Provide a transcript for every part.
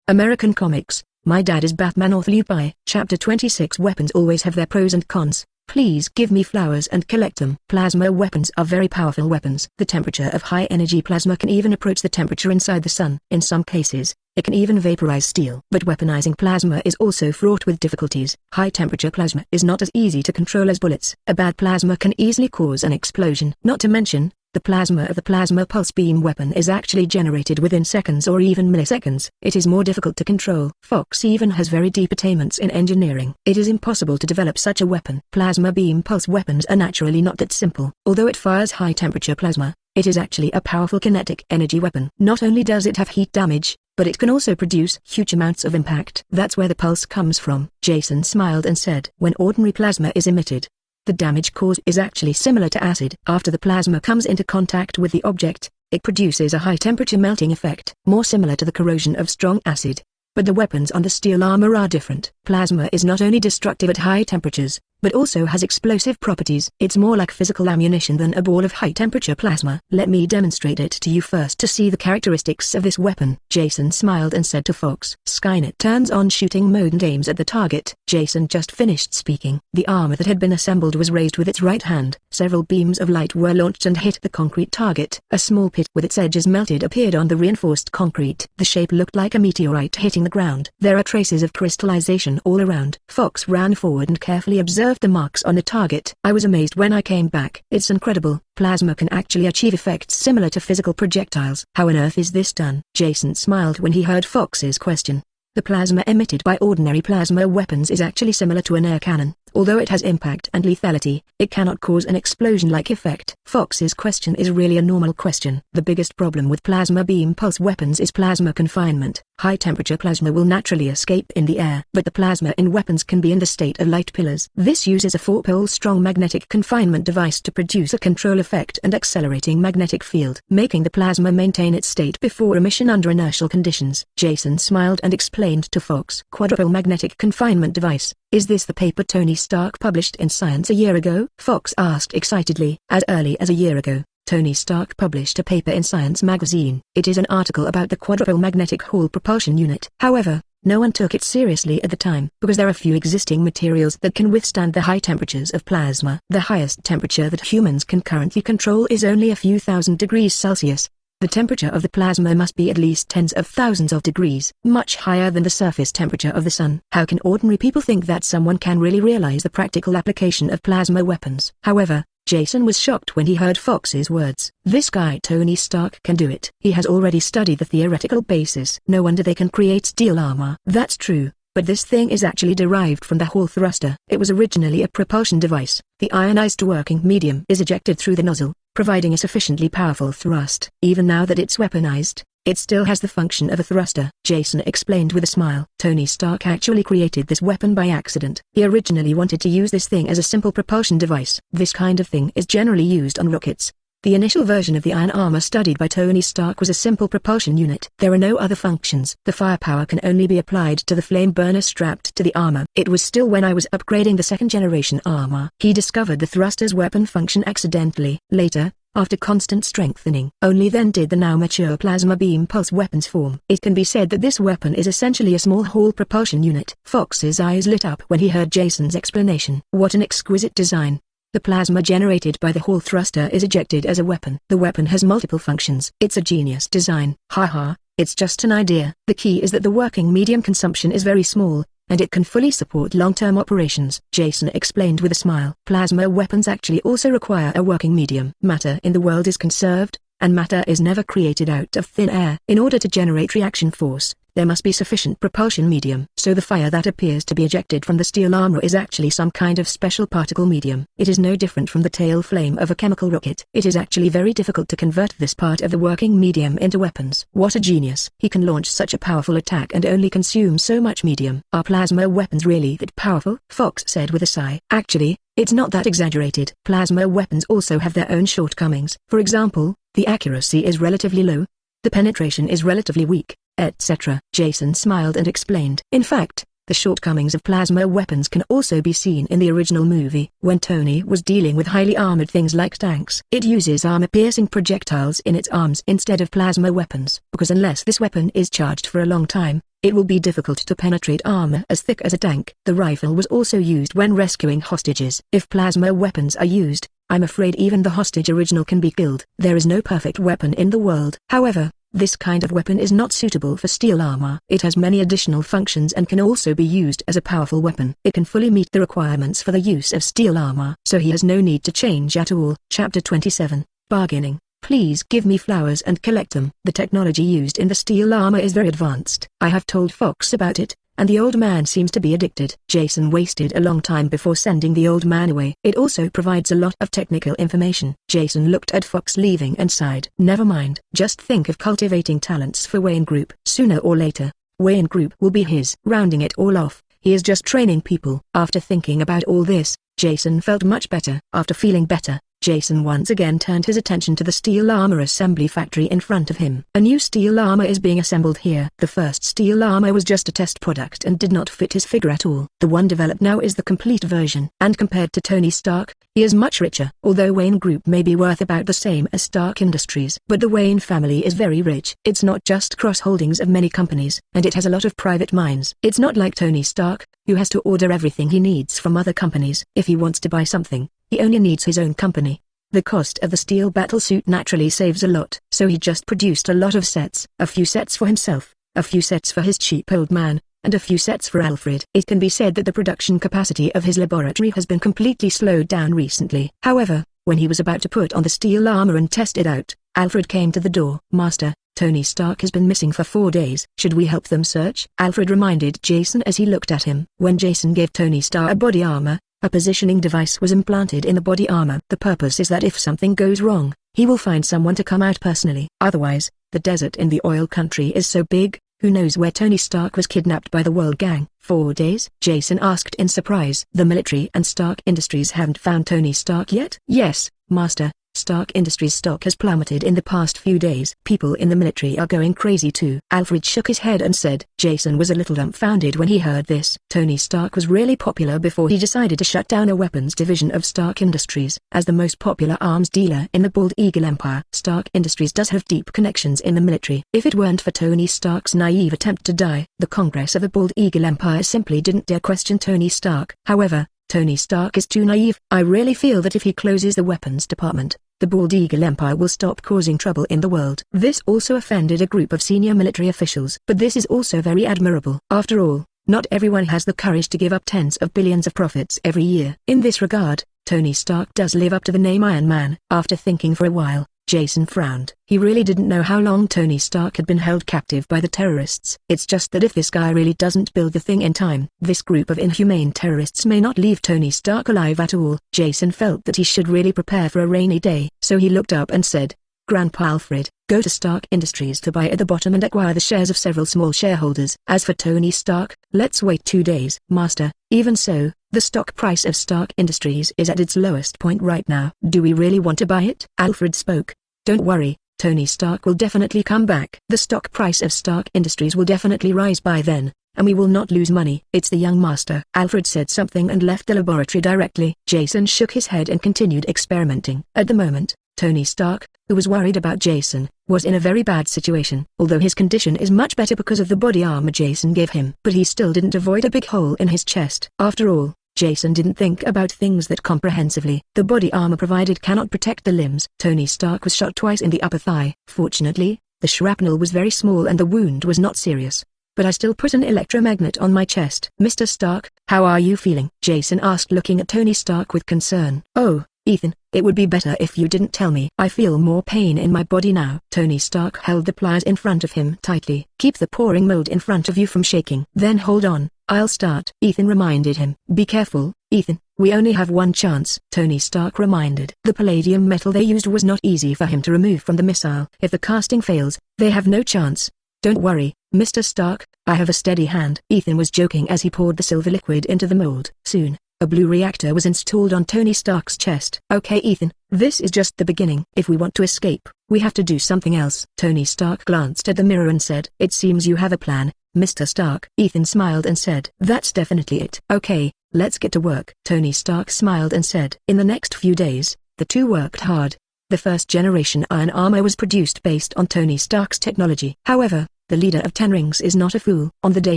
American Comics, My Dad is Batman. Author Liu Pi. Chapter 26. Weapons always have their pros and cons. Please give me flowers and collect them. Plasma weapons are very powerful weapons. The temperature of high-energy plasma can even approach the temperature inside the sun. In some cases, it can even vaporize steel. But weaponizing plasma is also fraught with difficulties. High-temperature plasma is not as easy to control as bullets. A bad plasma can easily cause an explosion. Not to mention, the plasma of the plasma pulse beam weapon is actually generated within seconds or even milliseconds. It is more difficult to control. Fox even has very deep attainments in engineering. It is impossible to develop such a weapon. Plasma beam pulse weapons are naturally not that simple. Although it fires high-temperature plasma, it is actually a powerful kinetic energy weapon. Not only does it have heat damage, but it can also produce huge amounts of impact. That's where the pulse comes from. Jason smiled and said, when ordinary plasma is emitted, the damage caused is actually similar to acid. After the plasma comes into contact with the object, it produces a high-temperature melting effect, more similar to the corrosion of strong acid. But the weapons on the steel armor are different. Plasma is not only destructive at high temperatures, but also has explosive properties. It's more like physical ammunition than a ball of high-temperature plasma. Let me demonstrate it to you first to see the characteristics of this weapon. Jason smiled and said to Fox. Skynet turns on shooting mode and aims at the target. Jason just finished speaking. The armor that had been assembled was raised with its right hand. Several beams of light were launched and hit the concrete target. A small pit with its edges melted appeared on the reinforced concrete. The shape looked like a meteorite hitting the ground. There are traces of crystallization all around. Fox ran forward and carefully observed the marks on the target. I was amazed when I came back. It's incredible. Plasma can actually achieve effects similar to physical projectiles. How on earth is this done? Jason smiled when he heard Fox's question. The plasma emitted by ordinary plasma weapons is actually similar to an air cannon. Although it has impact and lethality, it cannot cause an explosion-like effect. Fox's question is really a normal question. The biggest problem with plasma beam pulse weapons is plasma confinement. High-temperature plasma will naturally escape in the air, but the plasma in weapons can be in the state of light pillars. This uses a 4-pole strong magnetic confinement device to produce a control effect and accelerating magnetic field, making the plasma maintain its state before emission under inertial conditions. Jason smiled and explained to Fox. Quadruple magnetic confinement device. Is this the paper Tony Stark published in Science a year ago? Fox asked excitedly. As early as a year ago, Tony Stark published a paper in Science magazine. It is an article about the quadruple magnetic Hall propulsion unit. However, no one took it seriously at the time, because there are few existing materials that can withstand the high temperatures of plasma. The highest temperature that humans can currently control is only a few thousand degrees Celsius. The temperature of the plasma must be at least tens of thousands of degrees, much higher than the surface temperature of the sun. How can ordinary people think that someone can really realize the practical application of plasma weapons? However, Jason was shocked when he heard Fox's words. This guy Tony Stark can do it. He has already studied the theoretical basis. No wonder they can create steel armor. That's true. But this thing is actually derived from the Hall thruster. It was originally a propulsion device. The ionized working medium is ejected through the nozzle, providing a sufficiently powerful thrust. Even now that it's weaponized, it still has the function of a thruster. Jason explained with a smile. Tony Stark actually created this weapon by accident. He originally wanted to use this thing as a simple propulsion device. This kind of thing is generally used on rockets. The initial version of the iron armor studied by Tony Stark was a simple propulsion unit. There are no other functions. The firepower can only be applied to the flame burner strapped to the armor. It was still when I was upgrading the second-generation armor. He discovered the thruster's weapon function accidentally. Later, after constant strengthening, only then did the now mature plasma beam pulse weapons form. It can be said that this weapon is essentially a small Hall propulsion unit. Fox's eyes lit up when he heard Jason's explanation. What an exquisite design. The plasma generated by the Hall thruster is ejected as a weapon. The weapon has multiple functions. It's a genius design. Haha, it's just an idea. The key is that the working medium consumption is very small, and it can fully support long-term operations. Jason explained with a smile. Plasma weapons actually also require a working medium. Matter in the world is conserved, and matter is never created out of thin air. In order to generate reaction force, there must be sufficient propulsion medium. So the fire that appears to be ejected from the steel armor is actually some kind of special particle medium. It is no different from the tail flame of a chemical rocket. It is actually very difficult to convert this part of the working medium into weapons. What a genius. He can launch such a powerful attack and only consume so much medium. Are plasma weapons really that powerful? Fox said with a sigh. Actually, it's not that exaggerated. Plasma weapons also have their own shortcomings. For example, the accuracy is relatively low, the penetration is relatively weak, etc. Jason smiled and explained. In fact, the shortcomings of plasma weapons can also be seen in the original movie. When Tony was dealing with highly armored things like tanks, it uses armor-piercing projectiles in its arms instead of plasma weapons, because unless this weapon is charged for a long time, It will be difficult to penetrate armor as thick as a tank. The rifle was also used when rescuing hostages. If plasma weapons are used, I'm afraid even the hostage original can be killed. There is no perfect weapon in the world. However, this kind of weapon is not suitable for steel armor. It has many additional functions and can also be used as a powerful weapon. It can fully meet the requirements for the use of steel armor, so he has no need to change at all. Chapter 27, Bargaining. Please give me flowers and collect them. The technology used in the steel armor is very advanced. I have told Fox about it, and the old man seems to be addicted. Jason wasted a long time before sending the old man away. It also provides a lot of technical information. Jason looked at Fox leaving and sighed. Never mind. Just think of cultivating talents for Wayne Group. Sooner or later, Wayne Group will be his. Rounding it all off, he is just training people. After thinking about all this, Jason felt much better. After feeling better, Jason once again turned his attention to the steel armor assembly factory in front of him. A new steel armor is being assembled here. The first steel armor was just a test product and did not fit his figure at all. The one developed now is the complete version. And compared to Tony Stark, he is much richer. Although Wayne Group may be worth about the same as Stark Industries, but the Wayne family is very rich. It's not just cross-holdings of many companies, and it has a lot of private mines. It's not like Tony Stark, who has to order everything he needs from other companies. If he wants to buy something, he only needs his own company. The cost of the steel battlesuit naturally saves a lot, so he just produced a lot of sets. A few sets for himself, a few sets for his cheap old man, and a few sets for Alfred. It can be said that the production capacity of his laboratory has been completely slowed down recently. However, when he was about to put on the steel armor and test it out, Alfred came to the door. Master, Tony Stark has been missing for 4 days. Should we help them search? Alfred reminded Jason as he looked at him. When Jason gave Tony Stark a body armor, a positioning device was implanted in the body armor. The purpose is that if something goes wrong, he will find someone to come out personally. Otherwise, the desert in the oil country is so big, who knows where Tony Stark was kidnapped by the World Gang. 4 days? Jason asked in surprise. The military and Stark Industries haven't found Tony Stark yet? Yes, Master. Stark Industries stock has plummeted in the past few days. People in the military are going crazy too. Alfred shook his head and said. Jason was a little dumbfounded when he heard this. Tony Stark was really popular before he decided to shut down a weapons division of Stark Industries. As the most popular arms dealer in the Bald Eagle Empire, Stark Industries does have deep connections in the military. If it weren't for Tony Stark's naive attempt to die, the Congress of the Bald Eagle Empire simply didn't dare question Tony Stark. However, Tony Stark is too naive. I really feel that if he closes the weapons department, the Bald Eagle Empire will stop causing trouble in the world. This also offended a group of senior military officials. But this is also very admirable. After all, not everyone has the courage to give up tens of billions of profits every year. In this regard, Tony Stark does live up to the name Iron Man. After thinking for a while, Jason frowned. He really didn't know how long Tony Stark had been held captive by the terrorists. It's just that if this guy really doesn't build the thing in time, this group of inhumane terrorists may not leave Tony Stark alive at all. Jason felt that he should really prepare for a rainy day, so he looked up and said, Grandpa Alfred, go to Stark Industries to buy at the bottom and acquire the shares of several small shareholders. As for Tony Stark, let's wait 2 days. Master, even so, the stock price of Stark Industries is at its lowest point right now. Do we really want to buy it? Alfred spoke. Don't worry, Tony Stark will definitely come back. The stock price of Stark Industries will definitely rise by then, and we will not lose money. It's the young master. Alfred said something and left the laboratory directly. Jason shook his head and continued experimenting. At the moment, Tony Stark, who was worried about Jason, was in a very bad situation. Although his condition is much better because of the body armor Jason gave him. But he still didn't avoid a big hole in his chest. After all, Jason didn't think about things that comprehensively. The body armor provided cannot protect the limbs. Tony Stark was shot twice in the upper thigh. Fortunately, the shrapnel was very small and the wound was not serious. But I still put an electromagnet on my chest. Mr. Stark, how are you feeling? Jason asked, looking at Tony Stark with concern. Oh, Ethan, it would be better if you didn't tell me. I feel more pain in my body now. Tony Stark held the pliers in front of him tightly. Keep the pouring mold in front of you from shaking. Then hold on, I'll start. Ethan reminded him. Be careful, Ethan, we only have one chance. Tony Stark reminded. The palladium metal they used was not easy for him to remove from the missile. If the casting fails, they have no chance. Don't worry, Mr. Stark, I have a steady hand. Ethan was joking as he poured the silver liquid into the mold. Soon, a blue reactor was installed on Tony Stark's chest. Okay Ethan, this is just the beginning. If we want to escape, we have to do something else. Tony Stark glanced at the mirror and said, It seems you have a plan, Mr. Stark. Ethan smiled and said, That's definitely it. Okay, let's get to work. Tony Stark smiled and said. In the next few days, the two worked hard. The first generation iron armor was produced based on Tony Stark's technology. However, The leader of Ten Rings is not a fool. On the day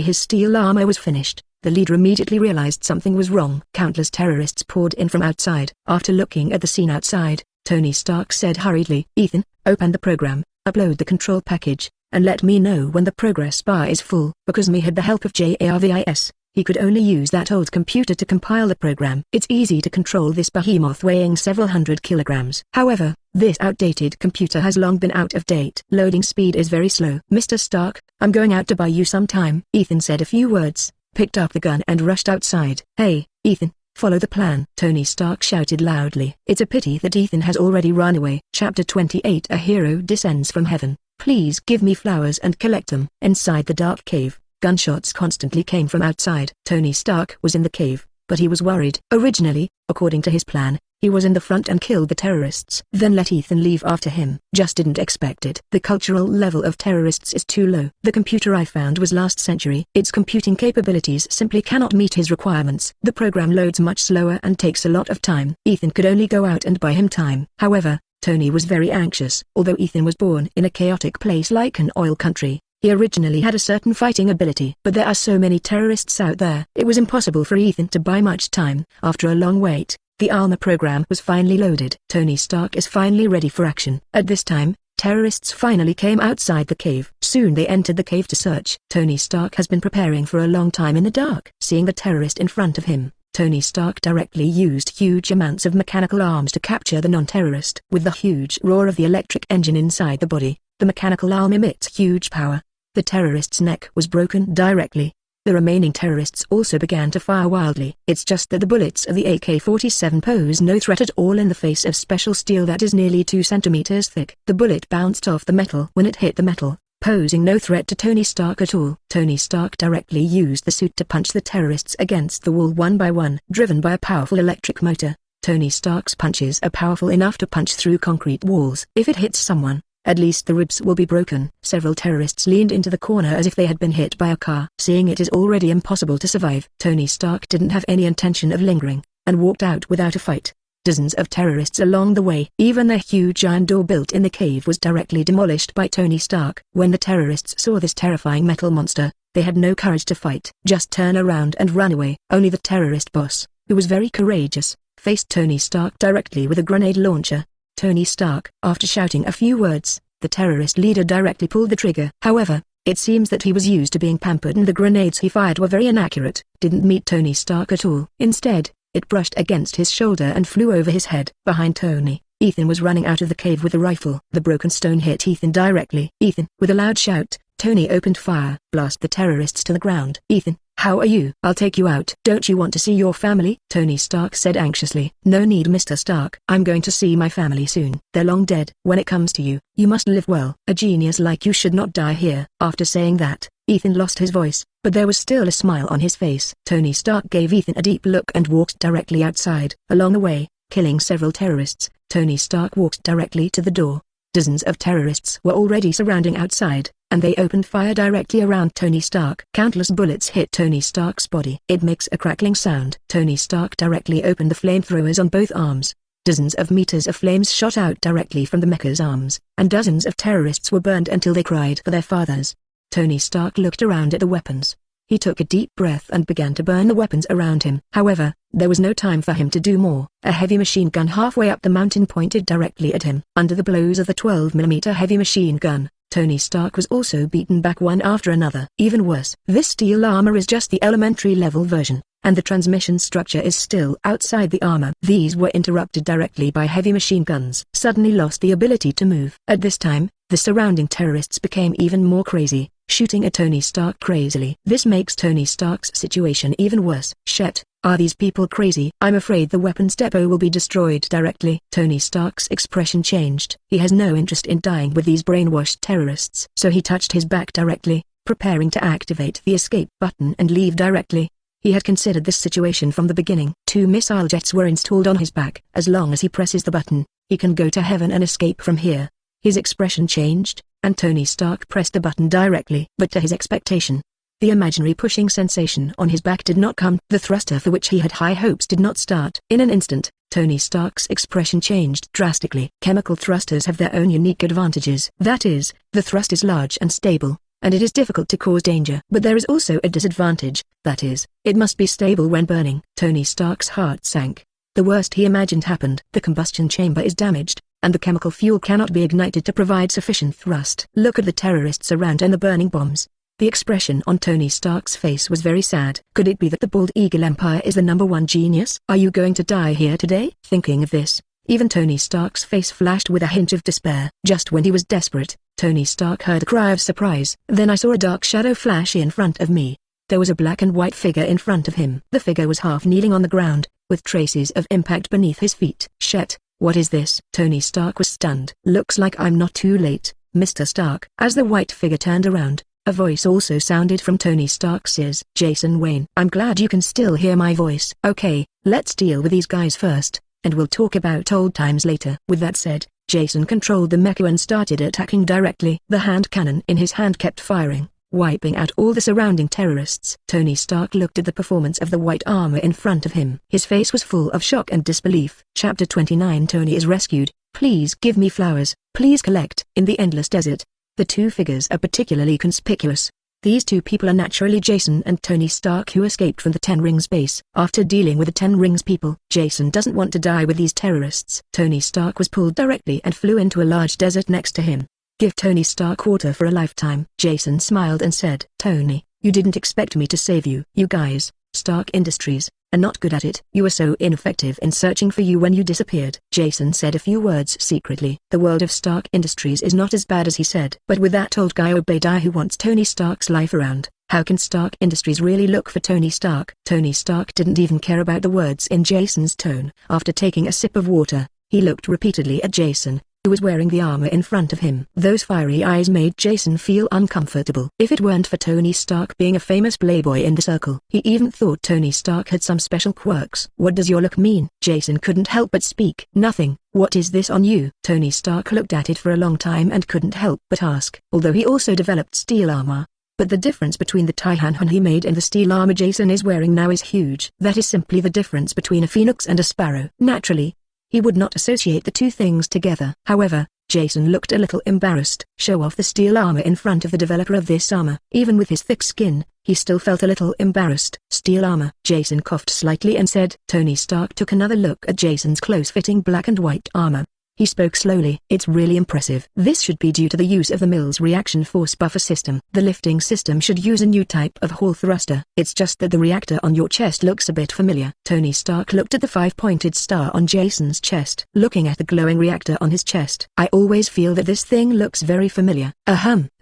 his steel armor was finished, the leader immediately realized something was wrong. Countless terrorists poured in from outside. After looking at the scene outside, Tony Stark said hurriedly, "Ethan, open the program, upload the control package, and let me know when the progress bar is full." Because me had the help of Jarvis, he could only use that old computer to compile the program. It's easy to control this behemoth weighing several hundred kilograms. However, this outdated computer has long been out of date. Loading speed is very slow. "Mr. Stark, I'm going out to buy you some time." Ethan said a few words, picked up the gun and rushed outside. "Hey, Ethan, follow the plan," Tony Stark shouted loudly. It's a pity that Ethan has already run away. Chapter 28 A hero descends from heaven. "Please give me flowers and collect them." Inside the dark cave, gunshots constantly came from outside. Tony Stark was in the cave, but he was worried. Originally, according to his plan, he was in the front and killed the terrorists, then let Ethan leave after him. Just didn't expect it. The cultural level of terrorists is too low. The computer I found was last century. Its computing capabilities simply cannot meet his requirements. The program loads much slower and takes a lot of time. Ethan could only go out and buy him time. However, Tony was very anxious. Although Ethan was born in a chaotic place like an oil country, he originally had a certain fighting ability. But there are so many terrorists out there, it was impossible for Ethan to buy much time. After a long wait, the armor program was finally loaded. Tony Stark is finally ready for action. At this time, terrorists finally came outside the cave. Soon they entered the cave to search. Tony Stark has been preparing for a long time in the dark. Seeing the terrorist in front of him, Tony Stark directly used huge amounts of mechanical arms to capture the non-terrorist. With the huge roar of the electric engine inside the body, the mechanical arm emits huge power. The terrorist's neck was broken directly. The remaining terrorists also began to fire wildly. It's just that the bullets of the AK-47 pose no threat at all in the face of special steel that is nearly 2 centimeters thick. The bullet bounced off the metal when it hit the metal, posing no threat to Tony Stark at all. Tony Stark directly used the suit to punch the terrorists against the wall one by one. Driven by a powerful electric motor, Tony Stark's punches are powerful enough to punch through concrete walls. If it hits someone, at least the ribs will be broken. Several terrorists leaned into the corner as if they had been hit by a car. Seeing it is already impossible to survive, Tony Stark didn't have any intention of lingering, and walked out without a fight. Dozens of terrorists along the way. Even the huge iron door built in the cave was directly demolished by Tony Stark. When the terrorists saw this terrifying metal monster, they had no courage to fight. Just turn around and run away. Only the terrorist boss, who was very courageous, faced Tony Stark directly with a grenade launcher. Tony Stark, after shouting a few words, the terrorist leader directly pulled the trigger. However, it seems that he was used to being pampered and the grenades he fired were very inaccurate, didn't meet Tony Stark at all. Instead, it brushed against his shoulder and flew over his head. Behind Tony, Ethan was running out of the cave with a rifle. The broken stone hit Ethan directly. "Ethan!" With a loud shout, Tony opened fire. "Blast the terrorists to the ground." "Ethan, how are you?" "I'll take you out." "Don't you want to see your family?" Tony Stark said anxiously. "No need, Mr. Stark. I'm going to see my family soon. They're long dead. When it comes to you, you must live well. A genius like you should not die here." After saying that, Ethan lost his voice, but there was still a smile on his face. Tony Stark gave Ethan a deep look and walked directly outside. Along the way, killing several terrorists, Tony Stark walked directly to the door. Dozens of terrorists were already surrounding outside, and they opened fire directly around Tony Stark. Countless bullets hit Tony Stark's body. It makes a crackling sound. Tony Stark directly opened the flamethrowers on both arms. Dozens of meters of flames shot out directly from the mecha's arms, and dozens of terrorists were burned until they cried for their fathers. Tony Stark looked around at the weapons. He took a deep breath and began to burn the weapons around him. However, there was no time for him to do more. A heavy machine gun halfway up the mountain pointed directly at him. Under the blows of the 12mm heavy machine gun, Tony Stark was also beaten back one after another. Even worse, this steel armor is just the elementary level version, and the transmission structure is still outside the armor. These were interrupted directly by heavy machine guns. Suddenly lost the ability to move. At this time, the surrounding terrorists became even more crazy, shooting at Tony Stark crazily. This makes Tony Stark's situation even worse. Shit, are these people crazy? I'm afraid the weapons depot will be destroyed directly. Tony Stark's expression changed. He has no interest in dying with these brainwashed terrorists. So he touched his back directly, preparing to activate the escape button and leave directly. He had considered this situation from the beginning. 2 missile jets were installed on his back. As long as he presses the button, he can go to heaven and escape from here. His expression changed, and Tony Stark pressed the button directly. But to his expectation, the imaginary pushing sensation on his back did not come. The thruster for which he had high hopes did not start. In an instant, Tony Stark's expression changed drastically. Chemical thrusters have their own unique advantages. That is, the thrust is large and stable, and it is difficult to cause danger. But there is also a disadvantage, that is, it must be stable when burning. Tony Stark's heart sank. The worst he imagined happened. The combustion chamber is damaged, and the chemical fuel cannot be ignited to provide sufficient thrust. Look at the terrorists around and the burning bombs. The expression on Tony Stark's face was very sad. Could it be that the bald eagle empire is the #1 genius? Are you going to die here today? Thinking of this, even Tony Stark's face flashed with a hint of despair. Just when he was desperate, Tony Stark heard a cry of surprise. Then I saw a dark shadow flash in front of me. There was a black and white figure in front of him. The figure was half kneeling on the ground, with traces of impact beneath his feet. Shit, what is this? Tony Stark was stunned. Looks like I'm not too late, Mr. Stark. As the white figure turned around, a voice also sounded from Tony Stark's ears. Jason Wayne. I'm glad you can still hear my voice. Okay, let's deal with these guys first, and we'll talk about old times later. With that said, Jason controlled the mecha and started attacking directly. The hand cannon in his hand kept firing, wiping out all the surrounding terrorists. Tony Stark looked at the performance of the white armor in front of him. His face was full of shock and disbelief. Chapter 29. Tony is rescued. Please give me flowers. Please collect. In the endless desert, the two figures are particularly conspicuous. These two people are naturally Jason and Tony Stark, who escaped from the Ten Rings base. After dealing with the Ten Rings people, Jason doesn't want to die with these terrorists. Tony Stark was pulled directly and flew into a large desert next to him. Give Tony Stark water for a lifetime. Jason smiled and said, Tony, you didn't expect me to save you. You guys, Stark Industries, are not good at it. You were so ineffective in searching for you when you disappeared. Jason said a few words secretly. The world of Stark Industries is not as bad as he said. But with that old guy Obadiah who wants Tony Stark's life around, how can Stark Industries really look for Tony Stark? Tony Stark didn't even care about the words in Jason's tone. After taking a sip of water, he looked repeatedly at Jason, who was wearing the armor in front of him. Those fiery eyes made Jason feel uncomfortable. If it weren't for Tony Stark being a famous playboy in the circle, he even thought Tony Stark had some special quirks. What does your look mean? Jason couldn't help but speak. Nothing. What is this on you? Tony Stark looked at it for a long time and couldn't help but ask. Although he also developed steel armor, but the difference between the Taihan he made and the steel armor Jason is wearing now is huge. That is simply the difference between a phoenix and a sparrow. Naturally, he would not associate the two things together. However, Jason looked a little embarrassed. Show off the steel armor in front of the developer of this armor. Even with his thick skin, he still felt a little embarrassed. Steel armor. Jason coughed slightly and said. Tony Stark took another look at Jason's close-fitting black and white armor. He spoke slowly. It's really impressive. This should be due to the use of the Mills reaction force buffer system. The lifting system should use a new type of hall thruster. It's just that the reactor on your chest looks a bit familiar. Tony Stark looked at the 5-pointed star on Jason's chest. Looking at the glowing reactor on his chest. I always feel that this thing looks very familiar.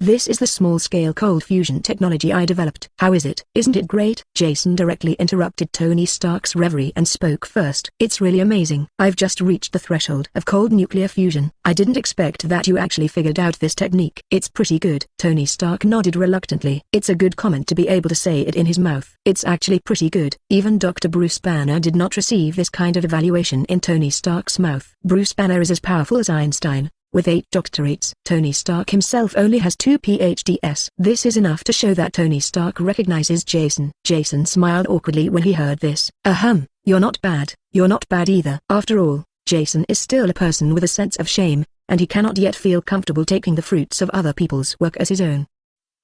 This is the small-scale cold fusion technology I developed. How is it? Isn't it great? Jason directly interrupted Tony Stark's reverie and spoke first. It's really amazing. I've just reached the threshold of cold nuclear fusion. I didn't expect that you actually figured out this technique. It's pretty good. Tony Stark nodded reluctantly. It's a good comment to be able to say it in his mouth. It's actually pretty good. Even Dr. Bruce Banner did not receive this kind of evaluation in Tony Stark's mouth. Bruce Banner is as powerful as Einstein, with 8 doctorates. Tony Stark himself only has 2 PhDs. This is enough to show that Tony Stark recognizes Jason. Jason smiled awkwardly when he heard this. You're not bad. You're not bad either. After all, Jason is still a person with a sense of shame, and he cannot yet feel comfortable taking the fruits of other people's work as his own.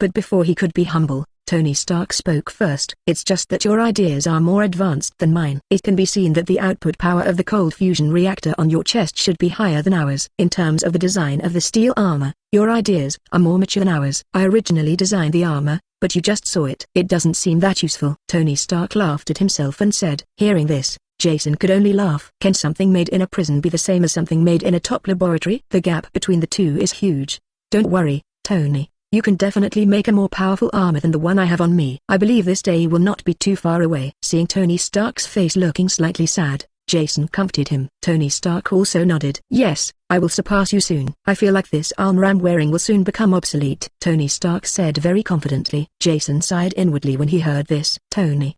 But before he could be humble, Tony Stark spoke first. It's just that your ideas are more advanced than mine. It can be seen that the output power of the cold fusion reactor on your chest should be higher than ours. In terms of the design of the steel armor, your ideas are more mature than ours. I originally designed the armor, but you just saw it. It doesn't seem that useful. Tony Stark laughed at himself and said. Hearing this, Jason could only laugh. Can something made in a prison be the same as something made in a top laboratory? The gap between the two is huge. Don't worry, Tony. You can definitely make a more powerful armor than the one I have on me. I believe this day will not be too far away. Seeing Tony Stark's face looking slightly sad, Jason comforted him. Tony Stark also nodded. Yes, I will surpass you soon. I feel like this armor I'm wearing will soon become obsolete. Tony Stark said very confidently. Jason sighed inwardly when he heard this. Tony,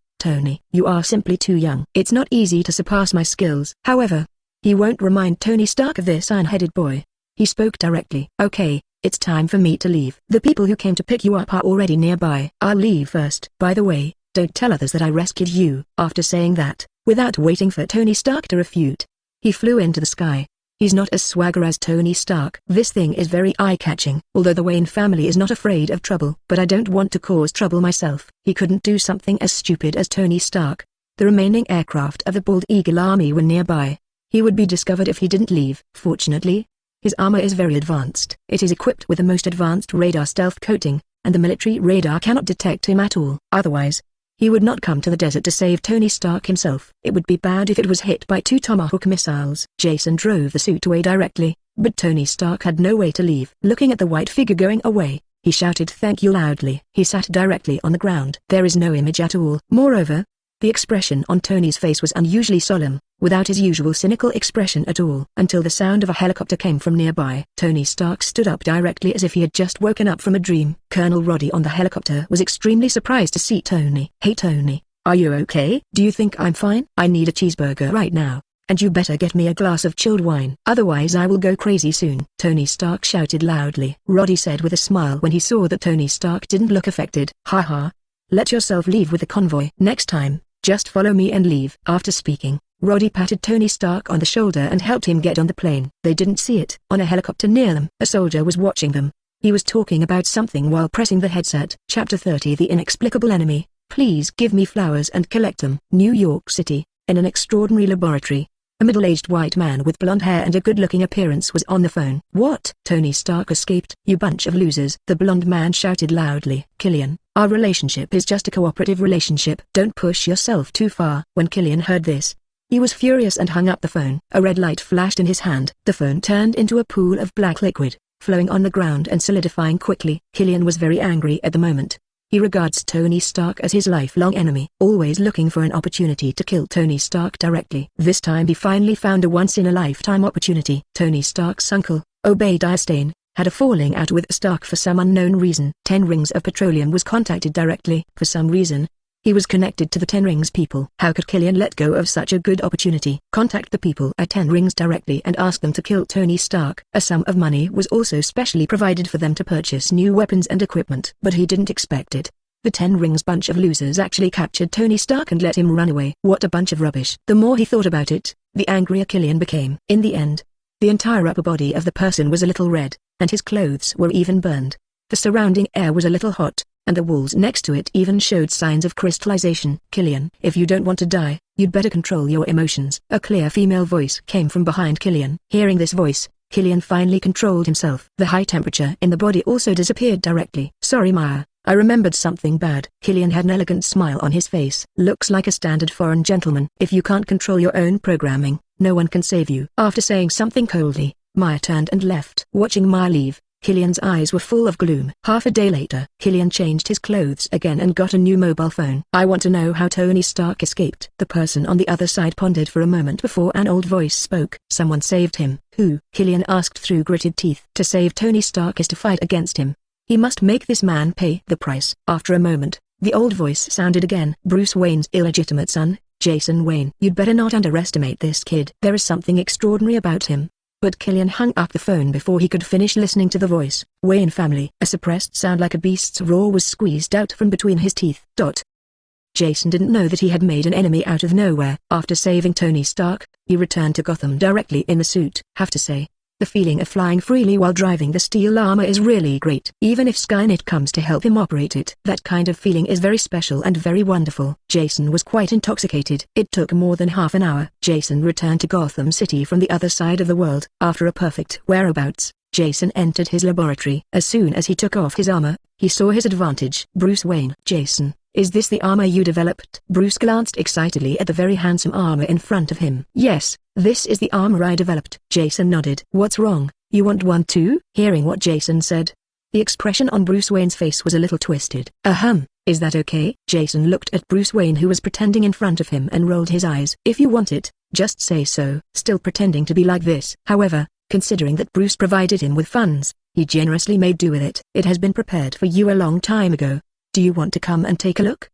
you are simply too young. It's not easy to surpass my skills. However, he won't remind Tony Stark of this iron-headed boy. He spoke directly. Okay, it's time for me to leave. The people who came to pick you up are already nearby. I'll leave first. By the way, don't tell others that I rescued you. After saying that, without waiting for Tony Stark to refute, he flew into the sky. He's not as swagger as Tony Stark. This thing is very eye-catching, although the Wayne family is not afraid of trouble. But I don't want to cause trouble myself. He couldn't do something as stupid as Tony Stark. The remaining aircraft of the Bald Eagle Army were nearby. He would be discovered if he didn't leave. Fortunately, his armor is very advanced. It is equipped with the most advanced radar stealth coating, and the military radar cannot detect him at all. Otherwise, he would not come to the desert to save Tony Stark himself. It would be bad if it was hit by 2 Tomahawk missiles. Jason drove the suit away directly, but Tony Stark had no way to leave. Looking at the white figure going away, he shouted thank you loudly. He sat directly on the ground. There is no image at all. Moreover, the expression on Tony's face was unusually solemn, without his usual cynical expression at all. Until the sound of a helicopter came from nearby. Tony Stark stood up directly as if he had just woken up from a dream. Colonel Roddy on the helicopter was extremely surprised to see Tony. Hey Tony, are you okay? Do you think I'm fine? I need a cheeseburger right now, and you better get me a glass of chilled wine. Otherwise I will go crazy soon. Tony Stark shouted loudly. Roddy said with a smile when he saw that Tony Stark didn't look affected. Haha. Let yourself leave with the convoy. Next time, just follow me and leave. After speaking, Roddy patted Tony Stark on the shoulder and helped him get on the plane. They didn't see it. On a helicopter near them, a soldier was watching them. He was talking about something while pressing the headset. Chapter 30 The Inexplicable Enemy. Please give me flowers and collect them. New York City, in an extraordinary laboratory. A middle-aged white man with blonde hair and a good-looking appearance was on the phone. What? Tony Stark escaped. You bunch of losers. The blonde man shouted loudly. Killian, our relationship is just a cooperative relationship. Don't push yourself too far. When Killian heard this, he was furious and hung up the phone. A red light flashed in his hand. The phone turned into a pool of black liquid, flowing on the ground and solidifying quickly. Killian was very angry at the moment. He regards Tony Stark as his lifelong enemy, always looking for an opportunity to kill Tony Stark directly. This time he finally found a once-in-a-lifetime opportunity. Tony Stark's uncle, Obadiah Stane, had a falling out with Stark for some unknown reason. 10 Rings of Petroleum was contacted directly. For some reason, he was connected to the 10 Rings people. How could Killian let go of such a good opportunity? Contact the people at 10 Rings directly and ask them to kill Tony Stark. A sum of money was also specially provided for them to purchase new weapons and equipment. But he didn't expect it. The 10 Rings bunch of losers actually captured Tony Stark and let him run away. What a bunch of rubbish. The more he thought about it, the angrier Killian became. In the end, the entire upper body of the person was a little red, and his clothes were even burned. The surrounding air was a little hot, and the walls next to it even showed signs of crystallization. Killian, if you don't want to die, you'd better control your emotions. A clear female voice came from behind Killian. Hearing this voice, Killian finally controlled himself. The high temperature in the body also disappeared directly. Sorry Maya, I remembered something bad. Killian had an elegant smile on his face. Looks like a standard foreign gentleman. If you can't control your own programming, no one can save you. After saying something coldly, Maya turned and left. Watching Maya leave, Killian's eyes were full of gloom. Half a day later, Killian changed his clothes again and got a new mobile phone. I want to know how Tony Stark escaped. The person on the other side pondered for a moment before an old voice spoke. Someone saved him. Who? Killian asked through gritted teeth. To save Tony Stark is to fight against him. He must make this man pay the price. After a moment, the old voice sounded again. Bruce Wayne's illegitimate son, Jason Wayne. You'd better not underestimate this kid. There is something extraordinary about him. But Killian hung up the phone before he could finish listening to the voice. Wayne family. A suppressed sound like a beast's roar was squeezed out from between his teeth. Jason didn't know that he had made an enemy out of nowhere. After saving Tony Stark, he returned to Gotham directly in the suit. Have to say, the feeling of flying freely while driving the steel armor is really great. Even if Skynet comes to help him operate it, that kind of feeling is very special and very wonderful. Jason was quite intoxicated. It took more than half an hour. Jason returned to Gotham City from the other side of the world. After a perfect whereabouts, Jason entered his laboratory. As soon as he took off his armor, he saw his advantage. Bruce Wayne. Jason, is this the armor you developed? Bruce glanced excitedly at the very handsome armor in front of him. Yes, this is the armor I developed. Jason nodded. What's wrong? You want one too? Hearing what Jason said, the expression on Bruce Wayne's face was a little twisted. Is that okay? Jason looked at Bruce Wayne who was pretending in front of him and rolled his eyes. If you want it, just say so. Still pretending to be like this. However, considering that Bruce provided him with funds, he generously made do with it. It has been prepared for you a long time ago. Do you want to come and take a look?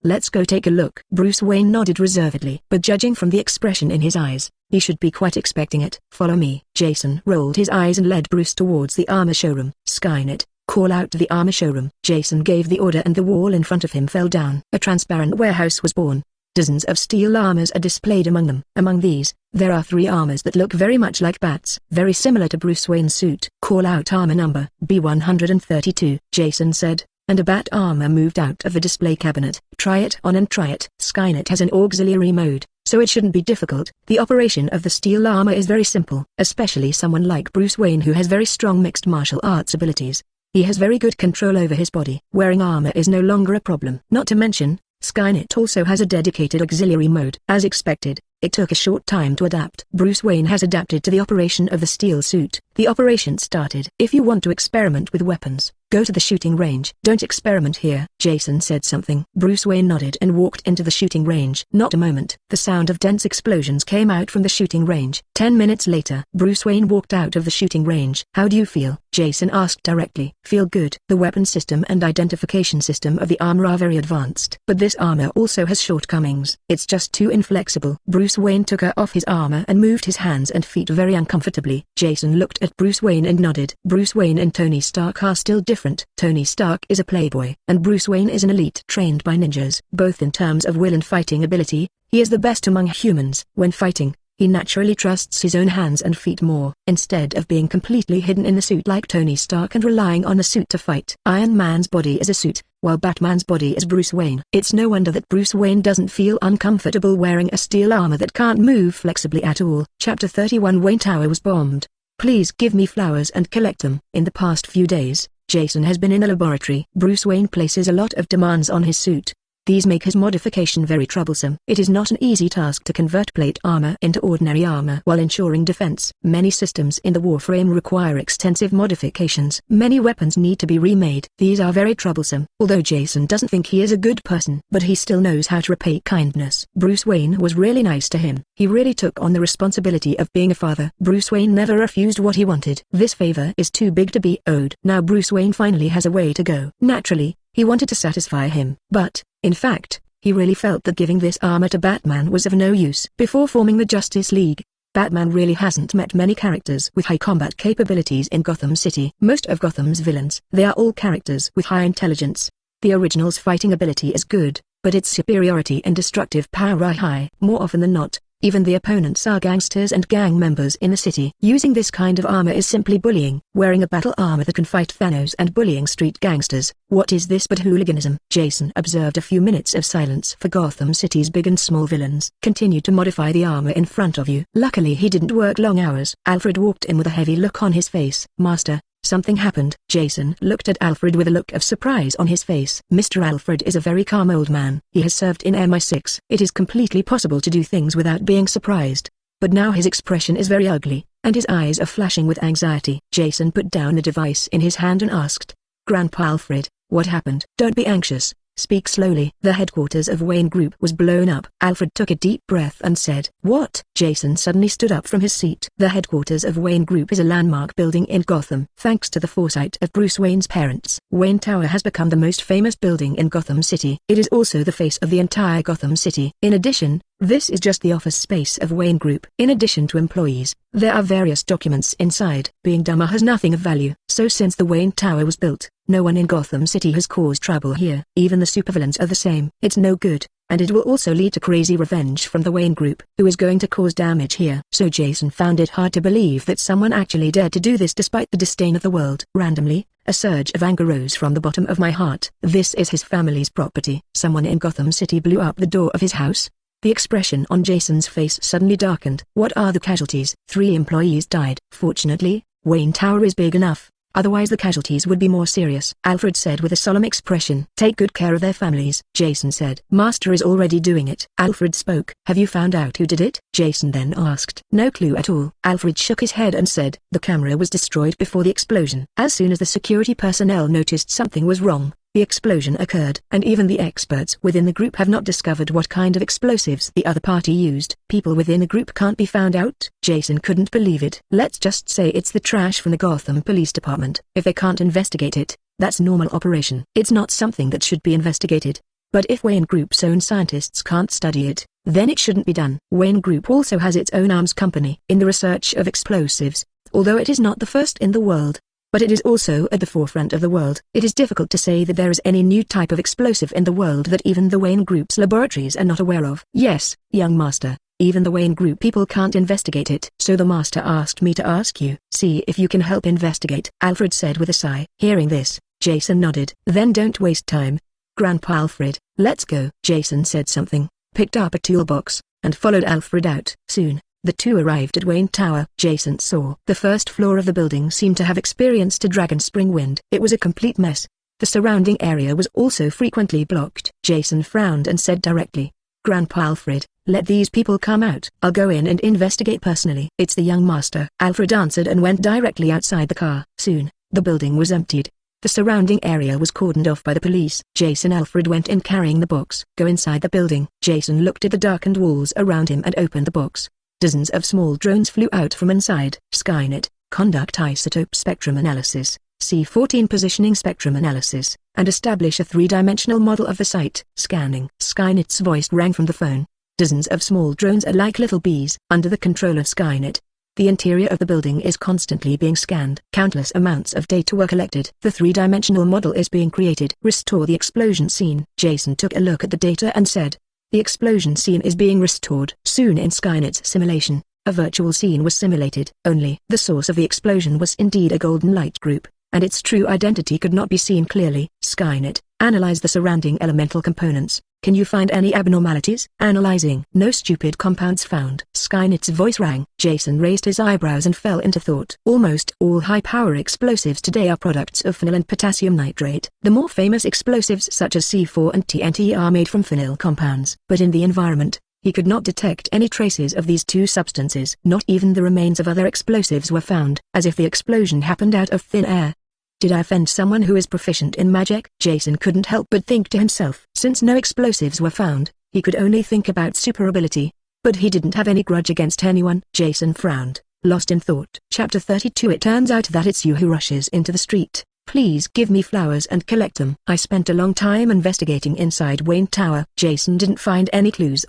Let's go take a look. Bruce Wayne nodded reservedly. But judging from the expression in his eyes, he should be quite expecting it. Follow me. Jason rolled his eyes and led Bruce towards the armor showroom. Skynet, call out to the armor showroom. Jason gave the order and the wall in front of him fell down. A transparent warehouse was born. Dozens of steel armors are displayed among them. Among these, There are 3 armors that look very much like bats, very similar to Bruce Wayne's suit. Call out armor number B132, Jason said, and a bat armor moved out of the display cabinet. Try it on and try it. Skynet has an auxiliary mode, so it shouldn't be difficult. The operation of the steel armor is very simple, especially someone like Bruce Wayne who has very strong mixed martial arts abilities. He has very good control over his body. Wearing armor is no longer a problem. Not to mention, Skynet also has a dedicated auxiliary mode. As expected, it took a short time to adapt. Bruce Wayne has adapted to the operation of the steel suit. The operation started. If you want to experiment with weapons, go to the shooting range. Don't experiment here. Jason said something. Bruce Wayne nodded and walked into the shooting range. Not a moment. The sound of dense explosions came out from the shooting range. 10 minutes later, Bruce Wayne walked out of the shooting range. How do you feel? Jason asked directly. Feel good. The weapon system and identification system of the armor are very advanced. But this armor also has shortcomings. It's just too inflexible. Bruce Wayne took off his armor and moved his hands and feet very uncomfortably. Jason looked at Bruce Wayne and nodded. Bruce Wayne and Tony Stark are still different. Tony Stark is a playboy, and Bruce Wayne is an elite trained by ninjas. Both in terms of will and fighting ability, he is the best among humans. When fighting, he naturally trusts his own hands and feet more, instead of being completely hidden in the suit like Tony Stark and relying on the suit to fight. Iron Man's body is a suit, while Batman's body is Bruce Wayne. It's no wonder that Bruce Wayne doesn't feel uncomfortable wearing a steel armor that can't move flexibly at all. Chapter 31 Wayne Tower was bombed. Please give me flowers and collect them. In the past few days, Jason has been in a laboratory. Bruce Wayne places a lot of demands on his suit. These make his modification very troublesome. It is not an easy task to convert plate armor into ordinary armor while ensuring defense. Many systems in the warframe require extensive modifications. Many weapons need to be remade. These are very troublesome. Although Jason doesn't think he is a good person, but he still knows how to repay kindness. Bruce Wayne was really nice to him. He really took on the responsibility of being a father. Bruce Wayne never refused what he wanted. This favor is too big to be owed. Now Bruce Wayne finally has a way to go. Naturally, he wanted to satisfy him, but, in fact, he really felt that giving this armor to Batman was of no use. Before forming the Justice League, Batman really hasn't met many characters with high combat capabilities in Gotham City. Most of Gotham's villains, they are all characters with high intelligence. The original's fighting ability is good, but its superiority and destructive power are high. More often than not, even the opponents are gangsters and gang members in the city. Using this kind of armor is simply bullying. Wearing a battle armor that can fight Thanos and bullying street gangsters, what is this but hooliganism? Jason observed a few minutes of silence for Gotham City's big and small villains. Continue to modify the armor in front of you. Luckily he didn't work long hours. Alfred walked in with a heavy look on his face. Master, something happened. Jason looked at Alfred with a look of surprise on his face. Mr. Alfred is a very calm old man. He has served in MI6. It is completely possible to do things without being surprised. But now his expression is very ugly, and his eyes are flashing with anxiety. Jason put down the device in his hand and asked, Grandpa Alfred, what happened? Don't be anxious. Speak slowly. The headquarters of Wayne Group was blown up. Alfred took a deep breath and said, What? Jason suddenly stood up from his seat. The headquarters of Wayne Group is a landmark building in Gotham. Thanks to the foresight of Bruce Wayne's parents, Wayne Tower has become the most famous building in Gotham City. It is also the face of the entire Gotham City. In addition, this is just the office space of Wayne Group. In addition to employees, there are various documents inside. Being dumber has nothing of value. So since the Wayne Tower was built, no one in Gotham City has caused trouble here. Even the supervillains are the same. It's no good, and it will also lead to crazy revenge from the Wayne Group, who is going to cause damage here. So Jason found it hard to believe that someone actually dared to do this despite the disdain of the world. Randomly, a surge of anger rose from the bottom of my heart. This is his family's property. Someone in Gotham City blew up the door of his house. The expression on Jason's face suddenly darkened. What are the casualties? 3 employees died. Fortunately, Wayne Tower is big enough. Otherwise the casualties would be more serious. Alfred said with a solemn expression. Take good care of their families. Jason said. Master is already doing it. Alfred spoke. Have you found out who did it? Jason then asked. No clue at all. Alfred shook his head and said. The camera was destroyed before the explosion. As soon as the security personnel noticed something was wrong, the explosion occurred. And even the experts within the group have not discovered what kind of explosives the other party used. People within the group can't be found out? Jason couldn't believe it. Let's just say it's the trash from the Gotham Police Department. If they can't investigate it, that's normal operation. It's not something that should be investigated. But if Wayne Group's own scientists can't study it, then it shouldn't be done. Wayne Group also has its own arms company in the research of explosives, although it is not the first in the world, but it is also at the forefront of the world. It is difficult to say that there is any new type of explosive in the world that even the Wayne Group's laboratories are not aware of. Yes, young master, Even the Wayne Group people can't investigate it. So the master asked me to ask you. See if you can help investigate, Alfred said with a sigh. Hearing this, Jason nodded. Then don't waste time. Grandpa Alfred, let's go. Jason said something, picked up a toolbox, and followed Alfred out. Soon, the two arrived at Wayne Tower. Jason saw the first floor of the building seemed to have experienced a dragon spring wind. It was a complete mess. The surrounding area was also frequently blocked. Jason frowned and said directly, Grandpa Alfred, let these people come out. I'll go in and investigate personally. It's the young master. Alfred answered and went directly outside the car. Soon, the building was emptied. The surrounding area was cordoned off by the police. Jason Alfred went in carrying the box. Go inside the building. Jason looked at the darkened walls around him and opened the box. Dozens of small drones flew out from inside. Skynet, conduct isotope spectrum analysis, C14 positioning spectrum analysis, and establish a three-dimensional model of the site. Scanning. Skynet's voice rang from the phone. Dozens of small drones are like little bees. Under the control of Skynet, the interior of the building is constantly being scanned. Countless amounts of data were collected. The three-dimensional model is being created. Restore the explosion scene. Jason took a look at the data and said, the explosion scene is being restored. Soon in Skynet's simulation, a virtual scene was simulated. Only the source of the explosion was indeed a golden light group, and its true identity could not be seen clearly. Skynet, analyze the surrounding elemental components. Can you find any abnormalities? Analyzing. No stupid compounds found. Skynet's voice rang. Jason raised his eyebrows and fell into thought. Almost all high-power explosives today are products of phenyl and potassium nitrate. The more famous explosives such as C4 and TNT are made from phenyl compounds. But in the environment, he could not detect any traces of these two substances. Not even the remains of other explosives were found, as if the explosion happened out of thin air. Did I offend someone who is proficient in magic? Jason couldn't help but think to himself. Since no explosives were found, he could only think about super ability. But he didn't have any grudge against anyone. Jason frowned, lost in thought. Chapter 32. It turns out that it's you who rushes into the street. Please give me flowers and collect them. I spent a long time investigating inside Wayne Tower. Jason didn't find any clues.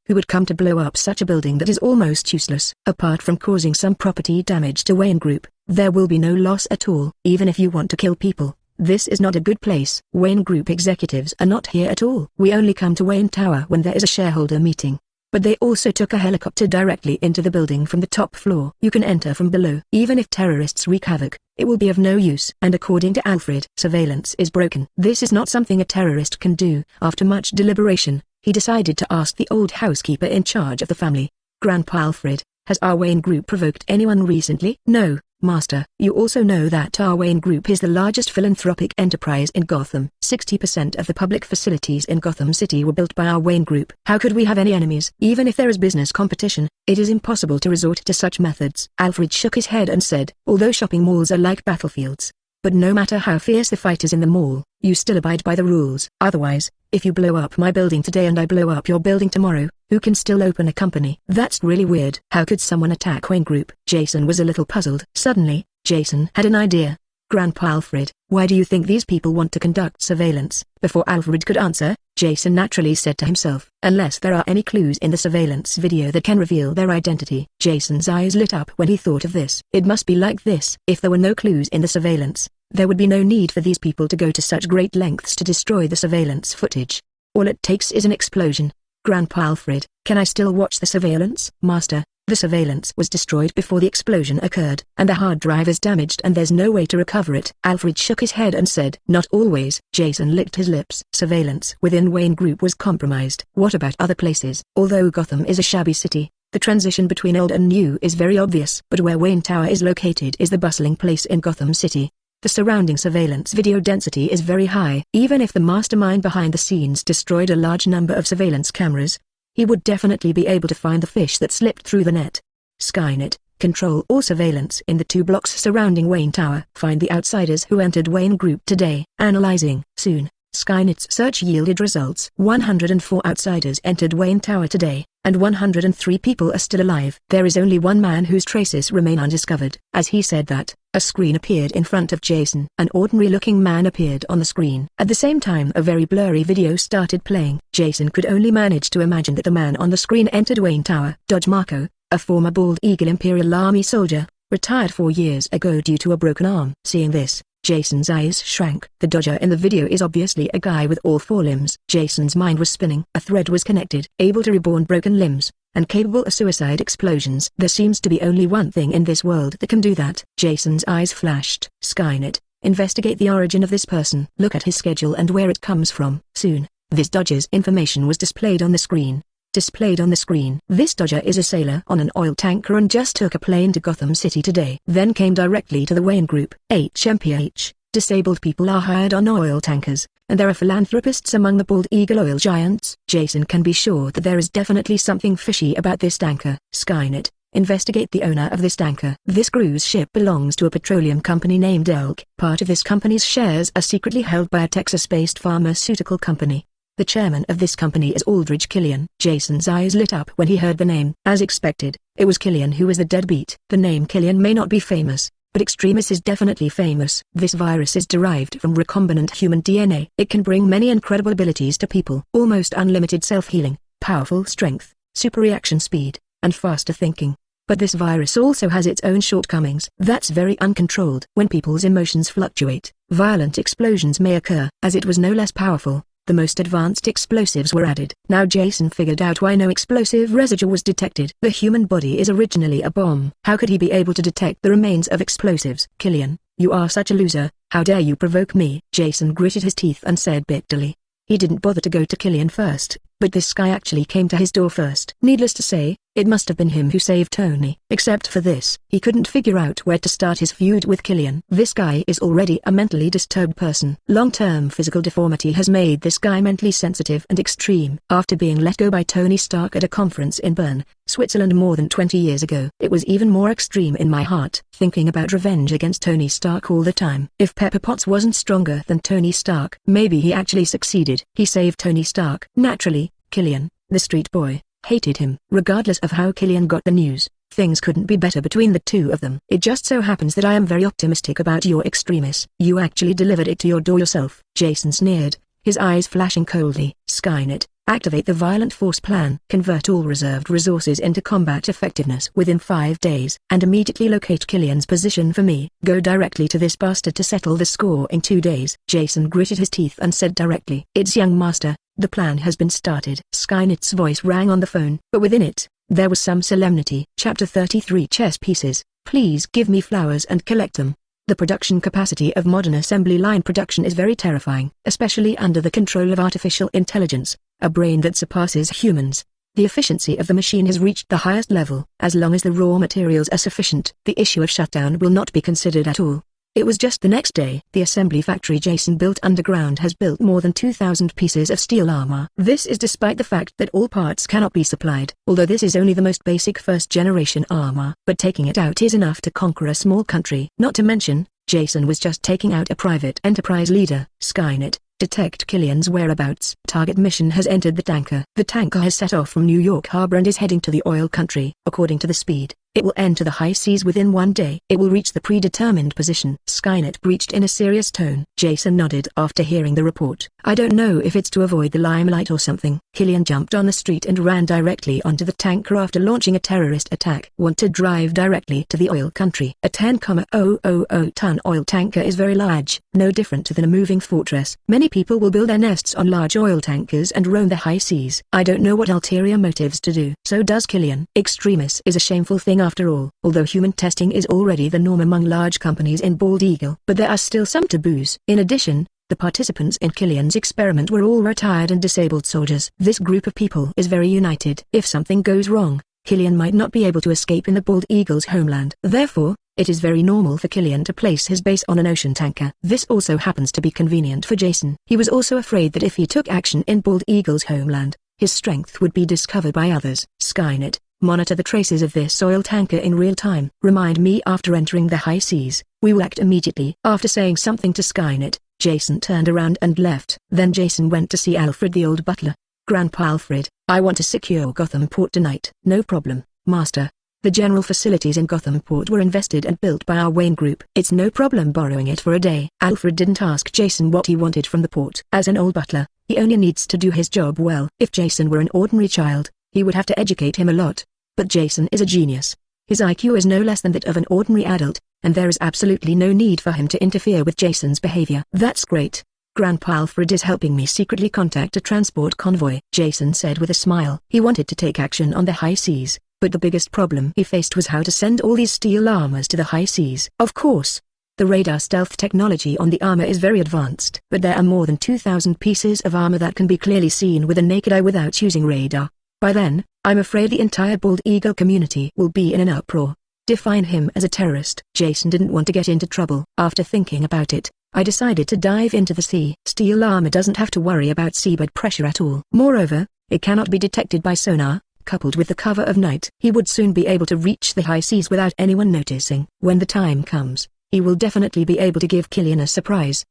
Who would come to blow up such a building that is almost useless? Apart from causing some property damage to Wayne Group, there will be no loss at all. Even if you want to kill people, this is not a good place. Wayne Group executives are not here at all. We only come to Wayne Tower when there is a shareholder meeting. But they also took a helicopter directly into the building from the top floor. You can enter from below. Even if terrorists wreak havoc, it will be of no use. And according to Alfred, surveillance is broken. This is not something a terrorist can do. After much deliberation, he decided to ask the old housekeeper in charge of the family. Grandpa Alfred, has our Wayne Group provoked anyone recently? No, Master. You also know that our Wayne Group is the largest philanthropic enterprise in Gotham. 60% of the public facilities in Gotham City were built by our Wayne Group. How could we have any enemies? Even if there is business competition, it is impossible to resort to such methods. Alfred shook his head and said, although shopping malls are like battlefields, but no matter how fierce the fight is in the mall, you still abide by the rules. Otherwise, if you blow up my building today and I blow up your building tomorrow, who can still open a company? That's really weird. How could someone attack Wayne Group? Jason was a little puzzled. Suddenly, Jason had an idea. Grandpa Alfred, why do you think these people want to conduct surveillance? Before Alfred could answer, Jason naturally said to himself, unless there are any clues in the surveillance video that can reveal their identity. Jason's eyes lit up when he thought of this. It must be like this. If there were no clues in the surveillance, there would be no need for these people to go to such great lengths to destroy the surveillance footage. All it takes is an explosion. Grandpa Alfred, can I still watch the surveillance? Master, the surveillance was destroyed before the explosion occurred, and the hard drive is damaged and there's no way to recover it. Alfred shook his head and said, not always. Jason licked his lips. Surveillance within Wayne Group was compromised. What about other places? Although Gotham is a shabby city, the transition between old and new is very obvious. But where Wayne Tower is located is the bustling place in Gotham City. The surrounding surveillance video density is very high. Even if the mastermind behind the scenes destroyed a large number of surveillance cameras, he would definitely be able to find the fish that slipped through the net. Skynet, control all surveillance in the 2 blocks surrounding Wayne Tower. Find the outsiders who entered Wayne Group today. Analyzing. Soon, Skynet's search yielded results. 104 outsiders entered Wayne Tower today, and 103 people are still alive. There is only one man whose traces remain undiscovered. As he said that, a screen appeared in front of Jason. An ordinary-looking man appeared on the screen. At the same time a very blurry video started playing. Jason could only manage to imagine that the man on the screen entered Wayne Tower. Dodge Marco, a former Bald Eagle Imperial Army soldier, retired 4 years ago due to a broken arm. Seeing this, Jason's eyes shrank. The Dodger in the video is obviously a guy with all 4 limbs. Jason's mind was spinning. A thread was connected. Able to reborn broken limbs. and capable of suicide explosions. There seems to be only one thing in this world that can do that. Jason's eyes flashed. Skynet, investigate the origin of this person. Look at his schedule and where it comes from. Soon, this Dodger's information was displayed on the screen. This Dodger is a sailor on an oil tanker and just took a plane to Gotham City today. Then came directly to the Wayne Group. HMPH, disabled people are hired on oil tankers, and there are philanthropists among the bald eagle oil giants. Jason can be sure that there is definitely something fishy about this tanker. Skynet, investigate the owner of this tanker. This cruise ship belongs to a petroleum company named Elk. Part of this company's shares are secretly held by a Texas-based pharmaceutical company. The chairman of this company is Aldridge Killian. Jason's eyes lit up when he heard the name. As expected, it was Killian who was the deadbeat. The name Killian may not be famous, but Extremis is definitely famous. This virus is derived from recombinant human DNA. It can bring many incredible abilities to people. Almost unlimited self-healing, powerful strength, super reaction speed, and faster thinking. But this virus also has its own shortcomings. That's very uncontrolled. When people's emotions fluctuate, violent explosions may occur. As it was no less powerful, the most advanced explosives were added. Now Jason figured out why no explosive residue was detected. The human body is originally a bomb. How could he be able to detect the remains of explosives? Killian, you are such a loser. How dare you provoke me? Jason gritted his teeth and said bitterly. He didn't bother to go to Killian first, but this guy actually came to his door first. Needless to say, it must have been him who saved Tony. Except for this, he couldn't figure out where to start his feud with Killian. This guy is already a mentally disturbed person. Long-term physical deformity has made this guy mentally sensitive and extreme. After being let go by Tony Stark at a conference in Bern, Switzerland more than 20 years ago, it was even more extreme in my heart, thinking about revenge against Tony Stark all the time. If Pepper Potts wasn't stronger than Tony Stark, maybe he actually succeeded. He saved Tony Stark. Naturally, Killian, the street boy, hated him. Regardless of how Killian got the news, things couldn't be better between the two of them. It just so happens that I am very optimistic about your Extremis. You actually delivered it to your door yourself. Jason sneered, his eyes flashing coldly. Skynet, activate the violent force plan. Convert all reserved resources into combat effectiveness within 5 days, and immediately locate Killian's position for me. Go directly to this bastard to settle the score in 2 days. Jason gritted his teeth and said directly, "It's young master, the plan has been started." Skynet's voice rang on the phone, but within it, there was some solemnity. Chapter 33 Chess pieces. Please give me flowers and collect them. The production capacity of modern assembly line production is very terrifying, especially under the control of artificial intelligence, a brain that surpasses humans. The efficiency of the machine has reached the highest level. As long as the raw materials are sufficient, the issue of shutdown will not be considered at all. It was just the next day. The assembly factory Jason built underground has built more than 2,000 pieces of steel armor. This is despite the fact that all parts cannot be supplied, although this is only the most basic first-generation armor. But taking it out is enough to conquer a small country. Not to mention, Jason was just taking out a private enterprise leader. Skynet, detect Killian's whereabouts. Target mission has entered the tanker. The tanker has set off from New York Harbor and is heading to the oil country. According to the speed, it will enter the high seas within 1 day. It will reach the predetermined position. Skynet breached in a serious tone. Jason nodded after hearing the report. I don't know if it's to avoid the limelight or something. Killian jumped on the street and ran directly onto the tanker after launching a terrorist attack. Want to drive directly to the oil country. A 10,000-ton oil tanker is very large, no different than a moving fortress. Many people will build their nests on large oil tankers and roam the high seas. I don't know what ulterior motives to do. So does Killian. Extremis is a shameful thing after all. Although human testing is already the norm among large companies in Bald Eagle, but there are still some taboos. In addition, the participants in Killian's experiment were all retired and disabled soldiers. This group of people is very united. If something goes wrong, Killian might not be able to escape in the Bald Eagle's homeland. Therefore, it is very normal for Killian to place his base on an ocean tanker. This also happens to be convenient for Jason. He was also afraid that if he took action in Bald Eagle's homeland, his strength would be discovered by others. Skynet, monitor the traces of this oil tanker in real time. Remind me after entering the high seas. We will act immediately. After saying something to Skynet, Jason turned around and left. Then Jason went to see Alfred the old butler. Grandpa Alfred, I want to secure Gotham Port tonight. No problem, Master. The general facilities in Gotham Port were invested and built by our Wayne Group. It's no problem borrowing it for a day. Alfred didn't ask Jason what he wanted from the port. As an old butler, he only needs to do his job well. If Jason were an ordinary child, he would have to educate him a lot. But Jason is a genius. His IQ is no less than that of an ordinary adult, and there is absolutely no need for him to interfere with Jason's behavior. That's great. Grandpa Alfred is helping me secretly contact a transport convoy, Jason said with a smile. He wanted to take action on the high seas, but the biggest problem he faced was how to send all these steel armors to the high seas. Of course, the radar stealth technology on the armor is very advanced, but there are more than 2,000 pieces of armor that can be clearly seen with a naked eye without using radar. By then, I'm afraid the entire Bald Eagle community will be in an uproar. Define him as a terrorist. Jason didn't want to get into trouble. After thinking about it, I decided to dive into the sea. Steel armor doesn't have to worry about seabed pressure at all. Moreover, it cannot be detected by sonar. Coupled with the cover of night, he would soon be able to reach the high seas without anyone noticing. When the time comes, he will definitely be able to give Killian a surprise.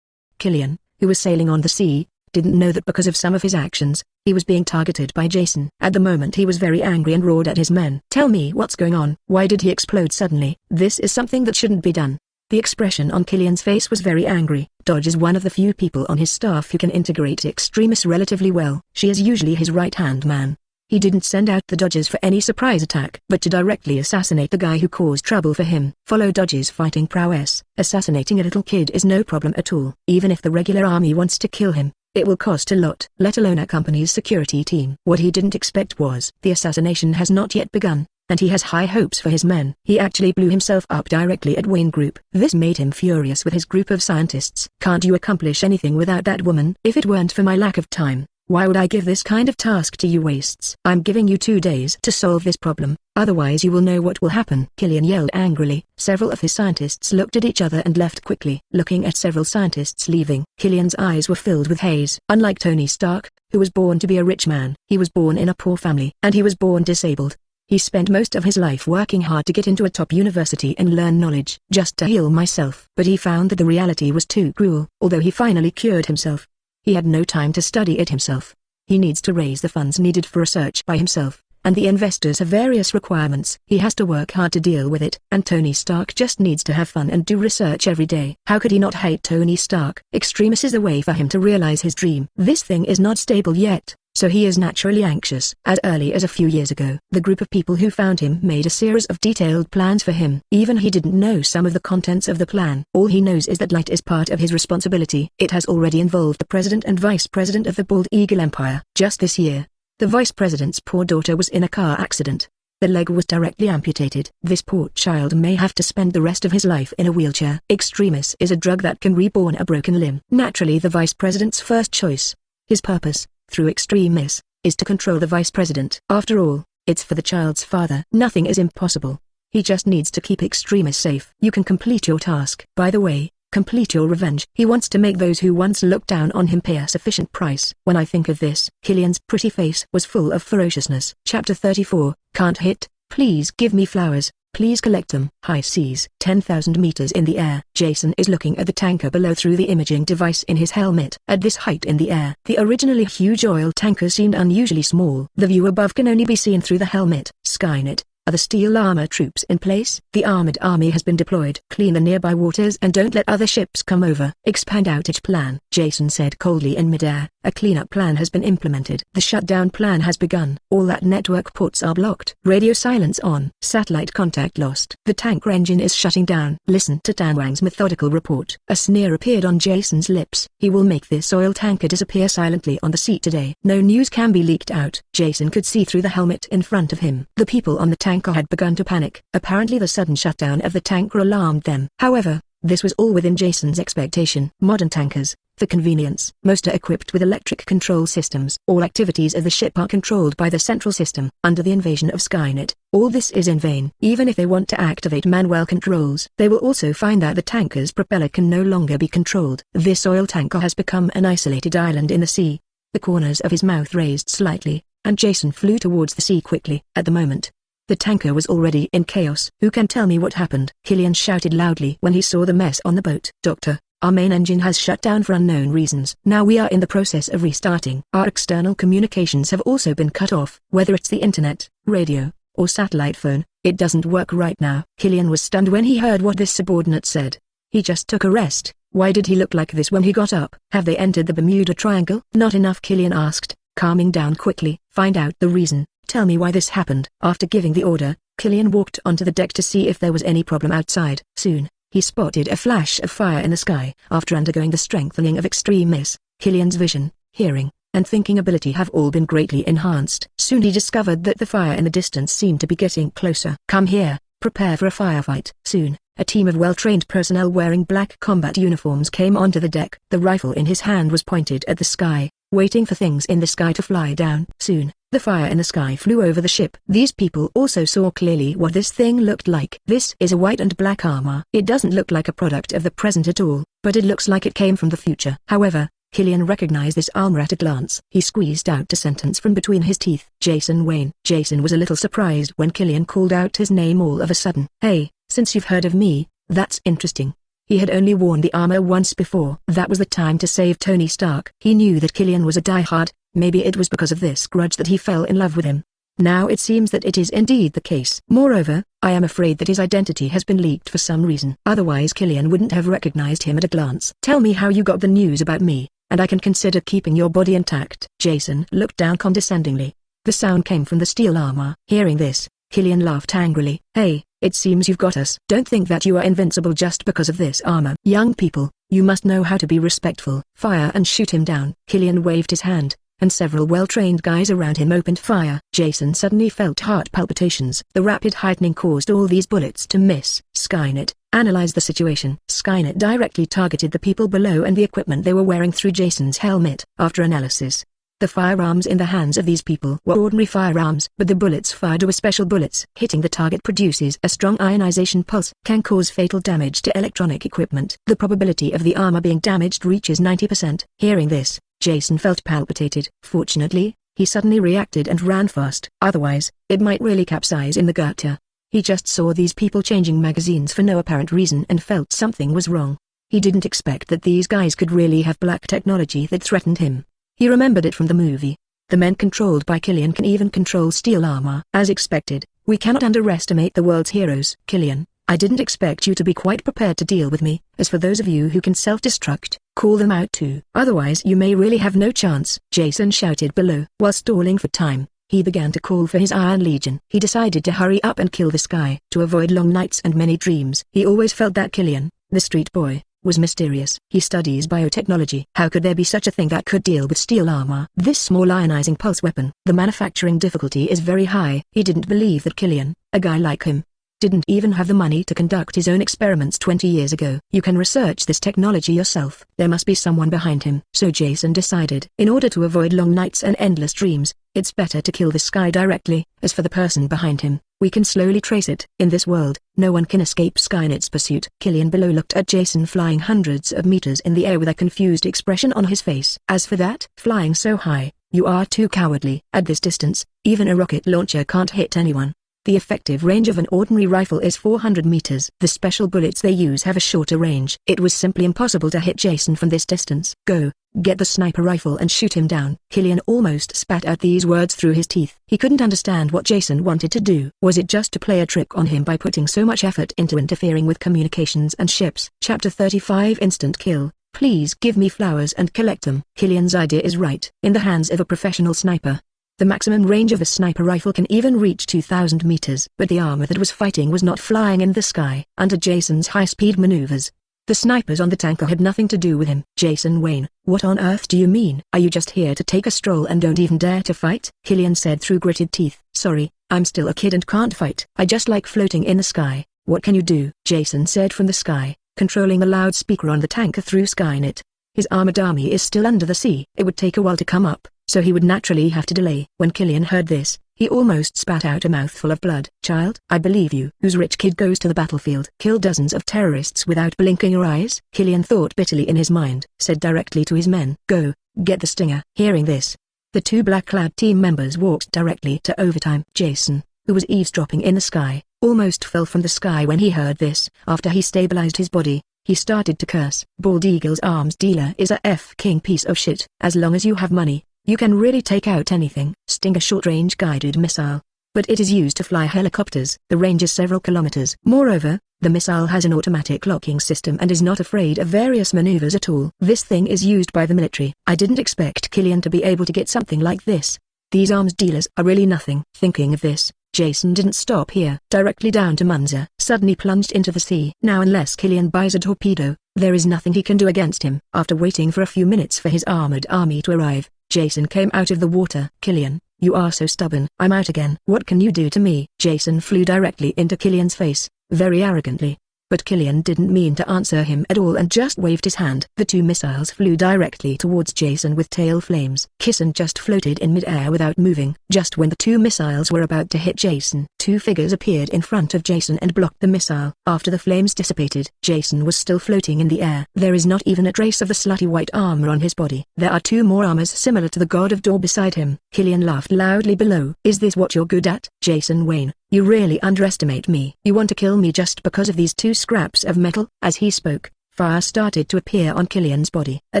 Killian, who was sailing on the sea, didn't know that because of some of his actions, he was being targeted by Jason. At the moment he was very angry and roared at his men. "Tell me what's going on. Why did he explode suddenly? This is something that shouldn't be done." The expression on Killian's face was very angry. Dodge is one of the few people on his staff who can integrate Extremis relatively well. She is usually his right-hand man. He didn't send out the Dodgers for any surprise attack, but to directly assassinate the guy who caused trouble for him. Follow Dodge's fighting prowess. Assassinating a little kid is no problem at all. Even if the regular army wants to kill him, it will cost a lot, let alone a company's security team. What he didn't expect was the assassination has not yet begun, and he has high hopes for his men. He actually blew himself up directly at Wayne Group. This made him furious with his group of scientists. "Can't you accomplish anything without that woman? If it weren't for my lack of time, why would I give this kind of task to you wastes? I'm giving you 2 days to solve this problem, otherwise you will know what will happen." Killian yelled angrily. Several of his scientists looked at each other and left quickly. Looking at several scientists leaving, Killian's eyes were filled with haze. Unlike Tony Stark, who was born to be a rich man, he was born in a poor family, and he was born disabled. He spent most of his life working hard to get into a top university and learn knowledge, just to heal myself. But he found that the reality was too cruel. Although he finally cured himself, he had no time to study it himself. He needs to raise the funds needed for research by himself, and the investors have various requirements. He has to work hard to deal with it, and Tony Stark just needs to have fun and do research every day. How could he not hate Tony Stark? Extremis is a way for him to realize his dream. This thing is not stable yet, so he is naturally anxious. As early as a few years ago, the group of people who found him made a series of detailed plans for him. Even he didn't know some of the contents of the plan. All he knows is that light is part of his responsibility. It has already involved the president and vice president of the Bald Eagle Empire. Just this year, the vice president's poor daughter was in a car accident. The leg was directly amputated. This poor child may have to spend the rest of his life in a wheelchair. Extremis is a drug that can reborn a broken limb. Naturally the vice president's first choice, his purpose, through Extremis, is to control the vice president. After all, it's for the child's father. Nothing is impossible. He just needs to keep Extremis safe. You can complete your task. By the way, complete your revenge. He wants to make those who once looked down on him pay a sufficient price. When I think of this, Killian's pretty face was full of ferociousness. Chapter 34, Can't Hit. Please give me flowers. Please collect them. High seas. 10,000 meters in the air. Jason is looking at the tanker below through the imaging device in his helmet. At this height in the air, the originally huge oil tanker seemed unusually small. The view above can only be seen through the helmet. Skynet. Are the steel armor troops in place? The armored army has been deployed. Clean the nearby waters and don't let other ships come over. Expand outage plan. Jason said coldly in midair. A cleanup plan has been implemented. The shutdown plan has begun. All that network ports are blocked. Radio silence on. Satellite contact lost. The tanker engine is shutting down. Listen to Tan Wang's methodical report. A sneer appeared on Jason's lips. He will make this oil tanker disappear silently on the sea today. No news can be leaked out. Jason could see through the helmet in front of him. The people on the tanker had begun to panic. Apparently the sudden shutdown of the tanker alarmed them. However, this was all within Jason's expectation. Modern tankers, for convenience, most are equipped with electric control systems. All activities of the ship are controlled by the central system. Under the invasion of Skynet, all this is in vain. Even if they want to activate manual controls, they will also find that the tanker's propeller can no longer be controlled. This oil tanker has become an isolated island in the sea. The corners of his mouth raised slightly, and Jason flew towards the sea quickly. At the moment, the tanker was already in chaos. Who can tell me what happened? Killian shouted loudly when he saw the mess on the boat. Doctor, our main engine has shut down for unknown reasons. Now we are in the process of restarting. Our external communications have also been cut off. Whether it's the internet, radio, or satellite phone, it doesn't work right now. Killian was stunned when he heard what this subordinate said. He just took a rest. Why did he look like this when he got up? Have they entered the Bermuda Triangle? Not enough, Killian asked, calming down quickly. Find out the reason. Tell me why this happened. After giving the order, Killian walked onto the deck to see if there was any problem outside. Soon, he spotted a flash of fire in the sky. After undergoing the strengthening of Extremis, Killian's vision, hearing, and thinking ability have all been greatly enhanced. Soon he discovered that the fire in the distance seemed to be getting closer. "Come here, prepare for a firefight." Soon, a team of well-trained personnel wearing black combat uniforms came onto the deck. The rifle in his hand was pointed at the sky, waiting for things in the sky to fly down. Soon, the fire in the sky flew over the ship. These people also saw clearly what this thing looked like. This is a white and black armor. It doesn't look like a product of the present at all, but it looks like it came from the future. However, Killian recognized this armor at a glance. He squeezed out a sentence from between his teeth. "Jason Wayne." Jason was a little surprised when Killian called out his name all of a sudden. "Hey, since you've heard of me, that's interesting." He had only worn the armor once before. That was the time to save Tony Stark. He knew that Killian was a diehard. Maybe it was because of this grudge that he fell in love with him. Now it seems that it is indeed the case. Moreover, I am afraid that his identity has been leaked for some reason. Otherwise Killian wouldn't have recognized him at a glance. "Tell me how you got the news about me, and I can consider keeping your body intact." Jason looked down condescendingly. The sound came from the steel armor. Hearing this, Killian laughed angrily. "Hey, it seems you've got us. Don't think that you are invincible just because of this armor. Young people, you must know how to be respectful. Fire and shoot him down." Killian waved his hand, and several well-trained guys around him opened fire. Jason suddenly felt heart palpitations. The rapid heightening caused all these bullets to miss. Skynet analyzed the situation. Skynet directly targeted the people below and the equipment they were wearing through Jason's helmet. After analysis, the firearms in the hands of these people were ordinary firearms, but the bullets fired were special bullets. Hitting the target produces a strong ionization pulse, can cause fatal damage to electronic equipment. The probability of the armor being damaged reaches 90%. Hearing this, Jason felt palpitated. Fortunately, he suddenly reacted and ran fast. Otherwise, it might really capsize in the gutter. He just saw these people changing magazines for no apparent reason and felt something was wrong. He didn't expect that these guys could really have black technology that threatened him. He remembered it from the movie. The men controlled by Killian can even control steel armor. As expected, we cannot underestimate the world's heroes. "Killian, I didn't expect you to be quite prepared to deal with me. As for those of you who can self-destruct, call them out too. Otherwise you may really have no chance." Jason shouted below. While stalling for time, he began to call for his Iron Legion. He decided to hurry up and kill this guy. To avoid long nights and many dreams. He always felt that Killian, the street boy, was mysterious. He studies biotechnology. How could there be such a thing that could deal with steel armor? This small ionizing pulse weapon. The manufacturing difficulty is very high. He didn't believe that Killian, a guy like him, didn't even have the money to conduct his own experiments 20 years ago. "You can research this technology yourself. There must be someone behind him." So Jason decided, in order to avoid long nights and endless dreams, it's better to kill this guy directly. As for the person behind him, we can slowly trace it. In this world, no one can escape Skynet's pursuit. Killian below looked at Jason flying hundreds of meters in the air with a confused expression on his face. "As for that, flying so high, you are too cowardly. At this distance, even a rocket launcher can't hit anyone. The effective range of an ordinary rifle is 400 meters. The special bullets they use have a shorter range. It was simply impossible to hit Jason from this distance. Go, get the sniper rifle and shoot him down." Killian almost spat out these words through his teeth. He couldn't understand what Jason wanted to do. Was it just to play a trick on him by putting so much effort into interfering with communications and ships? Chapter 35 Instant Kill. "Please give me flowers and collect them." Killian's idea is right. In the hands of a professional sniper, the maximum range of a sniper rifle can even reach 2,000 meters. But the armor that was fighting was not flying in the sky. Under Jason's high-speed maneuvers, the snipers on the tanker had nothing to do with him. "Jason Wayne, what on earth do you mean? Are you just here to take a stroll and don't even dare to fight?" Killian said through gritted teeth. "Sorry, I'm still a kid and can't fight. I just like floating in the sky." "What can you do?" Jason said from the sky, controlling the loudspeaker on the tanker through Skynet. His armored army is still under the sea. It would take a while to come up, so he would naturally have to delay. When Killian heard this, he almost spat out a mouthful of blood. "Child, I believe you. Whose rich kid goes to the battlefield? Kill dozens of terrorists without blinking your eyes?" Killian thought bitterly in his mind. Said directly to his men, "Go, get the stinger." Hearing this, the two black-clad team members walked directly to overtime. Jason, who was eavesdropping in the sky, almost fell from the sky when he heard this. After he stabilized his body, he started to curse. "Bald Eagle's arms dealer is a f-king piece of shit. As long as you have money, you can really take out anything." Stinger short-range guided missile, but it is used to fly helicopters. The range is several kilometers. Moreover, the missile has an automatic locking system and is not afraid of various maneuvers at all. This thing is used by the military. I didn't expect Killian to be able to get something like this. These arms dealers are really nothing. Thinking of this, Jason didn't stop here. Directly down to Munzer, suddenly plunged into the sea. Now unless Killian buys a torpedo, there is nothing he can do against him. After waiting for a few minutes for his armored army to arrive, Jason came out of the water. Killian, you are so stubborn. I'm out again. What can you do to me? Jason flew directly into Killian's face, very arrogantly. But Killian didn't mean to answer him at all and just waved his hand. The two missiles flew directly towards Jason with tail flames. Killian just floated in mid-air without moving. Just when the two missiles were about to hit Jason, two figures appeared in front of Jason and blocked the missile. After the flames dissipated, Jason was still floating in the air. There is not even a trace of the slutty white armor on his body. There are two more armors similar to the God of Door beside him. Killian laughed loudly below. Is this what you're good at? Jason Wayne, you really underestimate me. You want to kill me just because of these two scraps of metal? As he spoke, fire started to appear on Killian's body. A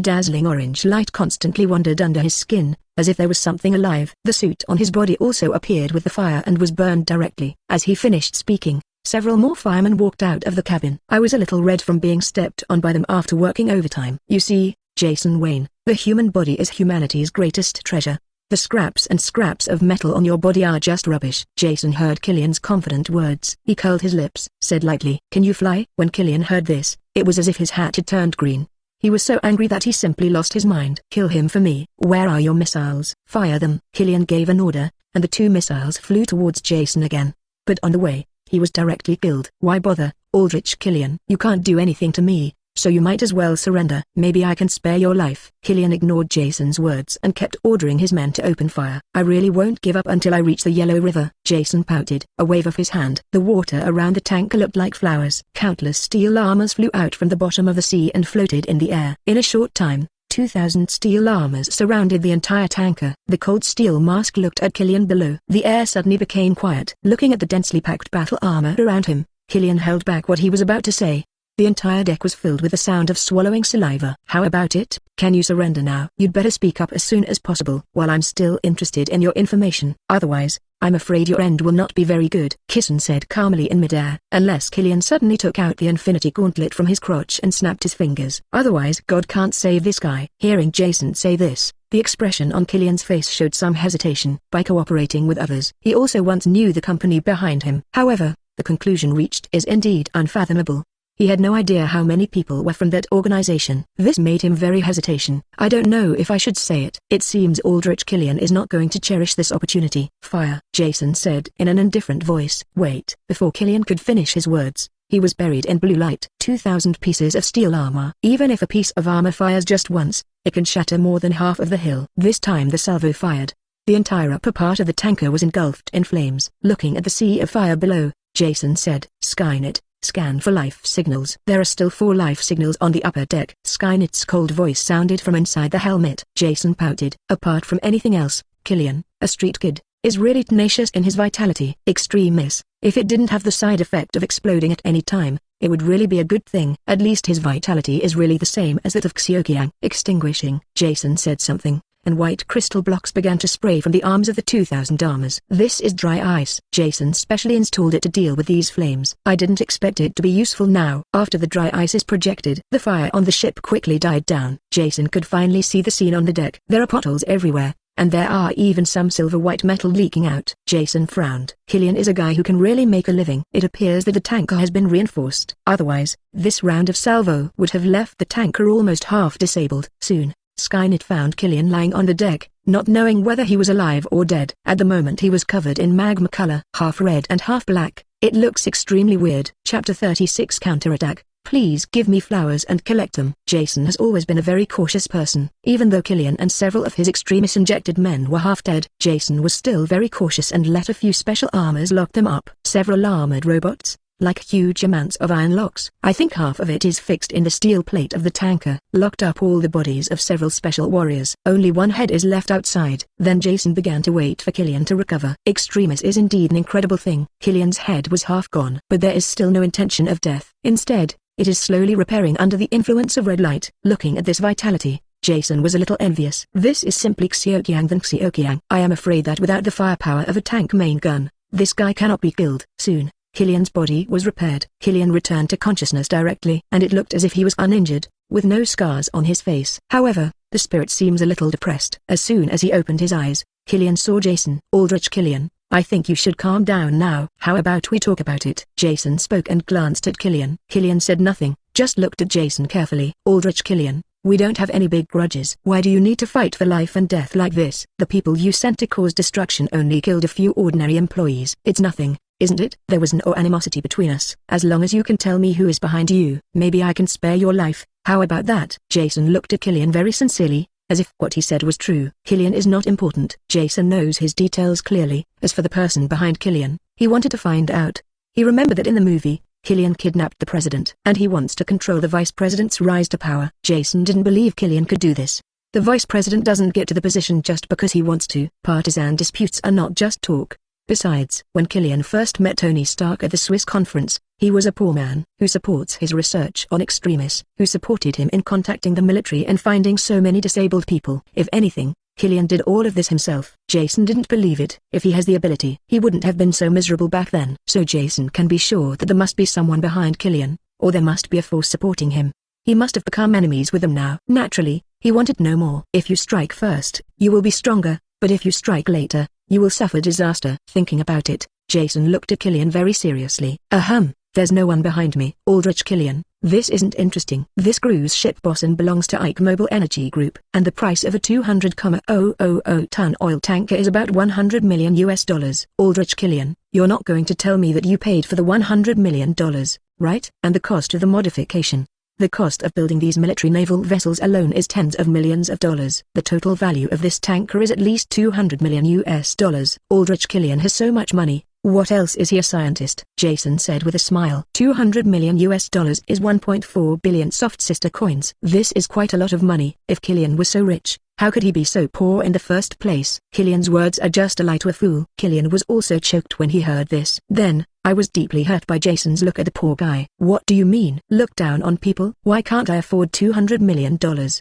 dazzling orange light constantly wandered under his skin, as if there was something alive. The suit on his body also appeared with the fire and was burned directly. As he finished speaking, several more firemen walked out of the cabin. I was a little red from being stepped on by them after working overtime. You see, Jason Wayne, the human body is humanity's greatest treasure. The scraps of metal on your body are just rubbish. Jason heard Killian's confident words. He curled his lips, said lightly, "Can you fly?" When Killian heard this, it was as if his hat had turned green. He was so angry that he simply lost his mind. Kill him for me. Where are your missiles? Fire them. Killian gave an order, and the two missiles flew towards Jason again. But on the way, he was directly killed. Why bother, Aldrich Killian? You can't do anything to me, so you might as well surrender. Maybe I can spare your life. Killian ignored Jason's words and kept ordering his men to open fire. I really won't give up until I reach the Yellow River. Jason pouted. A wave of his hand. The water around the tanker looked like flowers. Countless steel armors flew out from the bottom of the sea and floated in the air. In a short time, 2,000 steel armors surrounded the entire tanker. The cold steel mask looked at Killian below. The air suddenly became quiet. Looking at the densely packed battle armor around him, Killian held back what he was about to say. The entire deck was filled with the sound of swallowing saliva. How about it? Can you surrender now? You'd better speak up as soon as possible while I'm still interested in your information. Otherwise, I'm afraid your end will not be very good. Killian said calmly in midair. Unless Killian suddenly took out the infinity gauntlet from his crotch and snapped his fingers. Otherwise God can't save this guy. Hearing Jason say this, the expression on Killian's face showed some hesitation. By cooperating with others, he also once knew the company behind him. However, the conclusion reached is indeed unfathomable. He had no idea how many people were from that organization. This made him very hesitation. I don't know if I should say it. It seems Aldrich Killian is not going to cherish this opportunity. Fire, Jason said in an indifferent voice. Wait. Before Killian could finish his words, he was buried in blue light. 2,000 pieces of steel armor. Even if a piece of armor fires just once, it can shatter more than half of the hill. This time the salvo fired. The entire upper part of the tanker was engulfed in flames. Looking at the sea of fire below, Jason said, Skynet, scan for life signals. There are still 4 life signals on the upper deck. Skynet's cold voice sounded from inside the helmet. Jason pouted. Apart from anything else, Killian, a street kid, is really tenacious in his vitality. Extremis, if it didn't have the side effect of exploding at any time, it would really be a good thing. At least his vitality is really the same as that of Xiaoqiang. Extinguishing. Jason said something, and white crystal blocks began to spray from the arms of the 2,000 armors. This is dry ice. Jason specially installed it to deal with these flames. I didn't expect it to be useful now. After the dry ice is projected, the fire on the ship quickly died down. Jason could finally see the scene on the deck. There are potholes everywhere, and there are even some silver-white metal leaking out. Jason frowned. Killian is a guy who can really make a living. It appears that the tanker has been reinforced. Otherwise, this round of salvo would have left the tanker almost half disabled. Soon, Skynet found Killian lying on the deck, not knowing whether he was alive or dead. At the moment he was covered in magma color, half red and half black. It looks extremely weird. Chapter 36 Counterattack. Please give me flowers and collect them. Jason has always been a very cautious person. Even though Killian and several of his Extremis injected men were half dead, Jason was still very cautious and let a few special armors lock them up. Several armored robots, like huge amounts of iron locks. I think half of it is fixed in the steel plate of the tanker. Locked up all the bodies of several special warriors. Only one head is left outside. Then Jason began to wait for Killian to recover. Extremis is indeed an incredible thing. Killian's head was half gone. But there is still no intention of death. Instead, it is slowly repairing under the influence of red light. Looking at this vitality, Jason was a little envious. This is simply Xiaoqiang than Xiaoqiang. I am afraid that without the firepower of a tank main gun, this guy cannot be killed. Soon, Killian's body was repaired. Killian returned to consciousness directly, and it looked as if he was uninjured, with no scars on his face. However, the spirit seems a little depressed. As soon as he opened his eyes, Killian saw Jason. Aldrich Killian, I think you should calm down now. How about we talk about it? Jason spoke and glanced at Killian. Killian said nothing, just looked at Jason carefully. Aldrich Killian, we don't have any big grudges. Why do you need to fight for life and death like this? The people you sent to cause destruction only killed a few ordinary employees. It's nothing, isn't it? There was no animosity between us. As long as you can tell me who is behind you, maybe I can spare your life. How about that? Jason looked at Killian very sincerely, as if what he said was true. Killian is not important. Jason knows his details clearly. As for the person behind Killian, he wanted to find out. He remembered that in the movie, Killian kidnapped the president, and he wants to control the vice president's rise to power. Jason didn't believe Killian could do this. The vice president doesn't get to the position just because he wants to. Partisan disputes are not just talk. Besides, when Killian first met Tony Stark at the Swiss conference, he was a poor man who supports his research on Extremis, who supported him in contacting the military and finding so many disabled people. If anything, Killian did all of this himself. Jason didn't believe it. If he has the ability, he wouldn't have been so miserable back then. So Jason can be sure that there must be someone behind Killian, or there must be a force supporting him. He must have become enemies with them now. Naturally, he wanted no more. If you strike first, you will be stronger, but if you strike later, you will suffer disaster. Thinking about it, Jason looked at Killian very seriously. There's no one behind me. Aldrich Killian, this isn't interesting. This cruise ship Bosun belongs to Ike Mobile Energy Group, and the price of a 200,000 ton oil tanker is about $100 million. Aldrich Killian, you're not going to tell me that you paid for the $100 million, right? And the cost of the modification. The cost of building these military naval vessels alone is tens of millions of dollars. The total value of this tanker is at least $200 million. Aldrich Killian has so much money. What else is he, a scientist? Jason said with a smile. $200 million is 1.4 billion soft sister coins. This is quite a lot of money. If Killian was so rich, how could he be so poor in the first place? Killian's words are just a lie to a fool. Killian was also choked when he heard this. Then, I was deeply hurt by Jason's look at the poor guy. What do you mean? Look down on people? Why can't I afford $200 million?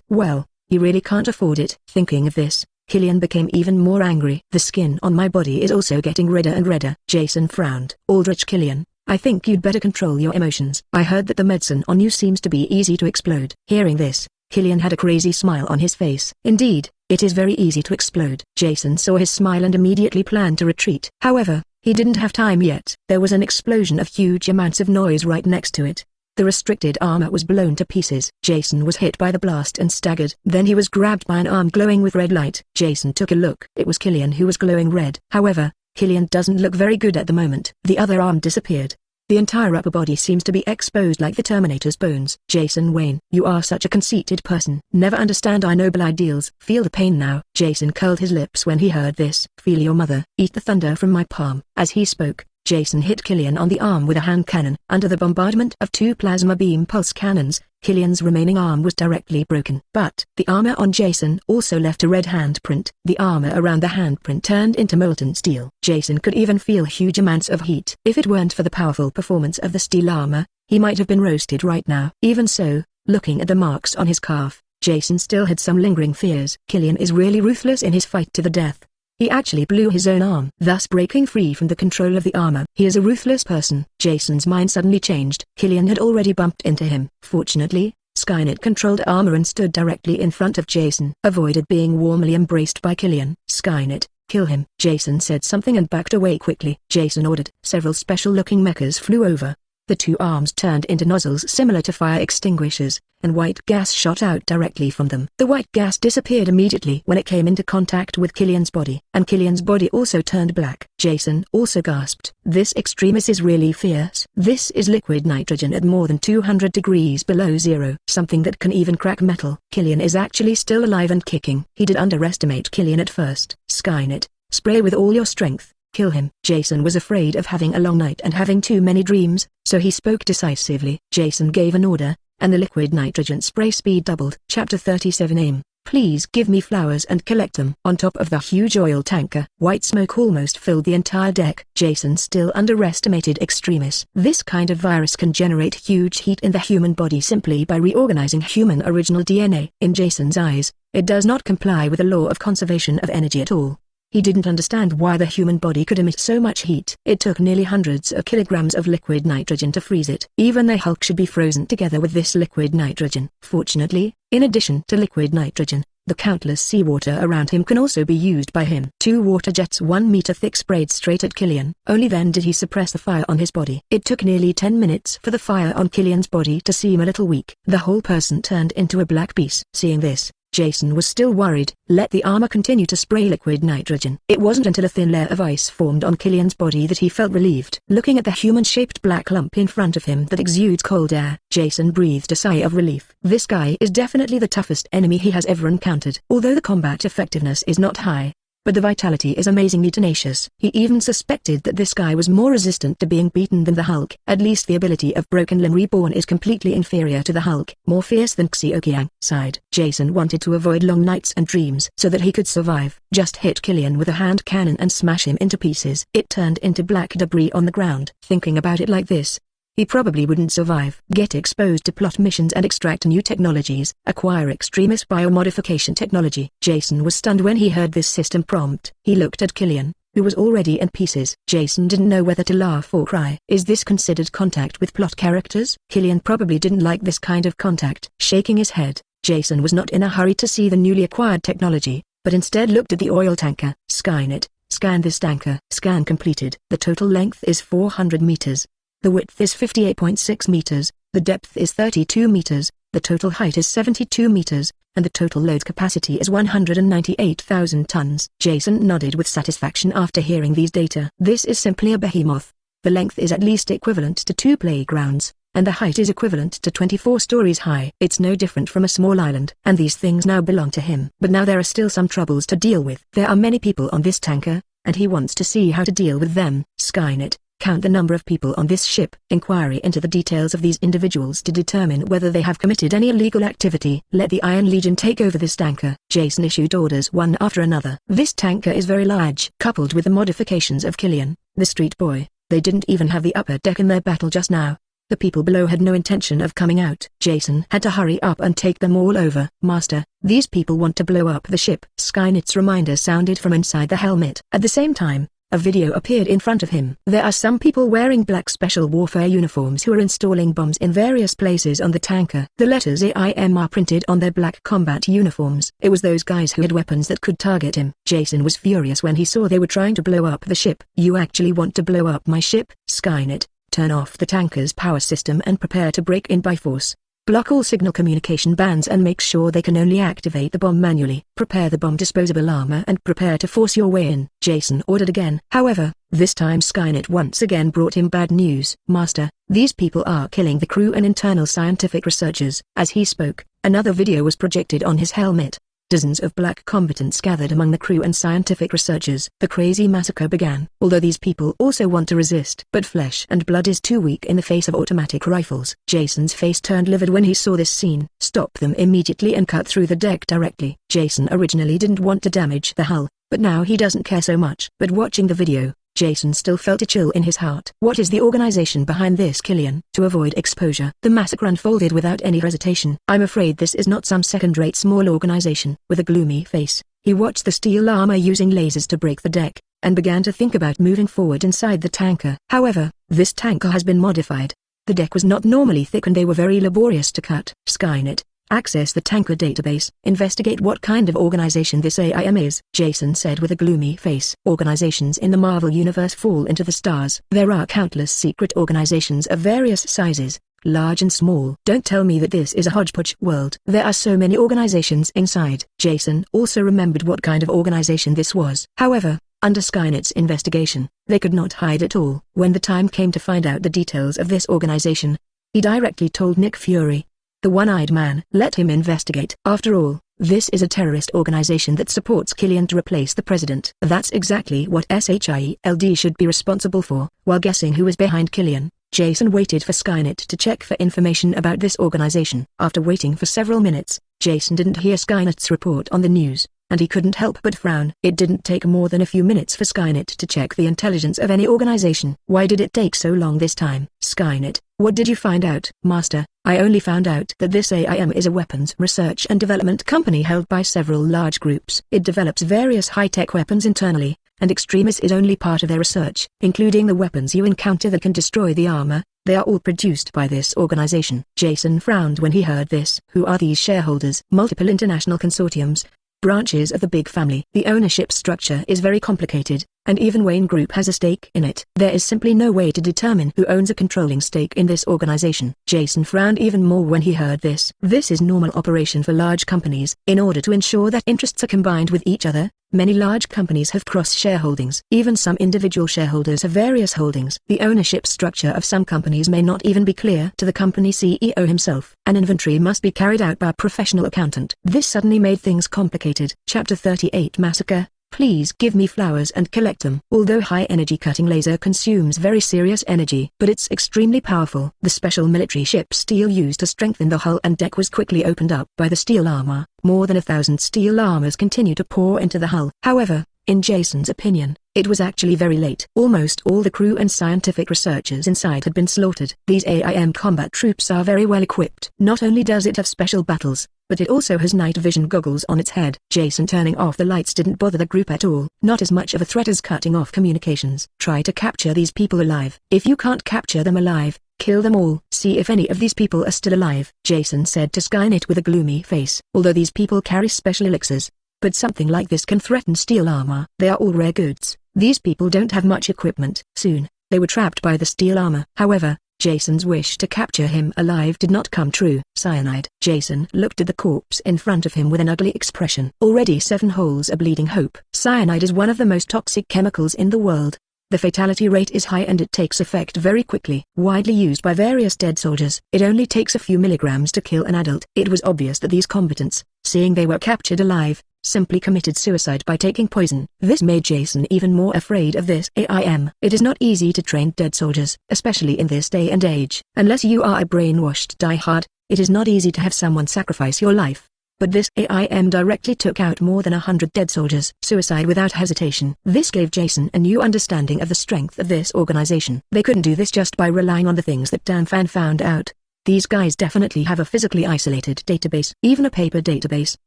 Well, he really can't afford it. Thinking of this, Killian became even more angry. The skin on my body is also getting redder and redder. Jason frowned. Aldrich Killian, I think you'd better control your emotions. I heard that the medicine on you seems to be easy to explode. Hearing this, Killian had a crazy smile on his face. Indeed, it is very easy to explode. Jason saw his smile and immediately planned to retreat. However, he didn't have time yet. There was an explosion of huge amounts of noise right next to it. The restricted armor was blown to pieces. Jason was hit by the blast and staggered. Then he was grabbed by an arm glowing with red light. Jason took a look. It was Killian who was glowing red. However, Killian doesn't look very good at the moment. The other arm disappeared. The entire upper body seems to be exposed like the Terminator's bones. Jason Wayne, you are such a conceited person. Never understand our noble ideals. Feel the pain now. Jason curled his lips when he heard this. Feel your mother. Eat the thunder from my palm. As he spoke, Jason hit Killian on the arm with a hand cannon. Under the bombardment of two plasma beam pulse cannons, Killian's remaining arm was directly broken. But the armor on Jason also left a red handprint. The armor around the handprint turned into molten steel. Jason could even feel huge amounts of heat. If it weren't for the powerful performance of the steel armor, he might have been roasted right now. Even so, looking at the marks on his calf, Jason still had some lingering fears. Killian is really ruthless in his fight to the death. He actually blew his own arm, thus breaking free from the control of the armor. He is a ruthless person. Jason's mind suddenly changed. Killian had already bumped into him. Fortunately, Skynet controlled armor and stood directly in front of Jason. Avoided being warmly embraced by Killian. Skynet, kill him. Jason said something and backed away quickly. Jason ordered. Several special-looking mechas flew over. The two arms turned into nozzles similar to fire extinguishers, and white gas shot out directly from them. The white gas disappeared immediately when it came into contact with Killian's body, and Killian's body also turned black. Jason also gasped. This Extremis is really fierce. This is liquid nitrogen at more than 200 degrees below zero. Something that can even crack metal. Killian is actually still alive and kicking. He did underestimate Killian at first. Skynet, spray with all your strength. Kill him. Jason was afraid of having a long night and having too many dreams, so he spoke decisively. Jason gave an order, and the liquid nitrogen spray speed doubled. Chapter 37 Aim. Please give me flowers and collect them. On top of the huge oil tanker, white smoke almost filled the entire deck. Jason still underestimated Extremis. This kind of virus can generate huge heat in the human body simply by reorganizing human original DNA. In Jason's eyes, it does not comply with the law of conservation of energy at all. He didn't understand why the human body could emit so much heat. It took nearly hundreds of kilograms of liquid nitrogen to freeze it. Even the Hulk should be frozen together with this liquid nitrogen. Fortunately, in addition to liquid nitrogen, The countless seawater around him can also be used by him. 2 water jets 1 meter thick sprayed straight at Killian. Only then did he suppress the fire on his body. It took nearly 10 minutes for the fire on Killian's body to seem a little weak. The whole person turned into a black piece. Seeing this, Jason was still worried. Let the armor continue to spray liquid nitrogen. It wasn't until a thin layer of ice formed on Killian's body that he felt relieved. Looking at the human-shaped black lump in front of him that exudes cold air, Jason breathed a sigh of relief. This guy is definitely the toughest enemy he has ever encountered. Although the combat effectiveness is not high, but the vitality is amazingly tenacious. He even suspected that this guy was more resistant to being beaten than the Hulk. At least the ability of Broken Limb Reborn is completely inferior to the Hulk. More fierce than Xioqiang. Sighed. Jason wanted to avoid long nights and dreams so that he could survive. Just hit Killian with a hand cannon and smash him into pieces. It turned into black debris on the ground. Thinking about it like this, he probably wouldn't survive. Get exposed to plot missions and extract new technologies. Acquire Extremis biomodification technology. Jason was stunned when he heard this system prompt. He looked at Killian, who was already in pieces. Jason didn't know whether to laugh or cry. Is this considered contact with plot characters? Killian probably didn't like this kind of contact. Shaking his head, Jason was not in a hurry to see the newly acquired technology, but instead looked at the oil tanker. Skynet, scan this tanker. Scan completed. The total length is 400 meters. The width is 58.6 meters, the depth is 32 meters, the total height is 72 meters, and the total load capacity is 198,000 tons. Jason nodded with satisfaction after hearing these data. This is simply a behemoth. The length is at least equivalent to 2 playgrounds, and the height is equivalent to 24 stories high. It's no different from a small island. And these things now belong to him. But now there are still some troubles to deal with. There are many people on this tanker, and he wants to see how to deal with them. Skynet, count the number of people on this ship. Inquiry into the details of these individuals to determine whether they have committed any illegal activity. Let the Iron Legion take over this tanker. Jason issued orders one after another. This tanker is very large. Coupled with the modifications of Killian, the street boy, they didn't even have the upper deck in their battle just now. The people below had no intention of coming out. Jason had to hurry up and take them all over. Master, these people want to blow up the ship. Skynet's reminder sounded from inside the helmet. At the same time, a video appeared in front of him. There are some people wearing black special warfare uniforms who are installing bombs in various places on the tanker. The letters AIM are printed on their black combat uniforms. It was those guys who had weapons that could target him. Jason was furious when he saw they were trying to blow up the ship. You actually want to blow up my ship? Skynet, turn off the tanker's power system and prepare to break in by force. Block all signal communication bands and make sure they can only activate the bomb manually. Prepare the bomb disposable armor and prepare to force your way in. Jason ordered again. However, this time Skynet once again brought him bad news. Master, these people are killing the crew and internal scientific researchers. As he spoke, another video was projected on his helmet. Dozens of black combatants gathered among the crew and scientific researchers. The crazy massacre began. Although these people also want to resist, but flesh and blood is too weak in the face of automatic rifles. Jason's face turned livid when he saw this scene. Stop them immediately and cut through the deck directly. Jason originally didn't want to damage the hull, but now he doesn't care so much. But watching the video, Jason still felt a chill in his heart. What is the organization behind this, Killian? To avoid exposure, the massacre unfolded without any hesitation. I'm afraid this is not some second-rate small organization. With a gloomy face, he watched the steel armor using lasers to break the deck, and began to think about moving forward inside the tanker. However, this tanker has been modified. The deck was not normally thick and they were very laborious to cut. Skynet, access the tanker database. Investigate what kind of organization this AIM is, Jason said with a gloomy face. Organizations in the Marvel Universe fall into the stars. There are countless secret organizations of various sizes, large and small. Don't tell me that this is a hodgepodge world. There are so many organizations inside. Jason also remembered what kind of organization this was. However, under Skynet's investigation, they could not hide it all. When the time came to find out the details of this organization, he directly told Nick Fury, the one-eyed man. Let him investigate. After all, this is a terrorist organization that supports Killian to replace the president. That's exactly what SHIELD should be responsible for. While guessing who was behind Killian, Jason waited for Skynet to check for information about this organization. After waiting for several minutes, Jason didn't hear Skynet's report on the news, and he couldn't help but frown. It didn't take more than a few minutes for Skynet to check the intelligence of any organization. Why did it take so long this time? Skynet, what did you find out? Master, I only found out that this AIM is a weapons research and development company held by several large groups. It develops various high-tech weapons internally, and Extremis is only part of their research, including the weapons you encounter that can destroy the armor. They are all produced by this organization. Jason frowned when he heard this. Who are these shareholders? Multiple international consortiums, branches of the big family. The ownership structure is very complicated, and even Wayne Group has a stake in it. There is simply no way to determine who owns a controlling stake in this organization. Jason frowned even more when he heard this. This is normal operation for large companies. In order to ensure that interests are combined with each other, many large companies have cross-shareholdings. Even some individual shareholders have various holdings. The ownership structure of some companies may not even be clear to the company CEO himself. An inventory must be carried out by a professional accountant. This suddenly made things complicated. Chapter 38 Massacre. Please give me flowers and collect them. Although high-energy cutting laser consumes very serious energy, but it's extremely powerful. The special military ship steel used to strengthen the hull and deck was quickly opened up by the steel armor. More than 1,000 steel armors continue to pour into the hull. However, in Jason's opinion, it was actually very late. Almost all the crew and scientific researchers inside had been slaughtered. These AIM combat troops are very well equipped. Not only does it have special battles, but it also has night vision goggles on its head. Jason turning off the lights didn't bother the group at all. Not as much of a threat as cutting off communications. Try to capture these people alive. If you can't capture them alive, kill them all. See if any of these people are still alive, Jason said to Skynet with a gloomy face. Although these people carry special elixirs, but something like this can threaten steel armor. They are all rare goods. These people don't have much equipment. Soon, they were trapped by the steel armor. However, Jason's wish to capture him alive did not come true. Cyanide. Jason looked at the corpse in front of him with an ugly expression. Already 7 holes are bleeding. Hope. Cyanide is one of the most toxic chemicals in the world. The fatality rate is high and it takes effect very quickly. Widely used by various dead soldiers. It only takes a few milligrams to kill an adult. It was obvious that these combatants, seeing they were captured alive, simply committed suicide by taking poison. This made Jason even more afraid of this AIM. It is not easy to train dead soldiers, especially in this day and age. Unless you are a brainwashed diehard, it is not easy to have someone sacrifice your life. But this AIM directly took out more than 100 dead soldiers. Suicide without hesitation. This gave Jason a new understanding of the strength of this organization. They couldn't do this just by relying on the things that Dan Fan found out. These guys definitely have a physically isolated database. Even a paper database,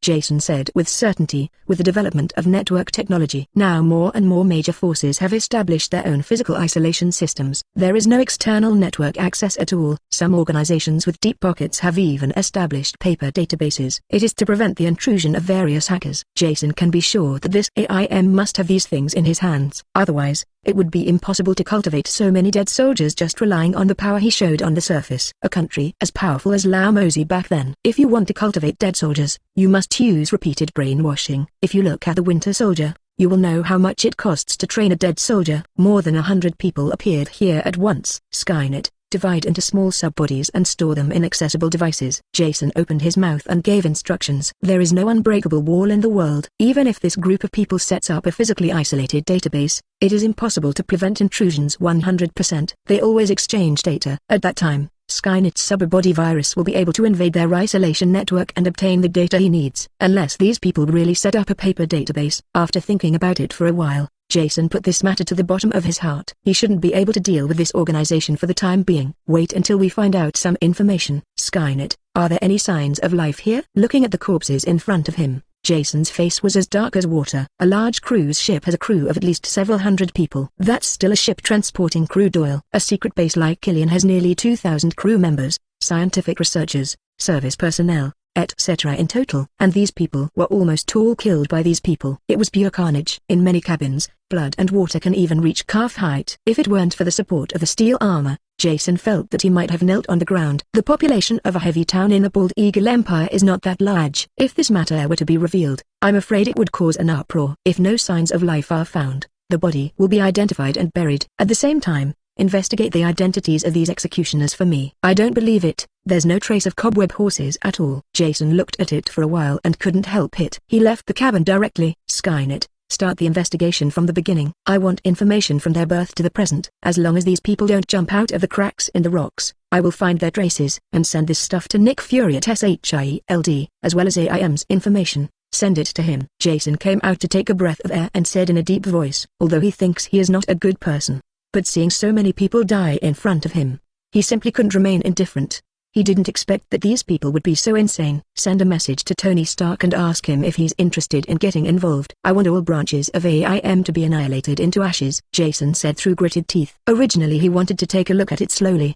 Jason said with certainty. With the development of network technology, now more and more major forces have established their own physical isolation systems. There is no external network access at all. Some organizations with deep pockets have even established paper databases. It is to prevent the intrusion of various hackers. Jason can be sure that this AIM must have these things in his hands. Otherwise, it would be impossible to cultivate so many dead soldiers just relying on the power he showed on the surface. A country as powerful as Lao Mozi back then. If you want to cultivate dead soldiers, you must use repeated brainwashing. If you look at the Winter Soldier, you will know how much it costs to train a dead soldier. More than 100 people appeared here at once. Skynet. Divide into small sub-bodies and store them in accessible devices. Jason opened his mouth and gave instructions. There is no unbreakable wall in the world. Even if this group of people sets up a physically isolated database, it is impossible to prevent intrusions 100%. They always exchange data. At that time, Skynet's sub-body virus will be able to invade their isolation network and obtain the data he needs. Unless these people really set up a paper database. After thinking about it for a while, Jason put this matter to the bottom of his heart. He shouldn't be able to deal with this organization for the time being. Wait until we find out some information. Skynet, are there any signs of life here? Looking at the corpses in front of him, Jason's face was as dark as water. A large cruise ship has a crew of at least several hundred people. That's still a ship transporting crude oil. A secret base like Killian has nearly 2,000 crew members, scientific researchers, service personnel, etc. in total. And these people were almost all killed by these people. It was pure carnage. In many cabins, blood and water can even reach calf height. If it weren't for the support of the steel armor, Jason felt that he might have knelt on the ground. The population of a heavy town in the Bald Eagle Empire is not that large. If this matter were to be revealed, I'm afraid it would cause an uproar. If no signs of life are found, the body will be identified and buried. At the same time, investigate the identities of these executioners for me. I don't believe it. There's no trace of cobweb horses at all. Jason looked at it for a while and couldn't help it. He left the cabin directly. Skynet, start the investigation from the beginning. I want information from their birth to the present. As long as these people don't jump out of the cracks in the rocks, I will find their traces and send this stuff to Nick Fury at SHIELD, as well as AIM's information. Send it to him. Jason came out to take a breath of air and said in a deep voice, although he thinks he is not a good person, but seeing so many people die in front of him, he simply couldn't remain indifferent. He didn't expect that these people would be so insane. Send a message to Tony Stark and ask him if he's interested in getting involved. I want all branches of AIM to be annihilated into ashes, Jason said through gritted teeth. Originally he wanted to take a look at it slowly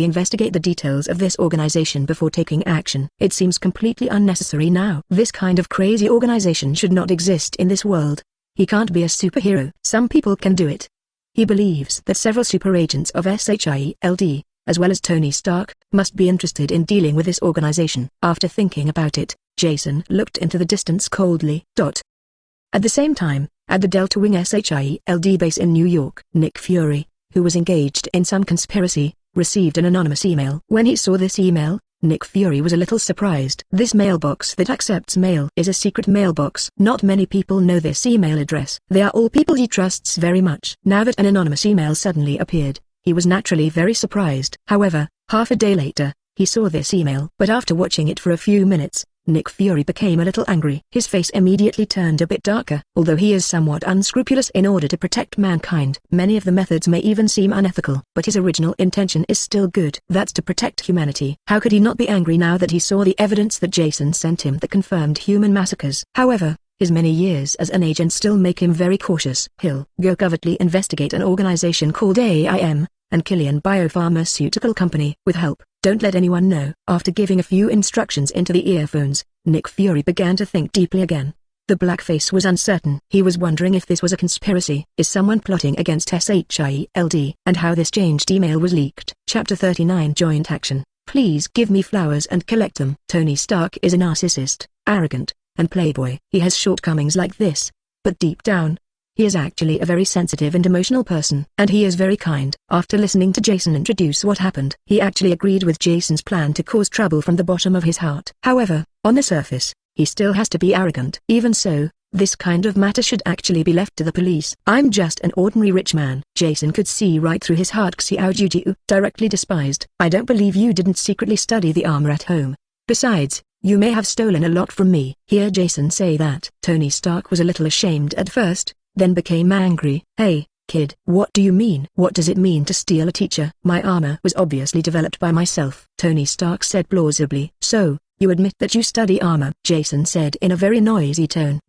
investigate the details of this organization before taking action. It seems completely unnecessary now. This kind of crazy organization should not exist in this world. He can't be a superhero. Some people can do it. He believes that several super agents of SHIELD, as well as Tony Stark, must be interested in dealing with this organization. After thinking about it, Jason looked into the distance coldly. At the same time, at the Delta Wing SHIELD base in New York, Nick Fury, who was engaged in some conspiracy, received an anonymous email. When he saw this email, Nick Fury was a little surprised. This mailbox that accepts mail is a secret mailbox. Not many people know this email address. They are all people he trusts very much. Now that an anonymous email suddenly appeared, he was naturally very surprised. However, half a day later, he saw this email. But after watching it for a few minutes, Nick Fury became a little angry. His face immediately turned a bit darker. Although he is somewhat unscrupulous in order to protect mankind, many of the methods may even seem unethical, but his original intention is still good. That's to protect humanity. How could he not be angry now that he saw the evidence that Jason sent him that confirmed human massacres? However, his many years as an agent still make him very cautious. He'll go covertly investigate an organization called AIM, and Killian Biopharmaceutical Company, with help. Don't let anyone know. After giving a few instructions into the earphones, Nick Fury began to think deeply again. The black face was uncertain. He was wondering if this was a conspiracy. Is someone plotting against SHIELD? And how this changed email was leaked. Chapter 39 Joint Action. Please give me flowers and collect them. Tony Stark is a narcissist, arrogant, and playboy. He has shortcomings like this. But deep down, he is actually a very sensitive and emotional person, and he is very kind. After listening to Jason introduce what happened, he actually agreed with Jason's plan to cause trouble from the bottom of his heart. However, on the surface, he still has to be arrogant. Even so, this kind of matter should actually be left to the police. I'm just an ordinary rich man. Jason could see right through his heart. Xiao directly despised. I don't believe you didn't secretly study the armor at home. Besides, you may have stolen a lot from me. Hear Jason say that. Tony Stark was a little ashamed at first, then became angry. Hey, kid, what do you mean? What does it mean to steal a teacher? My armor was obviously developed by myself, Tony Stark said plausibly. So, you admit that you study armor? Jason said in a very noisy tone.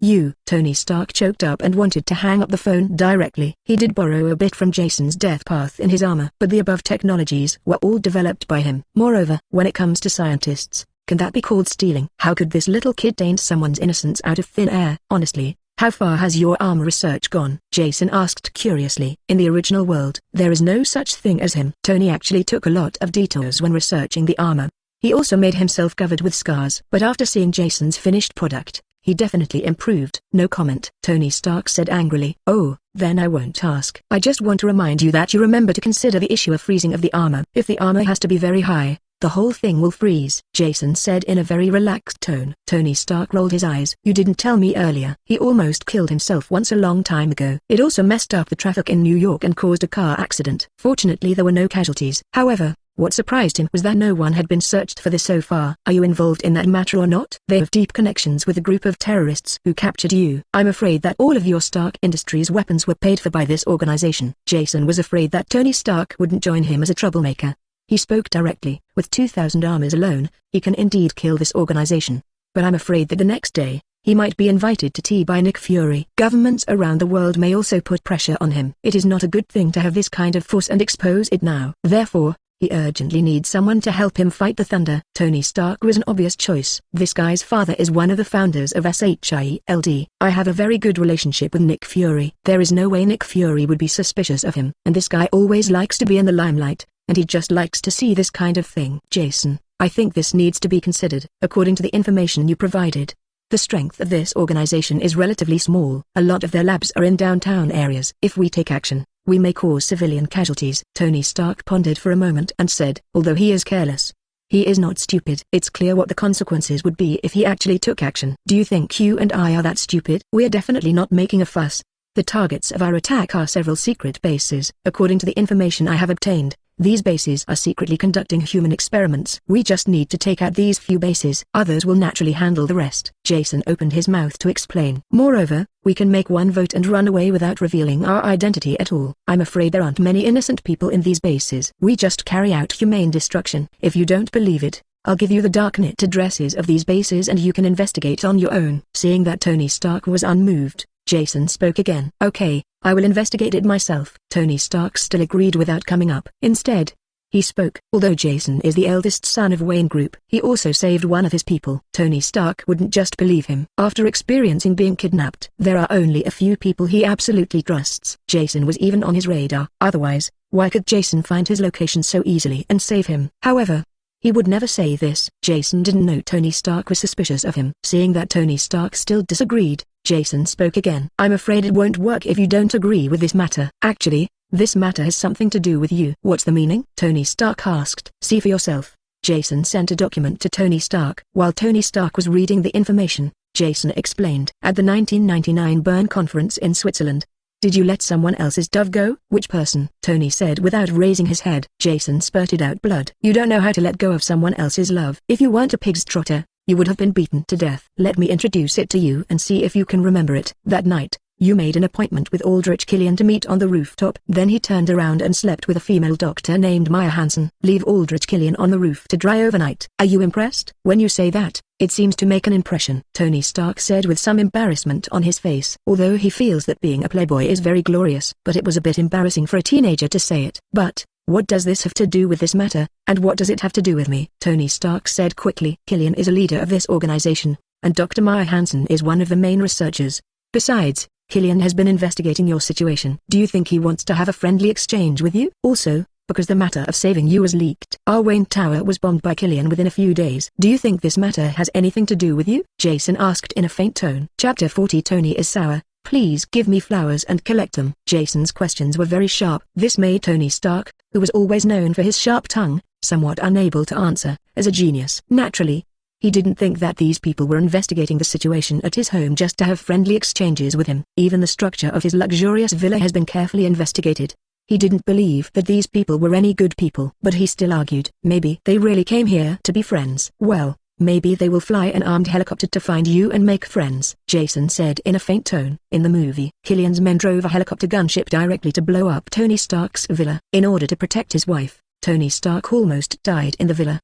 Tony Stark choked up and wanted to hang up the phone directly. He did borrow a bit from Jason's death path in his armor, but the above technologies were all developed by him. Moreover, when it comes to scientists, can that be called stealing? How could this little kid taint someone's innocence out of thin air? Honestly, how far has your armor research gone? Jason asked curiously. In the original world, there is no such thing as him. Tony actually took a lot of detours when researching the armor. He also made himself covered with scars. But after seeing Jason's finished product, he definitely improved. No comment. Tony Stark said angrily. Oh, then I won't ask. I just want to remind you that you remember to consider the issue of freezing of the armor. If the armor has to be very high, the whole thing will freeze, Jason said in a very relaxed tone. Tony Stark rolled his eyes. You didn't tell me earlier. He almost killed himself once a long time ago. It also messed up the traffic in New York and caused a car accident. Fortunately there were no casualties. However, what surprised him was that no one had been searched for this so far. Are you involved in that matter or not? They have deep connections with a group of terrorists who captured you. I'm afraid that all of your Stark Industries weapons were paid for by this organization. Jason was afraid that Tony Stark wouldn't join him as a troublemaker. He spoke directly. With 2,000 armors alone, he can indeed kill this organization. But I'm afraid that the next day, he might be invited to tea by Nick Fury. Governments around the world may also put pressure on him. It is not a good thing to have this kind of force and expose it now. Therefore, he urgently needs someone to help him fight the Thunder. Tony Stark was an obvious choice. This guy's father is one of the founders of SHIELD. I have a very good relationship with Nick Fury. There is no way Nick Fury would be suspicious of him. And this guy always likes to be in the limelight, and he just likes to see this kind of thing. Jason, I think this needs to be considered. According to the information you provided, the strength of this organization is relatively small. A lot of their labs are in downtown areas. If we take action, we may cause civilian casualties. Tony Stark pondered for a moment and said, although he is careless, he is not stupid. It's clear what the consequences would be if he actually took action. Do you think you and I are that stupid? We're definitely not making a fuss. The targets of our attack are several secret bases. According to the information I have obtained, These bases are secretly conducting human experiments. We just need to take out these few bases. Others will naturally handle the rest. Jason opened his mouth to explain. Moreover, we can make one vote and run away without revealing our identity at all. I'm afraid there aren't many innocent people in these bases. We just carry out humane destruction. If you don't believe it, I'll give you the darknet addresses of these bases and you can investigate on your own. Seeing that Tony Stark was unmoved, Jason spoke again. Okay, I will investigate it myself. Tony Stark still agreed without coming up. Instead, he spoke. Although Jason is the eldest son of Wayne Group, he also saved one of his people. Tony Stark wouldn't just believe him. After experiencing being kidnapped, there are only a few people he absolutely trusts. Jason was even on his radar. Otherwise, why could Jason find his location so easily and save him? However, he would never say this. Jason didn't know Tony Stark was suspicious of him. Seeing that Tony Stark still disagreed, Jason spoke again. I'm afraid it won't work if you don't agree with this matter. Actually, this matter has something to do with you. What's the meaning? Tony Stark asked. See for yourself. Jason sent a document to Tony Stark. While Tony Stark was reading the information, Jason explained. At the 1999 Bern conference in Switzerland, did you let someone else's dove go? Which person? Tony said without raising his head. Jason spurted out blood. You don't know how to let go of someone else's love. If you weren't a pig's trotter, you would have been beaten to death. Let me introduce it to you and see if you can remember it. That night, you made an appointment with Aldrich Killian to meet on the rooftop. Then he turned around and slept with a female doctor named Maya Hansen. Leave Aldrich Killian on the roof to dry overnight. Are you impressed? When you say that, it seems to make an impression, Tony Stark said with some embarrassment on his face. Although he feels that being a playboy is very glorious, but it was a bit embarrassing for a teenager to say it. But, what does this have to do with this matter, and what does it have to do with me? Tony Stark said quickly. Killian is a leader of this organization, and Dr. Maya Hansen is one of the main researchers. Besides, Killian has been investigating your situation. Do you think he wants to have a friendly exchange with you? Also, because the matter of saving you was leaked. Our Wayne Tower was bombed by Killian within a few days. Do you think this matter has anything to do with you? Jason asked in a faint tone. Chapter 40. Tony is sour. Please give me flowers and collect them. Jason's questions were very sharp. This made Tony Stark, who was always known for his sharp tongue, somewhat unable to answer. As a genius, naturally, he didn't think that these people were investigating the situation at his home just to have friendly exchanges with him. Even the structure of his luxurious villa has been carefully investigated. He didn't believe that these people were any good people. But he still argued, maybe they really came here to be friends. Well, maybe they will fly an armed helicopter to find you and make friends, Jason said in a faint tone. In the movie, Killian's men drove a helicopter gunship directly to blow up Tony Stark's villa. In order to protect his wife, Tony Stark almost died in the villa.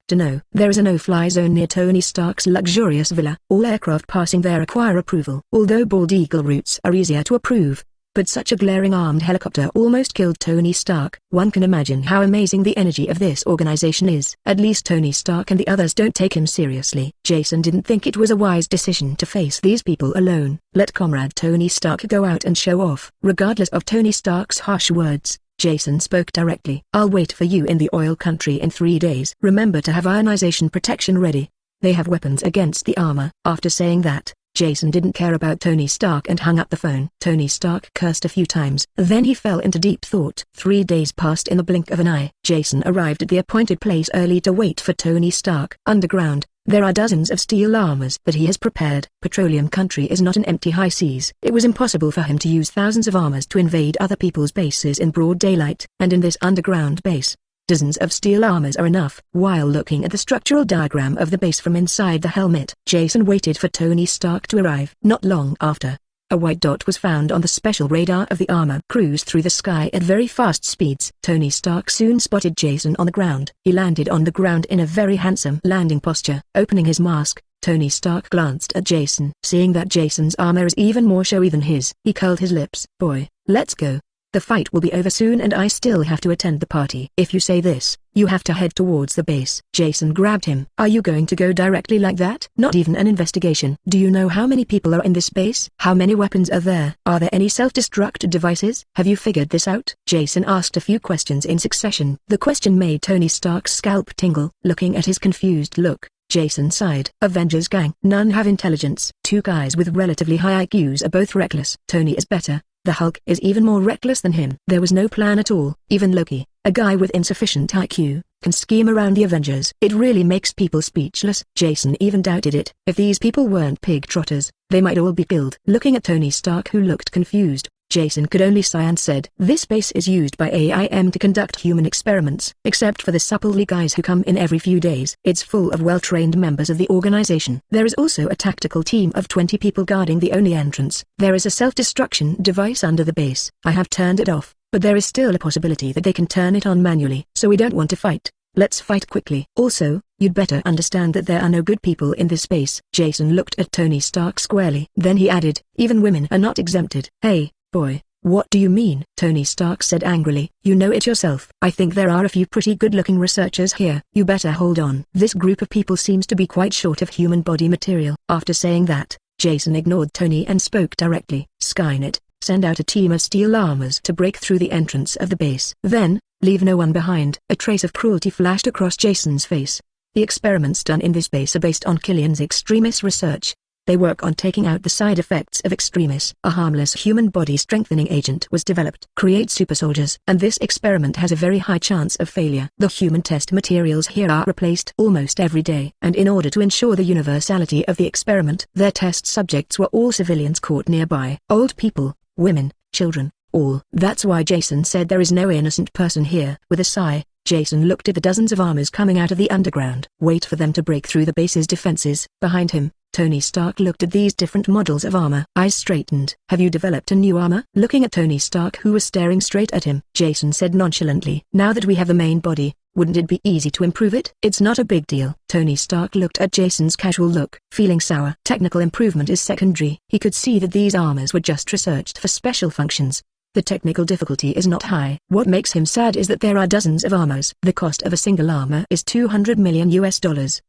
There is a no-fly zone near Tony Stark's luxurious villa. All aircraft passing there require approval. Although bald eagle routes are easier to approve, but such a glaring armed helicopter almost killed Tony Stark. One can imagine how amazing the energy of this organization is. At least Tony Stark and the others don't take him seriously. Jason didn't think it was a wise decision to face these people alone. Let comrade Tony Stark go out and show off. Regardless of Tony Stark's harsh words, Jason spoke directly. I'll wait for you in the oil country in 3 days. Remember to have ionization protection ready. They have weapons against the armor. After saying that, Jason didn't care about Tony Stark and hung up the phone. Tony Stark cursed a few times. Then he fell into deep thought. 3 days passed in the blink of an eye. Jason arrived at the appointed place early to wait for Tony Stark. Underground, there are dozens of steel armors that he has prepared. Petroleum country is not an empty high seas. It was impossible for him to use thousands of armors to invade other people's bases in broad daylight. And in this underground base, dozens of steel armors are enough. While looking at the structural diagram of the base from inside the helmet, Jason waited for Tony Stark to arrive. Not long after, a white dot was found on the special radar of the armor. Cruised through the sky at very fast speeds. Tony Stark soon spotted Jason on the ground. He landed on the ground in a very handsome landing posture. Opening his mask, Tony Stark glanced at Jason. Seeing that Jason's armor is even more showy than his, he curled his lips. Boy, let's go. The fight will be over soon and I still have to attend the party. If you say this, you have to head towards the base. Jason grabbed him. Are you going to go directly like that? Not even an investigation. Do you know how many people are in this base? How many weapons are there? Are there any self-destruct devices? Have you figured this out? Jason asked a few questions in succession. The question made Tony Stark's scalp tingle. Looking at his confused look, Jason sighed. Avengers gang. None have intelligence. 2 guys with relatively high IQs are both reckless. Tony is better. The Hulk is even more reckless than him. There was no plan at all. Even Loki, a guy with insufficient IQ, can scheme around the Avengers. It really makes people speechless. Jason even doubted it. If these people weren't pig trotters, they might all be killed. Looking at Tony Stark who looked confused, Jason could only sigh and said, "This base is used by AIM to conduct human experiments. Except for the supple guys who come in every few days. It's full of well-trained members of the organization. There is also a tactical team of 20 people guarding the only entrance. There is a self-destruction device under the base. I have turned it off, but there is still a possibility that they can turn it on manually. So we don't want to fight. Let's fight quickly. Also, you'd better understand that there are no good people in this space." Jason looked at Tony Stark squarely. Then he added, "Even women are not exempted." "Hey, boy, what do you mean?" Tony Stark said angrily. "You know it yourself. I think there are a few pretty good-looking researchers here. You better hold on. This group of people seems to be quite short of human body material." After saying that, Jason ignored Tony and spoke directly. "Skynet, send out a team of steel armors to break through the entrance of the base. Then, leave no one behind." A trace of cruelty flashed across Jason's face. "The experiments done in this base are based on Killian's Extremis research. They work on taking out the side effects of Extremis. A harmless human body strengthening agent was developed. Create super soldiers. And this experiment has a very high chance of failure. The human test materials here are replaced almost every day. And in order to ensure the universality of the experiment, their test subjects were all civilians caught nearby. Old people, women, children, all. That's why Jason said there is no innocent person here." With a sigh, Jason looked at the dozens of armors coming out of the underground. "Wait for them to break through the base's defenses." Behind him, Tony Stark looked at these different models of armor. Eyes straightened. "Have you developed a new armor?" Looking at Tony Stark, who was staring straight at him, Jason said nonchalantly, "Now that we have the main body, wouldn't it be easy to improve it?" "It's not a big deal." Tony Stark looked at Jason's casual look, feeling sour. Technical improvement is secondary. He could see that these armors were just researched for special functions. The technical difficulty is not high. What makes him sad is that there are dozens of armors. The cost of a single armor is $200 million.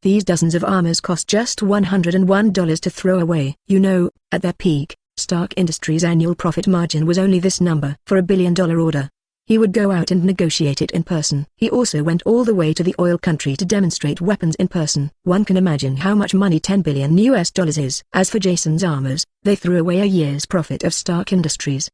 These dozens of armors cost just $101 to throw away. You know, at their peak, Stark Industries' annual profit margin was only this number. For a billion-dollar order, he would go out and negotiate it in person. He also went all the way to the oil country to demonstrate weapons in person. One can imagine how much money $10 billion is. As for Jason's armors, they threw away a year's profit of Stark Industries.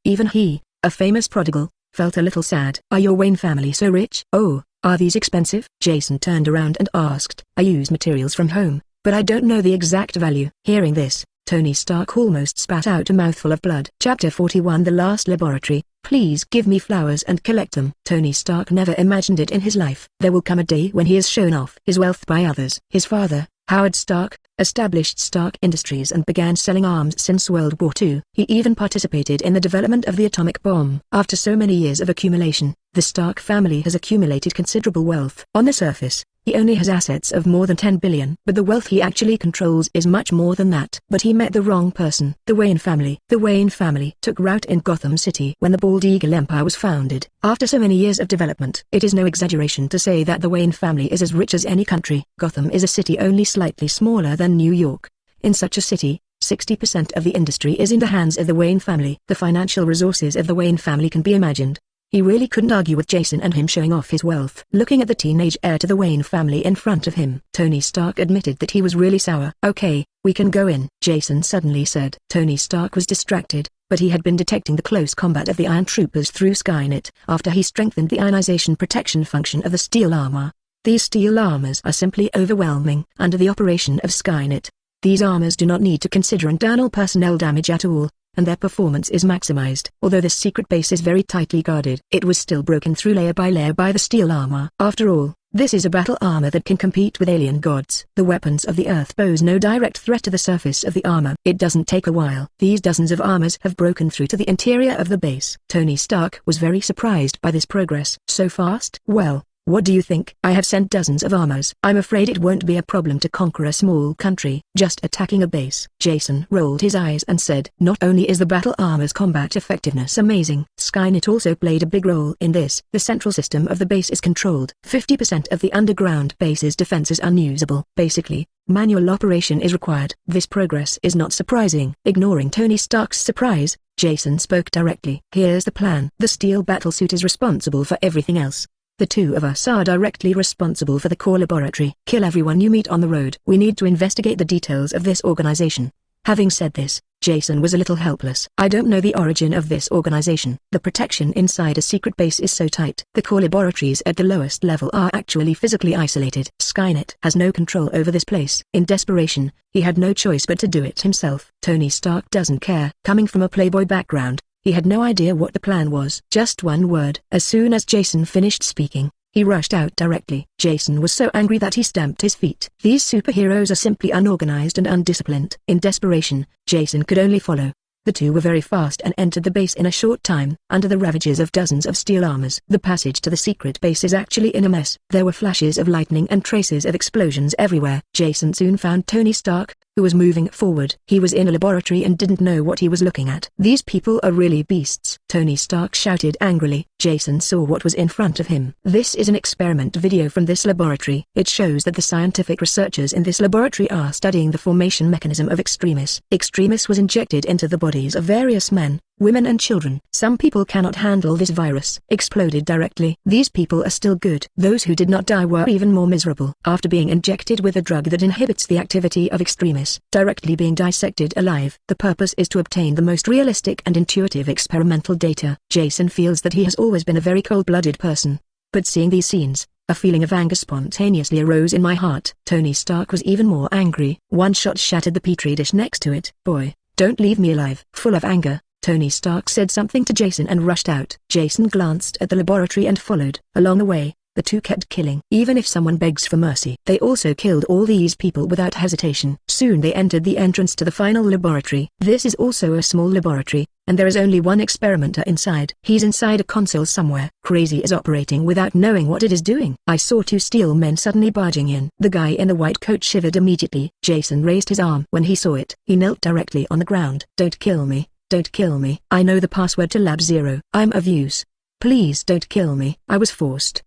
Even he, a famous prodigal, felt a little sad. "Are your Wayne family so rich?" "Oh, are these expensive?" Jason turned around and asked. "I use materials from home, but I don't know the exact value." Hearing this, Tony Stark almost spat out a mouthful of blood. Chapter 41 The Last Laboratory. "Please give me flowers and collect them." Tony Stark never imagined it in his life. There will come a day when he is shown off his wealth by others. His father, Howard Stark, established Stark Industries and began selling arms since World War II. He even participated in the development of the atomic bomb. After so many years of accumulation, the Stark family has accumulated considerable wealth. On the surface, he only has assets of more than 10 billion. But the wealth he actually controls is much more than that. But he met the wrong person. The Wayne family. The Wayne family took root in Gotham City when the Bald Eagle Empire was founded. After so many years of development, it is no exaggeration to say that the Wayne family is as rich as any country. Gotham is a city only slightly smaller than New York. In such a city, 60% of the industry is in the hands of the Wayne family. The financial resources of the Wayne family can be imagined. He really couldn't argue with Jason and him showing off his wealth. Looking at the teenage heir to the Wayne family in front of him, Tony Stark admitted that he was really sour. "Okay, we can go in," Jason suddenly said. Tony Stark was distracted, but he had been detecting the close combat of the Iron Troopers through Skynet after he strengthened the ionization protection function of the steel armor. These steel armors are simply overwhelming. Under the operation of Skynet, these armors do not need to consider internal personnel damage at all, and their performance is maximized. Although this secret base is very tightly guarded, it was still broken through layer by the steel armor. After all, this is a battle armor that can compete with alien gods. The weapons of the Earth pose no direct threat to the surface of the armor. It doesn't take a while. These dozens of armors have broken through to the interior of the base. Tony Stark was very surprised by this progress. "So fast?" "Well, what do you think? I have sent dozens of armors. I'm afraid it won't be a problem to conquer a small country just attacking a base." Jason rolled his eyes and said, "Not only is the battle armor's combat effectiveness amazing, Skynet also played a big role in this. The central system of the base is controlled. 50% of the underground base's defenses are unusable. Basically, manual operation is required." This progress is not surprising. Ignoring Tony Stark's surprise, Jason spoke directly. "Here's the plan. The steel battlesuit is responsible for everything else. The two of us are directly responsible for the core laboratory. Kill everyone you meet on the road. We need to investigate the details of this organization." Having said this, Jason was a little helpless. I don't know the origin of this organization. The protection inside a secret base is so tight. The core laboratories at the lowest level are actually physically isolated. Skynet has no control over this place. In desperation, he had no choice but to do it himself. Tony Stark doesn't care. Coming from a playboy background, he had no idea what the plan was. Just one word. As soon as Jason finished speaking, he rushed out directly. Jason was so angry that he stamped his feet. These superheroes are simply unorganized and undisciplined. In desperation, Jason could only follow. The two were very fast and entered the base in a short time, under the ravages of dozens of steel armors. The passage to the secret base is actually in a mess. There were flashes of lightning and traces of explosions everywhere. Jason soon found Tony Stark, who was moving forward. He was in a laboratory and didn't know what he was looking at. These people are really beasts. Tony Stark shouted angrily. Jason saw what was in front of him. This is an experiment video from this laboratory. It shows that the scientific researchers in this laboratory are studying the formation mechanism of Extremis. Extremis was injected into the bodies of various men, women and children. Some people cannot handle this virus. Exploded directly. These people are still good. Those who did not die were even more miserable. After being injected with a drug that inhibits the activity of Extremis, directly being dissected alive. The purpose is to obtain the most realistic and intuitive experimental data. Jason feels that he has always been a very cold-blooded person. But seeing these scenes, a feeling of anger spontaneously arose in my heart. Tony Stark was even more angry. One shot shattered the petri dish next to it. Boy, don't leave me alive. Full of anger, Tony Stark said something to Jason and rushed out. Jason glanced at the laboratory and followed. Along the way, the two kept killing. Even if someone begs for mercy, they also killed all these people without hesitation. Soon they entered the entrance to the final laboratory. This is also a small laboratory, and there is only one experimenter inside. He's inside a console somewhere. Crazy is operating without knowing what it is doing. I saw two steel men suddenly barging in. The guy in the white coat shivered immediately. Jason raised his arm. When he saw it, he knelt directly on the ground. Don't kill me. Don't kill me. I know the password to Lab Zero. I'm of use. Please don't kill me. I was forced.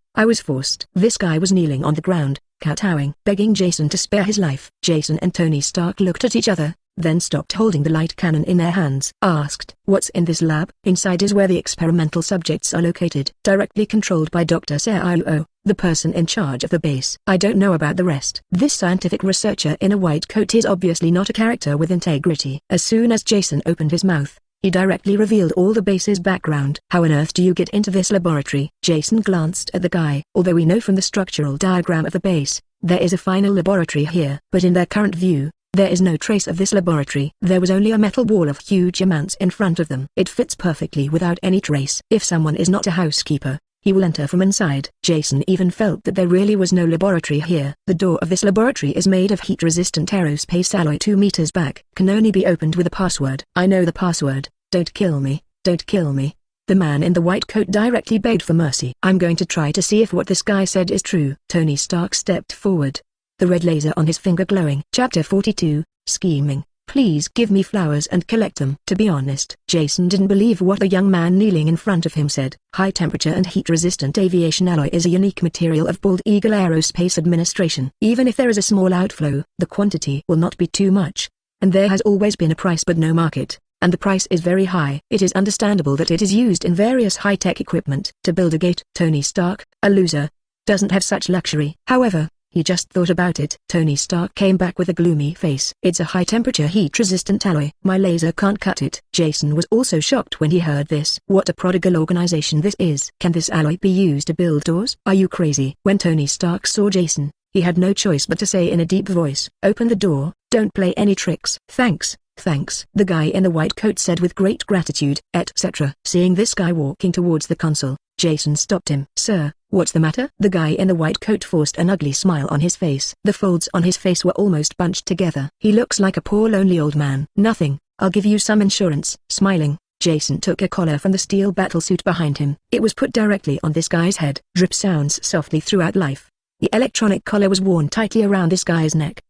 This guy was kneeling on the ground, kowtowing, begging Jason to spare his life. Jason and Tony Stark looked at each other, then stopped holding the light cannon in their hands. Asked, "What's in this lab?" Inside is where the experimental subjects are located, directly controlled by Dr. Saiuo, the person in charge of the base. I don't know about the rest. This scientific researcher in a white coat is obviously not a character with integrity. As soon as Jason opened his mouth, he directly revealed all the base's background. How on earth do you get into this laboratory? Jason glanced at the guy. Although we know from the structural diagram of the base, there is a final laboratory here. But in their current view, there is no trace of this laboratory. There was only a metal wall of huge amounts in front of them. It fits perfectly without any trace. If someone is not a housekeeper, he will enter from inside. Jason even felt that there really was no laboratory here. The door of this laboratory is made of heat-resistant aerospace alloy 2 meters back. Can only be opened with a password. I know the password. Don't kill me. Don't kill me. The man in the white coat directly begged for mercy. I'm going to try to see if what this guy said is true. Tony Stark stepped forward, the red laser on his finger glowing. Chapter 42, Scheming. Please give me flowers and collect them. To be honest, Jason didn't believe what the young man kneeling in front of him said. High temperature and heat-resistant aviation alloy is a unique material of Bald Eagle Aerospace Administration. Even if there is a small outflow, the quantity will not be too much. And there has always been a price but no market, and the price is very high. It is understandable that it is used in various high-tech equipment. To build a gate, Tony Stark, a loser, doesn't have such luxury. However, he just thought about it. Tony Stark came back with a gloomy face. It's a high-temperature heat-resistant alloy. My laser can't cut it. Jason was also shocked when he heard this. What a prodigal organization this is. Can this alloy be used to build doors? Are you crazy? When Tony Stark saw Jason, he had no choice but to say in a deep voice, "Open the door, don't play any tricks." "Thanks, thanks," the guy in the white coat said with great gratitude, etc. Seeing this guy walking towards the console, Jason stopped him. "Sir, what's the matter?" The guy in the white coat forced an ugly smile on his face. The folds on his face were almost bunched together. He looks like a poor lonely old man. "Nothing, I'll give you some insurance." Smiling, Jason took a collar from the steel battlesuit behind him. It was put directly on this guy's head. Drip sounds softly throughout life. The electronic collar was worn tightly around this guy's neck.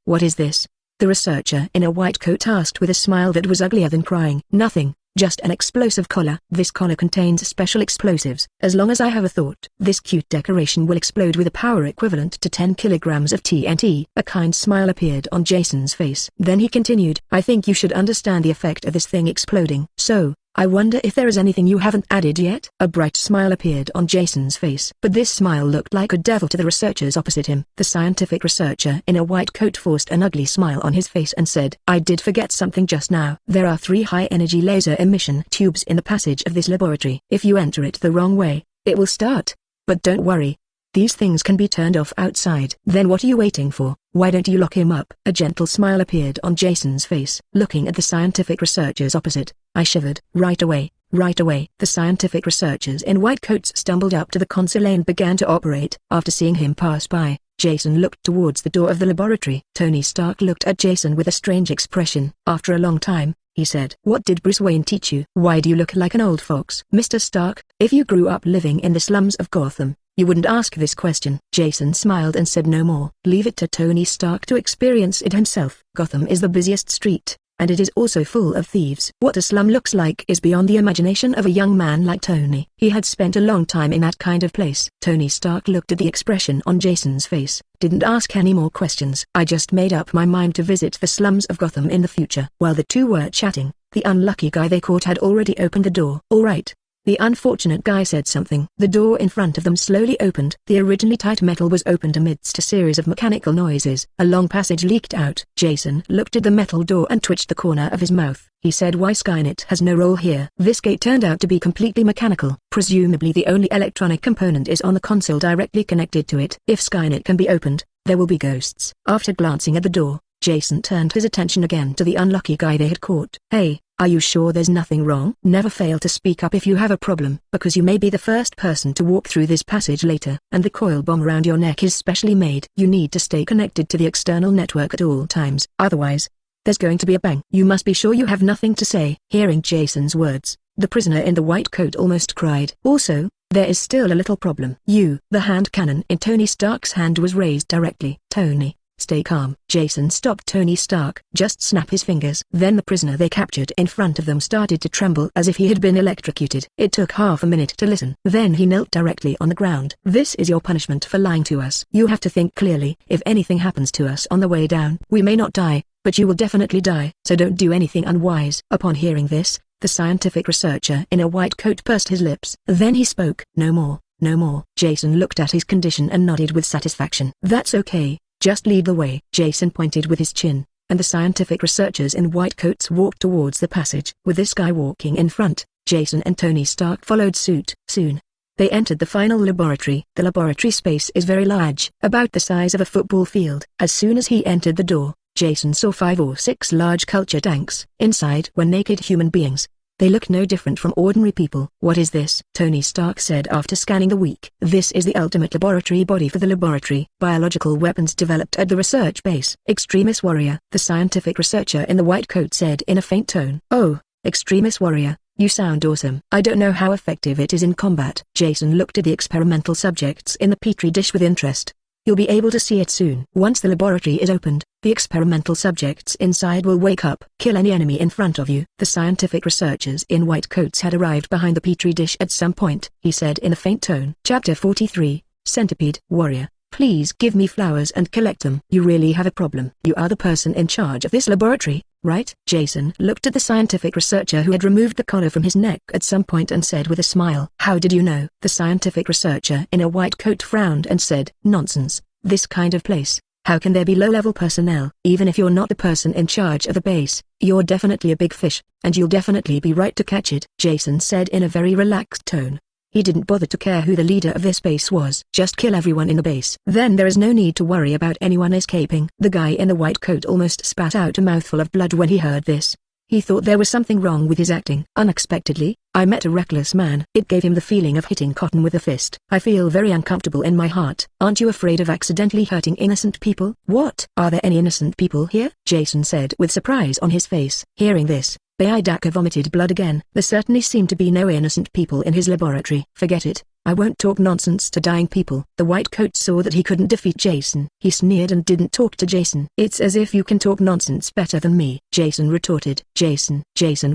What is this?" the researcher in a white coat asked with a smile that was uglier than crying. "Nothing. Just an explosive collar. This collar contains special explosives. As long as I have a thought, this cute decoration will explode with a power equivalent to 10 kilograms of TNT. A kind smile appeared on Jason's face. Then he continued, "I think you should understand the effect of this thing exploding. So, I wonder if there is anything you haven't added yet? A bright smile appeared on Jason's face. But this smile looked like a devil to the researchers opposite him. The scientific researcher in a white coat forced an ugly smile on his face and said, I did forget something just now. There are 3 high-energy laser emission tubes in the passage of this laboratory. If you enter it the wrong way, it will start. But don't worry. These things can be turned off outside. Then what are you waiting for? Why don't you lock him up? A gentle smile appeared on Jason's face. Looking at the scientific researchers opposite, I shivered. Right away. The scientific researchers in white coats stumbled up to the console and began to operate. After seeing him pass by, Jason looked towards the door of the laboratory. Tony Stark looked at Jason with a strange expression. After a long time, he said, What did Bruce Wayne teach you? Why do you look like an old fox? Mr. Stark, if you grew up living in the slums of Gotham, you wouldn't ask this question. Jason smiled and said no more. Leave it to Tony Stark to experience it himself. Gotham is the busiest street, and it is also full of thieves. What a slum looks like is beyond the imagination of a young man like Tony. He had spent a long time in that kind of place. Tony Stark looked at the expression on Jason's face, didn't ask any more questions. I just made up my mind to visit the slums of Gotham in the future. While the two were chatting, the unlucky guy they caught had already opened the door. All right. The unfortunate guy said something. The door in front of them slowly opened. The originally tight metal was opened amidst a series of mechanical noises. A long passage leaked out. Jason looked at the metal door and twitched the corner of his mouth. He said, why Skynet has no role here. This gate turned out to be completely mechanical. Presumably the only electronic component is on the console directly connected to it. If Skynet can be opened, there will be ghosts. After glancing at the door, Jason turned his attention again to the unlucky guy they had caught. Hey, are you sure there's nothing wrong? Never fail to speak up if you have a problem, because you may be the first person to walk through this passage later, and the coil bomb around your neck is specially made. You need to stay connected to the external network at all times. Otherwise, there's going to be a bang. You must be sure you have nothing to say. Hearing Jason's words, the prisoner in the white coat almost cried. Also, there is still a little problem. The hand cannon in Tony Stark's hand was raised directly. Tony, stay calm. Jason stopped Tony Stark. Just snap his fingers. Then the prisoner they captured in front of them started to tremble as if he had been electrocuted. It took half a minute to listen. Then he knelt directly on the ground. This is your punishment for lying to us. You have to think clearly. If anything happens to us on the way down, we may not die, but you will definitely die. So don't do anything unwise. Upon hearing this, the scientific researcher in a white coat pursed his lips. Then he spoke. No more. No more. Jason looked at his condition and nodded with satisfaction. That's okay. Just lead the way. Jason pointed with his chin, and the scientific researchers in white coats walked towards the passage. With this guy walking in front, Jason and Tony Stark followed suit. Soon, they entered the final laboratory. The laboratory space is very large, about the size of a football field. As soon as he entered the door, Jason saw 5 or 6 large culture tanks. Inside were naked human beings. They look no different from ordinary people. What is this? Tony Stark said after scanning the week. This is the ultimate laboratory body for the laboratory. Biological weapons developed at the research base. Extremis warrior. The scientific researcher in the white coat said in a faint tone. Oh, Extremis warrior, you sound awesome. I don't know how effective it is in combat. Jason looked at the experimental subjects in the petri dish with interest. You'll be able to see it soon. Once the laboratory is opened, the experimental subjects inside will wake up. Kill any enemy in front of you. The scientific researchers in white coats had arrived behind the petri dish at some point. He said in a faint tone. Chapter 43, Centipede. Warrior, please give me flowers and collect them. You really have a problem. You are the person in charge of this laboratory, right? Jason looked at the scientific researcher who had removed the collar from his neck at some point and said with a smile. How did you know? The scientific researcher in a white coat frowned and said, nonsense. This kind of place, how can there be low-level personnel? Even if you're not the person in charge of the base, you're definitely a big fish, and you'll definitely be right to catch it, Jason said in a very relaxed tone. He didn't bother to care who the leader of this base was. Just kill everyone in the base. Then there is no need to worry about anyone escaping. The guy in the white coat almost spat out a mouthful of blood when he heard this. He thought there was something wrong with his acting. Unexpectedly, I met a reckless man. It gave him the feeling of hitting cotton with a fist. I feel very uncomfortable in my heart. Aren't you afraid of accidentally hurting innocent people? What? Are there any innocent people here? Jason said with surprise on his face. Hearing this, Bbook vomited blood again. There certainly seemed to be no innocent people in his laboratory. Forget it. I won't talk nonsense to dying people. The white coat saw that he couldn't defeat Jason. He sneered and didn't talk to Jason. It's as if you can talk nonsense better than me, Jason retorted. Jason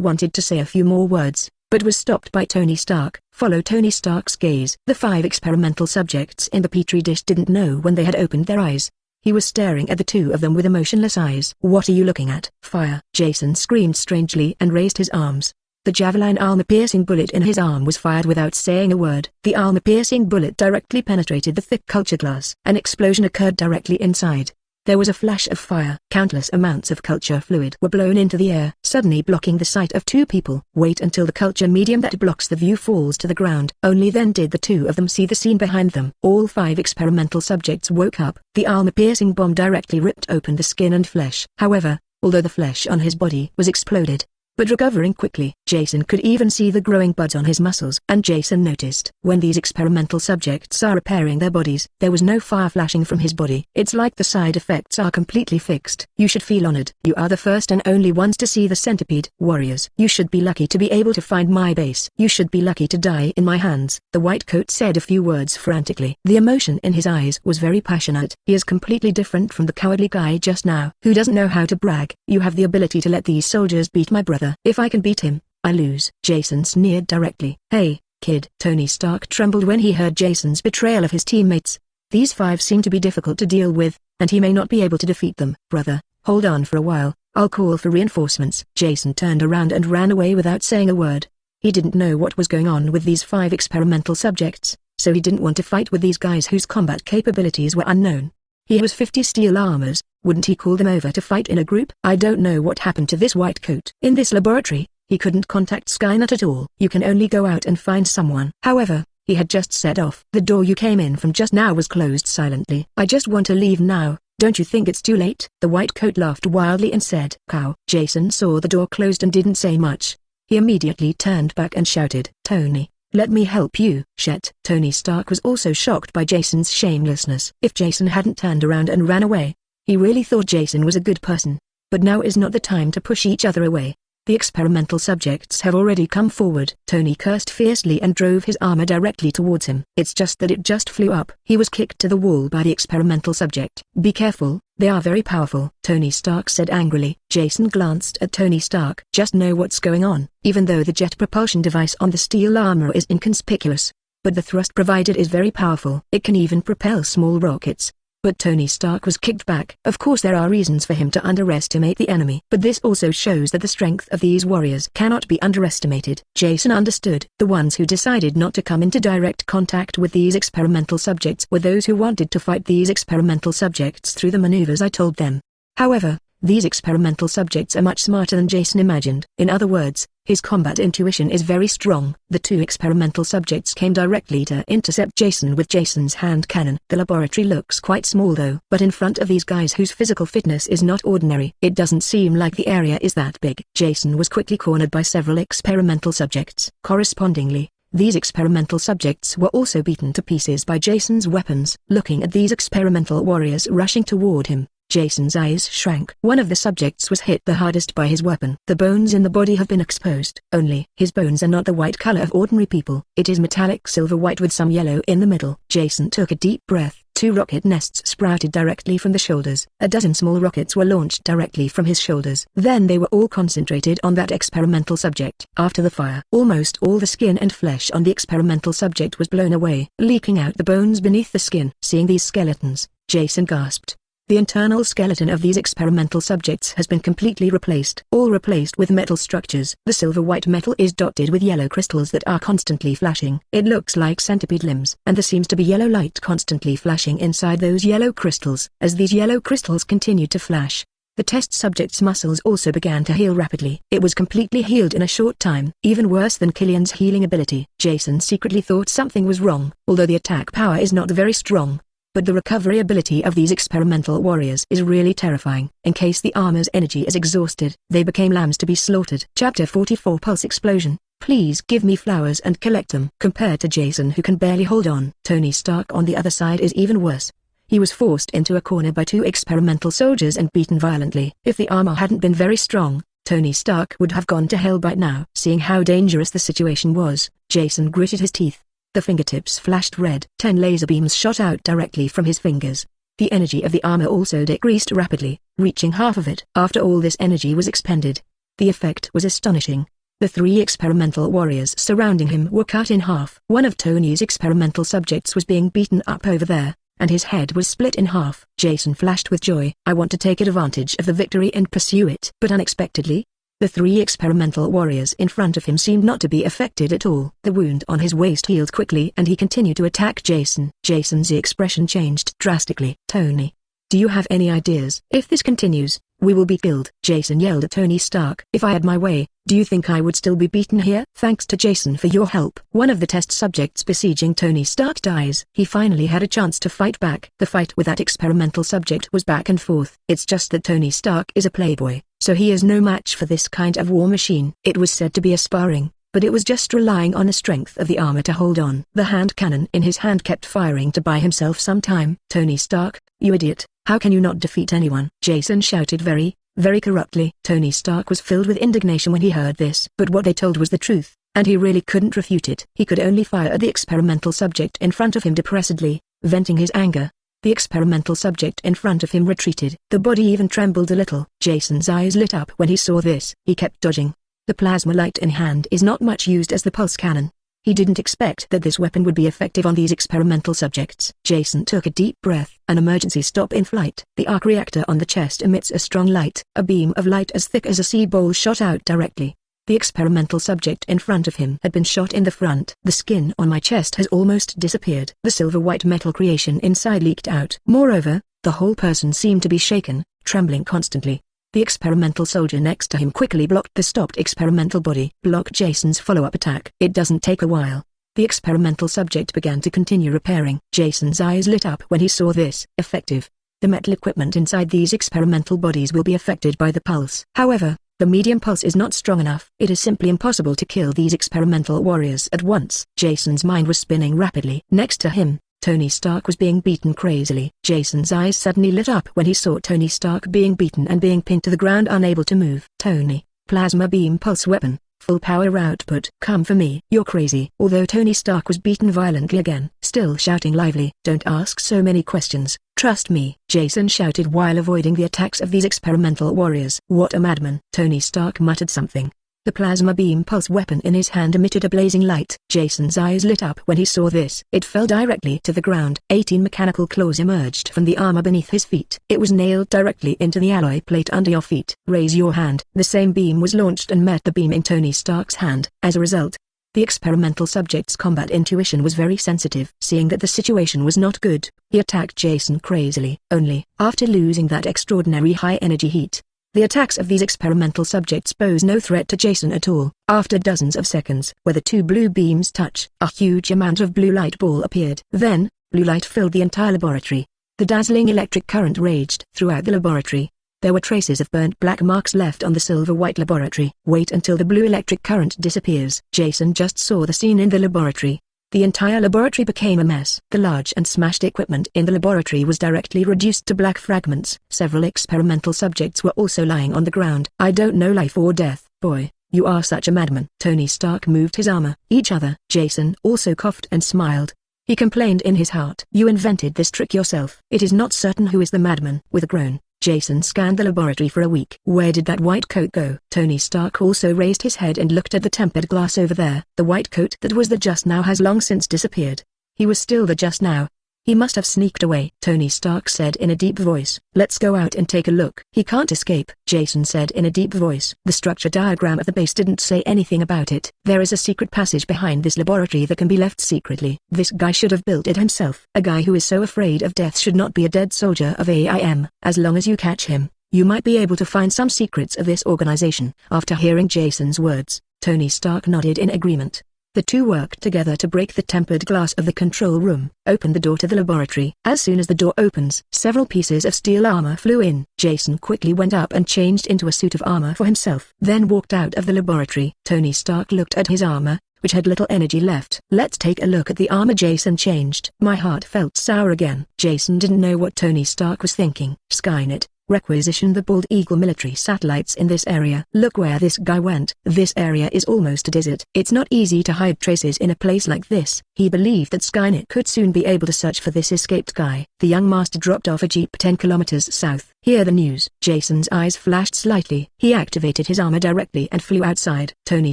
wanted to say a few more words, but was stopped by Tony Stark. Follow Tony Stark's gaze. The 5 experimental subjects in the petri dish didn't know when they had opened their eyes. He was staring at the 2 of them with emotionless eyes. What are you looking at? Fire! Jason screamed strangely and raised his arms. The javelin armor-piercing bullet in his arm was fired without saying a word. The armor-piercing bullet directly penetrated the thick culture glass. An explosion occurred directly inside. There was a flash of fire. Countless amounts of culture fluid were blown into the air, suddenly blocking the sight of two people. Wait until the culture medium that blocks the view falls to the ground. Only then did the two of them see the scene behind them. All 5 experimental subjects woke up. The armor-piercing bomb directly ripped open the skin and flesh. However, although the flesh on his body was exploded, but recovering quickly, Jason could even see the growing buds on his muscles. And Jason noticed, when these experimental subjects are repairing their bodies, there was no fire flashing from his body. It's like the side effects are completely fixed. You should feel honored. You are the first and only ones to see the Centipede warriors. You should be lucky to be able to find my base. You should be lucky to die in my hands. The white coat said a few words frantically. The emotion in his eyes was very passionate. He is completely different from the cowardly guy just now, who doesn't know how to brag. You have the ability to let these soldiers beat my brother. If I can beat him, I lose. Jason sneered directly. Hey, kid. Tony Stark trembled when he heard Jason's betrayal of his teammates. These 5 seem to be difficult to deal with, and he may not be able to defeat them. Brother, hold on for a while, I'll call for reinforcements. Jason turned around and ran away without saying a word. He didn't know what was going on with these 5 experimental subjects, so he didn't want to fight with these guys whose combat capabilities were unknown. He has 50 steel armors. Wouldn't he call them over to fight in a group? I don't know what happened to this white coat. In this laboratory, he couldn't contact Skynet at all. You can only go out and find someone. However, he had just set off. The door you came in from just now was closed silently. I just want to leave now. Don't you think it's too late? The white coat laughed wildly and said, "Cow." Jason saw the door closed and didn't say much. He immediately turned back and shouted, "Tony, let me help you." Shit. Tony Stark was also shocked by Jason's shamelessness. If Jason hadn't turned around and ran away, he really thought Jason was a good person. But now is not the time to push each other away. The experimental subjects have already come forward. Tony cursed fiercely and drove his armor directly towards him. It's just that it just flew up. He was kicked to the wall by the experimental subject. Be careful, they are very powerful, Tony Stark said angrily. Jason glanced at Tony Stark. Just know what's going on. Even though the jet propulsion device on the steel armor is inconspicuous, but the thrust provided is very powerful. It can even propel small rockets. But Tony Stark was kicked back. Of course there are reasons for him to underestimate the enemy, but this also shows that the strength of these warriors cannot be underestimated. Jason understood. The ones who decided not to come into direct contact with these experimental subjects were those who wanted to fight these experimental subjects through the maneuvers I told them. However, these experimental subjects are much smarter than Jason imagined. In other words, his combat intuition is very strong. The 2 experimental subjects came directly to intercept Jason with Jason's hand cannon. The laboratory looks quite small though, but in front of these guys whose physical fitness is not ordinary, it doesn't seem like the area is that big. Jason was quickly cornered by several experimental subjects. Correspondingly, these experimental subjects were also beaten to pieces by Jason's weapons. Looking at these experimental warriors rushing toward him, Jason's eyes shrank. One of the subjects was hit the hardest by his weapon. The bones in the body have been exposed. Only, his bones are not the white color of ordinary people. It is metallic silver white with some yellow in the middle. Jason took a deep breath. 2 rocket nests sprouted directly from the shoulders. A dozen small rockets were launched directly from his shoulders. Then they were all concentrated on that experimental subject. After the fire, almost all the skin and flesh on the experimental subject was blown away, leaking out the bones beneath the skin. Seeing these skeletons, Jason gasped. The internal skeleton of these experimental subjects has been completely replaced. All replaced with metal structures. The silver-white metal is dotted with yellow crystals that are constantly flashing. It looks like centipede limbs. And there seems to be yellow light constantly flashing inside those yellow crystals. As these yellow crystals continued to flash, the test subject's muscles also began to heal rapidly. It was completely healed in a short time, even worse than Killian's healing ability. Jason secretly thought something was wrong, although the attack power is not very strong. But the recovery ability of these experimental warriors is really terrifying. In case the armor's energy is exhausted, they became lambs to be slaughtered. Chapter 44 Pulse Explosion. Please give me flowers and collect them. Compared to Jason who can barely hold on, Tony Stark on the other side is even worse. He was forced into a corner by 2 experimental soldiers and beaten violently. If the armor hadn't been very strong, Tony Stark would have gone to hell by now. Seeing how dangerous the situation was, Jason gritted his teeth. The fingertips flashed red. 10 laser beams shot out directly from his fingers. The energy of the armor also decreased rapidly, reaching half of it. After all this energy was expended, the effect was astonishing. The 3 experimental warriors surrounding him were cut in half. One of Tony's experimental subjects was being beaten up over there, and his head was split in half. Jason flashed with joy. I want to take advantage of the victory and pursue it. But unexpectedly, The 3 experimental warriors in front of him seemed not to be affected at all. The wound on his waist healed quickly and he continued to attack Jason. Jason's expression changed drastically. Tony, do you have any ideas? If this continues, we will be killed. Jason yelled at Tony Stark. If I had my way, do you think I would still be beaten here? Thanks to Jason for your help. One of the test subjects besieging Tony Stark dies. He finally had a chance to fight back. The fight with that experimental subject was back and forth. It's just that Tony Stark is a playboy, so he is no match for this kind of war machine. It was said to be a sparring, but it was just relying on the strength of the armor to hold on. The hand cannon in his hand kept firing to buy himself some time. Tony Stark, you idiot, how can you not defeat anyone? Jason shouted very corruptly. Tony Stark was filled with indignation when he heard this. But what they told was the truth, and he really couldn't refute it. He could only fire at the experimental subject in front of him depressedly, venting his anger. The experimental subject in front of him retreated. The body even trembled a little. Jason's eyes lit up when he saw this. He kept dodging. The plasma light in hand is not much used as the pulse cannon. He didn't expect that this weapon would be effective on these experimental subjects. Jason took a deep breath. An emergency stop in flight. The arc reactor on the chest emits a strong light. A beam of light as thick as a sea bowl shot out directly. The experimental subject in front of him had been shot in the front. The skin on my chest has almost disappeared. The silver-white metal creation inside leaked out. Moreover, the whole person seemed to be shaken, trembling constantly. The experimental soldier next to him quickly blocked the stopped experimental body. Block Jason's follow-up attack. It doesn't take a while. The experimental subject began to continue repairing. Jason's eyes lit up when he saw this. Effective. The metal equipment inside these experimental bodies will be affected by the pulse. However, the medium pulse is not strong enough. It is simply impossible to kill these experimental warriors at once. Jason's mind was spinning rapidly. Next to him, Tony Stark was being beaten crazily. Jason's eyes suddenly lit up when he saw Tony Stark being beaten and being pinned to the ground, unable to move. Tony, plasma beam pulse weapon, full power output. Come for me. You're crazy. Although Tony Stark was beaten violently again, still shouting lively. Don't ask so many questions. Trust me, Jason shouted while avoiding the attacks of these experimental warriors. What a madman. Tony Stark muttered something. The plasma beam pulse weapon in his hand emitted a blazing light. Jason's eyes lit up when he saw this. It fell directly to the ground. 18 mechanical claws emerged from the armor beneath his feet. It was nailed directly into the alloy plate under your feet. Raise your hand. The same beam was launched and met the beam in Tony Stark's hand. As a result, the experimental subject's combat intuition was very sensitive. Seeing that the situation was not good, he attacked Jason crazily. Only after losing that extraordinary high energy heat, the attacks of these experimental subjects pose no threat to Jason at all. After dozens of seconds, where the 2 blue beams touch, a huge amount of blue light ball appeared. Then, blue light filled the entire laboratory. The dazzling electric current raged throughout the laboratory. There were traces of burnt black marks left on the silver-white laboratory. Wait until the blue electric current disappears. Jason just saw the scene in the laboratory. The entire laboratory became a mess. The large and smashed equipment in the laboratory was directly reduced to black fragments. Several experimental subjects were also lying on the ground. I don't know life or death. Boy, you are such a madman. Tony Stark moved his armor. Each other. Jason also coughed and smiled. He complained in his heart. You invented this trick yourself. It is not certain who is the madman. With a groan, Jason scanned the laboratory for a week. Where did that white coat go? Tony Stark also raised his head and looked at the tempered glass over there. The white coat that was the just now has long since disappeared. He was still the just now. He must have sneaked away. Tony Stark said in a deep voice. Let's go out and take a look. He can't escape, Jason said in a deep voice. The structure diagram of the base didn't say anything about it. There is a secret passage behind this laboratory that can be left secretly. This guy should have built it himself. A guy who is so afraid of death should not be a dead soldier of AIM. As long as you catch him, you might be able to find some secrets of this organization. After hearing Jason's words, Tony Stark nodded in agreement. The two worked together to break the tempered glass of the control room, open the door to the laboratory. As soon as the door opens, several pieces of steel armor flew in. Jason quickly went up and changed into a suit of armor for himself, then walked out of the laboratory. Tony Stark looked at his armor, which had little energy left. Let's take a look at the armor Jason changed. My heart felt sour again. Jason didn't know what Tony Stark was thinking. Skynet, requisition the Bald Eagle military satellites in this area. Look where this guy went. This area is almost a desert. It's not easy to hide traces in a place like this. He believed that Skynet could soon be able to search for this escaped guy. The young master dropped off a jeep 10 kilometers south. Hear the news. Jason's eyes flashed slightly. He activated his armor directly and flew outside. Tony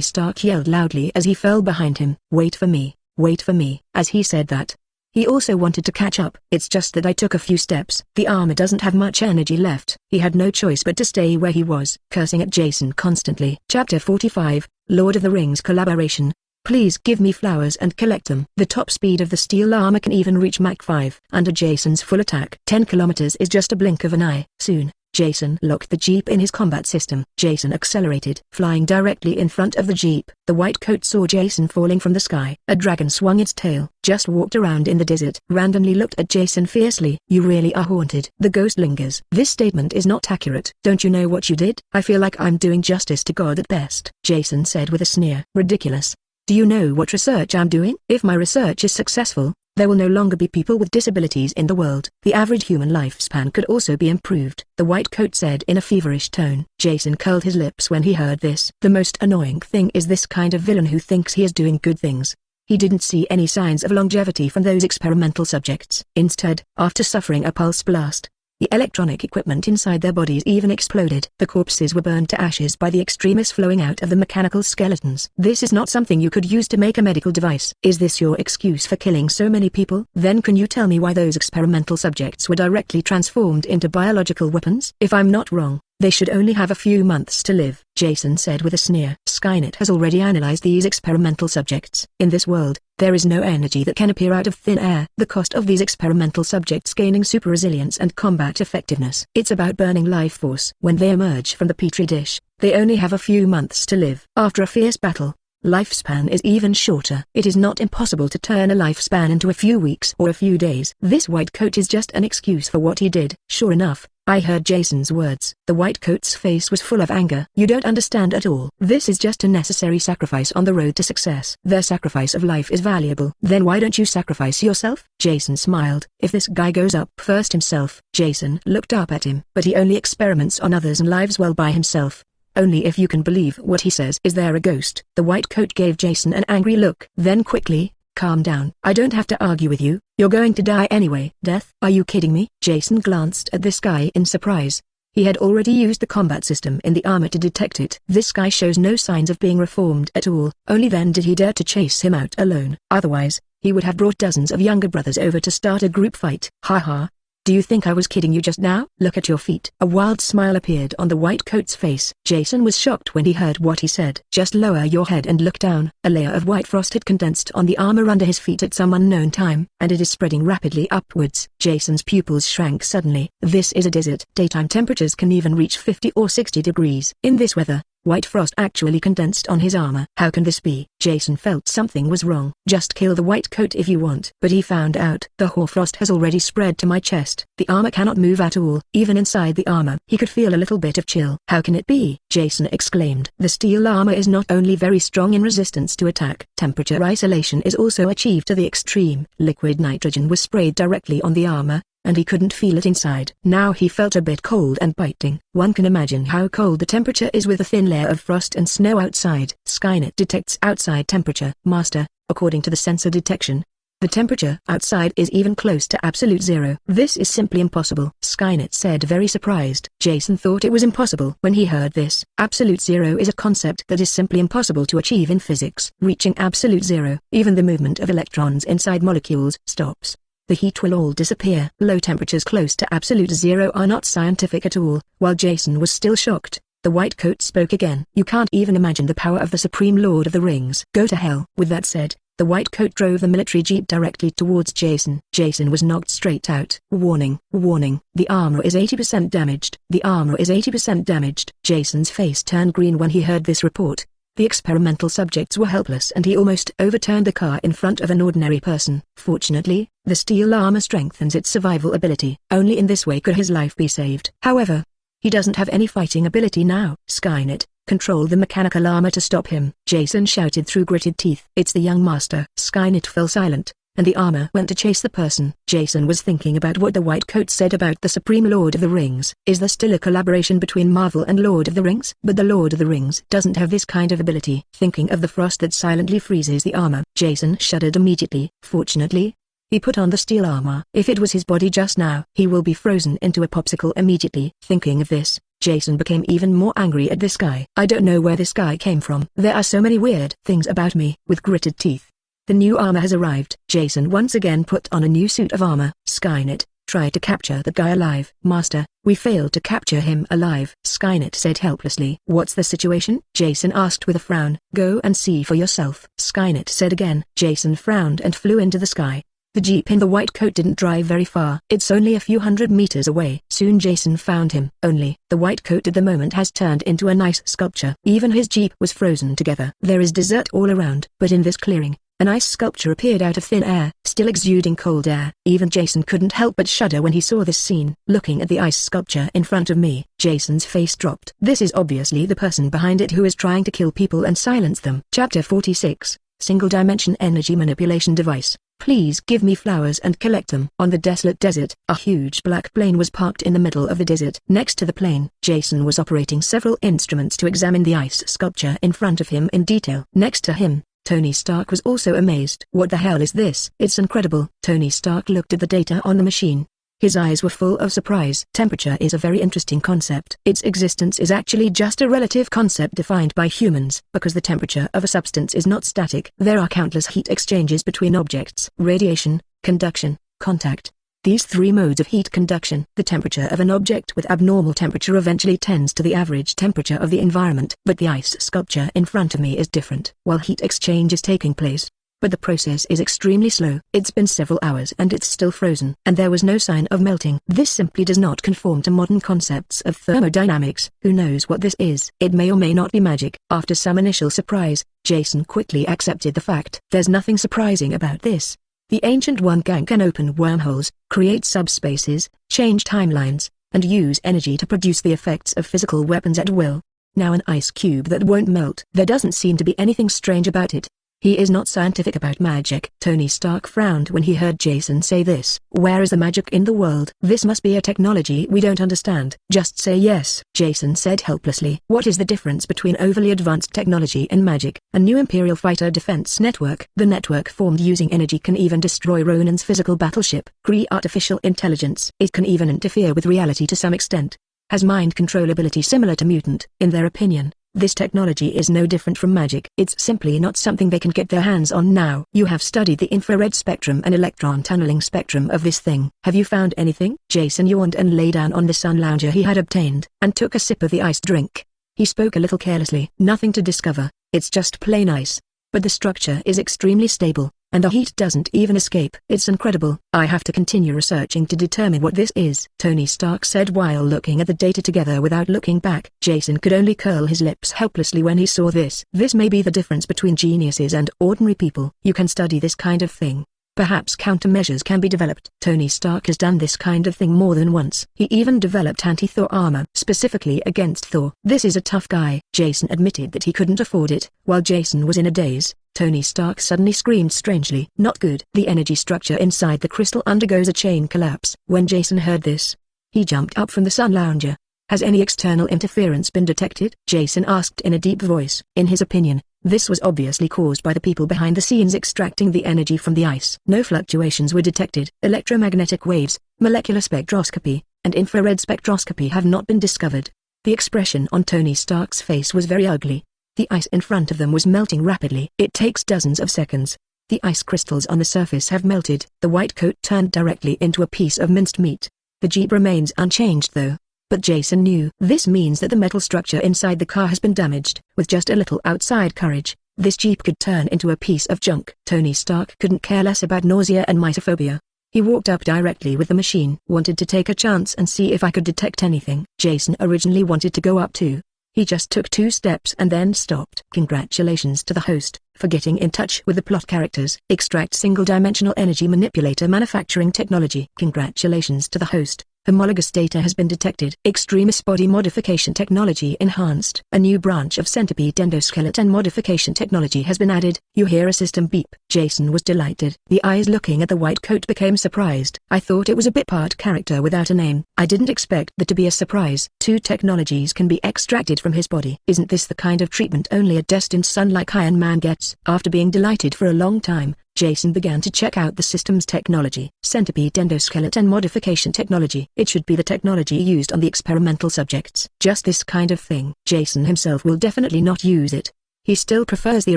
Stark yelled loudly as he fell behind him. Wait for me. Wait for me. As he said that, He also wanted to catch up. It's just that I took a few steps. The armor doesn't have much energy left. He had no choice but to stay where he was, cursing at Jason constantly. Chapter 45, Lord of the Rings Collaboration. Please give me flowers and collect them. The top speed of the steel armor can even reach Mach 5. Under Jason's full attack, 10 kilometers is just a blink of an eye. Soon, Jason locked the Jeep in his combat system. Jason accelerated, flying directly in front of the Jeep. The white coat saw Jason falling from the sky. A dragon swung its tail, just walked around in the desert, randomly looked at Jason fiercely. You really are haunted. The ghost lingers. This statement is not accurate. Don't you know what you did? I feel like I'm doing justice to God at best, Jason said with a sneer. Ridiculous. Do you know what research I'm doing? If my research is successful, there will no longer be people with disabilities in the world. The average human lifespan could also be improved, the white coat said in a feverish tone. Jason curled his lips when he heard this. The most annoying thing is this kind of villain who thinks he is doing good things. He didn't see any signs of longevity from those experimental subjects. Instead, after suffering a pulse blast, the electronic equipment inside their bodies even exploded. The corpses were burned to ashes by the extremis flowing out of the mechanical skeletons. This is not something you could use to make a medical device. Is this your excuse for killing so many people? Then can you tell me why those experimental subjects were directly transformed into biological weapons? If I'm not wrong, they should only have a few months to live, Jason said with a sneer. Skynet has already analyzed these experimental subjects. In this world, there is no energy that can appear out of thin air. The cost of these experimental subjects gaining super resilience and combat effectiveness. It's about burning life force. When they emerge from the petri dish, they only have a few months to live. After a fierce battle, lifespan is even shorter. It is not impossible to turn a lifespan into a few weeks or a few days. This white coat is just an excuse for what he did. Sure enough, I heard Jason's words. The white coat's face was full of anger. You don't understand at all. This is just a necessary sacrifice on the road to success. Their sacrifice of life is valuable. Then why don't you sacrifice yourself? Jason smiled. If this guy goes up first himself. Jason looked up at him. But he only experiments on others and lives well by himself. Only if you can believe what he says. Is there a ghost? The white coat gave Jason an angry look. Then quickly, calm down. I don't have to argue with you. You're going to die anyway. Death? Are you kidding me? Jason glanced at this guy in surprise. He had already used the combat system in the armor to detect it. This guy shows no signs of being reformed at all. Only then did he dare to chase him out alone. Otherwise, he would have brought dozens of younger brothers over to start a group fight. Haha. Do you think I was kidding you just now? Look at your feet. A wild smile appeared on the white coat's face. Jason was shocked when he heard what he said. Just lower your head and look down. A layer of white frost had condensed on the armor under his feet at some unknown time, and it is spreading rapidly upwards. Jason's pupils shrank suddenly. This is a desert. Daytime temperatures can even reach 50 or 60 degrees. In this weather, white frost actually condensed on his armor. How can this be? Jason felt something was wrong. Just kill the white coat if you want. But he found out. The hoarfrost has already spread to my chest. The armor cannot move at all. Even inside the armor, he could feel a little bit of chill. How can it be? Jason exclaimed. The steel armor is not only very strong in resistance to attack, temperature isolation is also achieved to the extreme. Liquid nitrogen was sprayed directly on the armor, and he couldn't feel it inside. Now he felt a bit cold and biting. One can imagine how cold the temperature is with a thin layer of frost and snow outside. Skynet detects outside temperature. Master, according to the sensor detection, the temperature outside is even close to absolute zero. This is simply impossible, Skynet said, very surprised. Jason thought it was impossible when he heard this. Absolute zero is a concept that is simply impossible to achieve in physics. Reaching absolute zero, even the movement of electrons inside molecules stops. The heat will all disappear. Low temperatures close to absolute zero are not scientific at all. While Jason was still shocked, the white coat spoke again. You can't even imagine the power of the Supreme Lord of the Rings. Go to hell. With that said, the white coat drove the military jeep directly towards Jason. Jason was knocked straight out. Warning, warning, the armor is 80% damaged. The armor is 80% damaged. Jason's face turned green when he heard this report. The experimental subjects were helpless and he almost overturned the car in front of an ordinary person. Fortunately, the steel armor strengthens its survival ability. Only in this way could his life be saved. However, he doesn't have any fighting ability now. Skynet, control the mechanical armor to stop him. Jason shouted through gritted teeth. It's the young master. Skynet fell silent, and the armor went to chase the person. Jason was thinking about what the white coat said about the Supreme Lord of the Rings. Is there still a collaboration between Marvel and Lord of the Rings? But the Lord of the Rings doesn't have this kind of ability. Thinking of the frost that silently freezes the armor, Jason shuddered immediately. Fortunately, he put on the steel armor. If it was his body just now, he will be frozen into a popsicle immediately. Thinking of this, Jason became even more angry at this guy. I don't know where this guy came from. There are so many weird things about me. With gritted teeth, The new armor has arrived. Jason once again put on a new suit of armor. Skynet, try to capture that guy alive. Master, we failed to capture him alive. Skynet said helplessly. What's the situation? Jason asked with a frown. Go and see for yourself. Skynet said again. Jason frowned and flew into the sky. The jeep in the white coat didn't drive very far. It's only a few hundred meters away. Soon Jason found him. Only, the white coat at the moment has turned into an ice sculpture. Even his jeep was frozen together. There is desert all around. But in this clearing, an ice sculpture appeared out of thin air, still exuding cold air. Even Jason couldn't help but shudder when he saw this scene. Looking at the ice sculpture in front of me, Jason's face dropped. This is obviously the person behind it who is trying to kill people and silence them. Chapter 46, Single Dimension Energy Manipulation Device. Please give me flowers and collect them. On the desolate desert, a huge black plane was parked in the middle of the desert. Next to the plane, Jason was operating several instruments to examine the ice sculpture in front of him in detail. Next to him, Tony Stark was also amazed. What the hell is this? It's incredible. Tony Stark looked at the data on the machine. His eyes were full of surprise. Temperature is a very interesting concept. Its existence is actually just a relative concept defined by humans, because the temperature of a substance is not static. There are countless heat exchanges between objects. Radiation, conduction, contact. These three modes of heat conduction. The temperature of an object with abnormal temperature eventually tends to the average temperature of the environment. But the ice sculpture in front of me is different. While heat exchange is taking place, but the process is extremely slow. It's been several hours and it's still frozen, and there was no sign of melting. This simply does not conform to modern concepts of thermodynamics. Who knows what this is? It may or may not be magic. After some initial surprise, Jason quickly accepted the fact. There's nothing surprising about this. The Ancient One gang can open wormholes, create subspaces, change timelines, and use energy to produce the effects of physical weapons at will. Now an ice cube that won't melt. There doesn't seem to be anything strange about it. He is not scientific about magic. Tony Stark frowned when he heard Jason say this. Where is the magic in the world? This must be a technology we don't understand. Just say yes, Jason said helplessly. What is the difference between overly advanced technology and magic? A new Imperial fighter defense network. The network formed using energy can even destroy Ronan's physical battleship. Cree artificial intelligence. It can even interfere with reality to some extent. Has mind control ability similar to mutant. In their opinion, this technology is no different from magic. It's simply not something they can get their hands on now. You have studied the infrared spectrum and electron tunneling spectrum of this thing. Have you found anything? Jason yawned and lay down on the sun lounger he had obtained, and took a sip of the iced drink. He spoke a little carelessly. Nothing to discover. It's just plain ice. But the structure is extremely stable, and the heat doesn't even escape. It's incredible. I have to continue researching to determine what this is, Tony Stark said while looking at the data together without looking back. Jason could only curl his lips helplessly when he saw this. This may be the difference between geniuses and ordinary people. You can study this kind of thing. Perhaps countermeasures can be developed. Tony Stark has done this kind of thing more than once. He even developed anti-Thor armor, specifically against Thor. This is a tough guy. Jason admitted that he couldn't afford it. While Jason was in a daze, Tony Stark suddenly screamed strangely. Not good. The energy structure inside the crystal undergoes a chain collapse. When Jason heard this, he jumped up from the sun lounger. Has any external interference been detected? Jason asked in a deep voice. In his opinion, this was obviously caused by the people behind the scenes extracting the energy from the ice. No fluctuations were detected. Electromagnetic waves, molecular spectroscopy, and infrared spectroscopy have not been discovered. The expression on Tony Stark's face was very ugly. The ice in front of them was melting rapidly. It takes dozens of seconds. The ice crystals on the surface have melted. The white coat turned directly into a piece of minced meat. The jeep remains unchanged though. But Jason knew. This means that the metal structure inside the car has been damaged. With just a little outside courage, this jeep could turn into a piece of junk. Tony Stark couldn't care less about nausea and mysophobia. He walked up directly with the machine. Wanted to take a chance and see if I could detect anything. Jason originally wanted to go up too. He just took 2 steps and then stopped. Congratulations to the host, for getting in touch with the plot characters. Extract single-dimensional energy manipulator manufacturing technology. Congratulations to the host. Homologous data has been detected. Extremis body modification technology enhanced. A new branch of Centipede endoskeleton modification technology has been added. You hear a system beep. Jason was delighted. The eyes looking at the white coat became surprised. I thought it was a bit part character without a name. I didn't expect that to be a surprise. 2 technologies can be extracted from his body. Isn't this the kind of treatment only a destined son like Iron Man gets? After being delighted for a long time, Jason began to check out the system's technology. Centipede endoskeleton modification technology. It should be the technology used on the experimental subjects. Just this kind of thing. Jason himself will definitely not use it. he still prefers the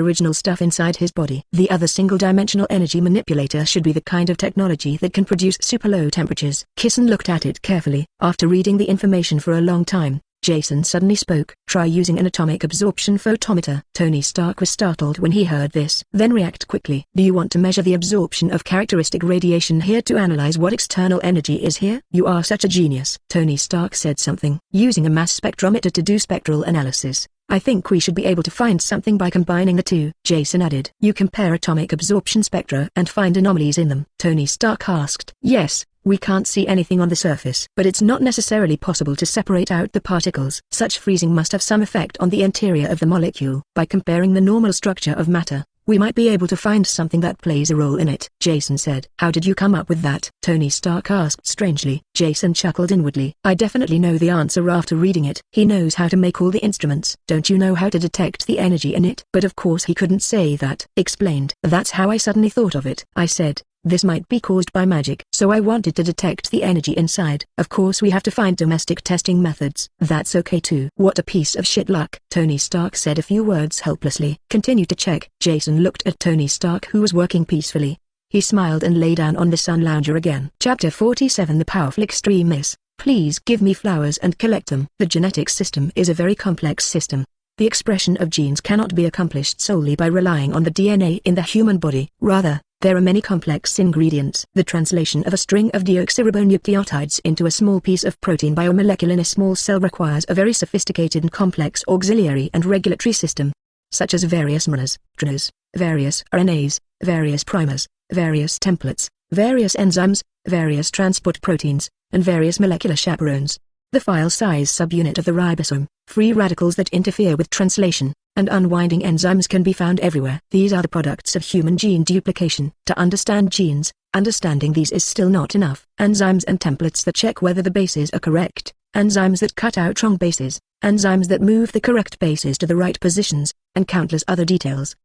original stuff inside his body. The other single-dimensional energy manipulator should be the kind of technology that can produce super low temperatures. Kissen looked at it carefully. After reading the information for a long time, Jason suddenly spoke. Try using an atomic absorption photometer. Tony Stark was startled when he heard this. Then react quickly. Do you want to measure the absorption of characteristic radiation here to analyze what external energy is here? You are such a genius. Tony Stark said something. Using a mass spectrometer to do spectral analysis. I think we should be able to find something by combining the two. Jason added. You compare atomic absorption spectra and find anomalies in them. Tony Stark asked. Yes. We can't see anything on the surface. But it's not necessarily possible to separate out the particles. Such freezing must have some effect on the interior of the molecule. By comparing the normal structure of matter, we might be able to find something that plays a role in it. Jason said. How did you come up with that? Tony Stark asked strangely. Jason chuckled inwardly. I definitely know the answer after reading it. He knows how to make all the instruments. Don't you know how to detect the energy in it? But of course he couldn't say that. Explained. That's how I suddenly thought of it. I said. This might be caused by magic. So I wanted to detect the energy inside. Of course we have to find domestic testing methods. That's okay too. What a piece of shit luck. Tony Stark said a few words helplessly. Continue to check. Jason looked at Tony Stark who was working peacefully. He smiled and lay down on the sun lounger again. Chapter 47 The Powerful Extremis. Please give me flowers and collect them. The genetic system is a very complex system. The expression of genes cannot be accomplished solely by relying on the DNA in the human body. Rather, there are many complex ingredients. The translation of a string of deoxyribonucleotides into a small piece of protein biomolecule in a small cell requires a very sophisticated and complex auxiliary and regulatory system, such as various monomers, trimers, various RNAs, various primers, various templates, various enzymes, various transport proteins, and various molecular chaperones. The file size subunit of the ribosome, free radicals that interfere with translation, and unwinding enzymes can be found everywhere. These are the products of human gene duplication. To understand genes, understanding these is still not enough. Enzymes and templates that check whether the bases are correct, enzymes that cut out wrong bases, enzymes that move the correct bases to the right positions, and countless other details.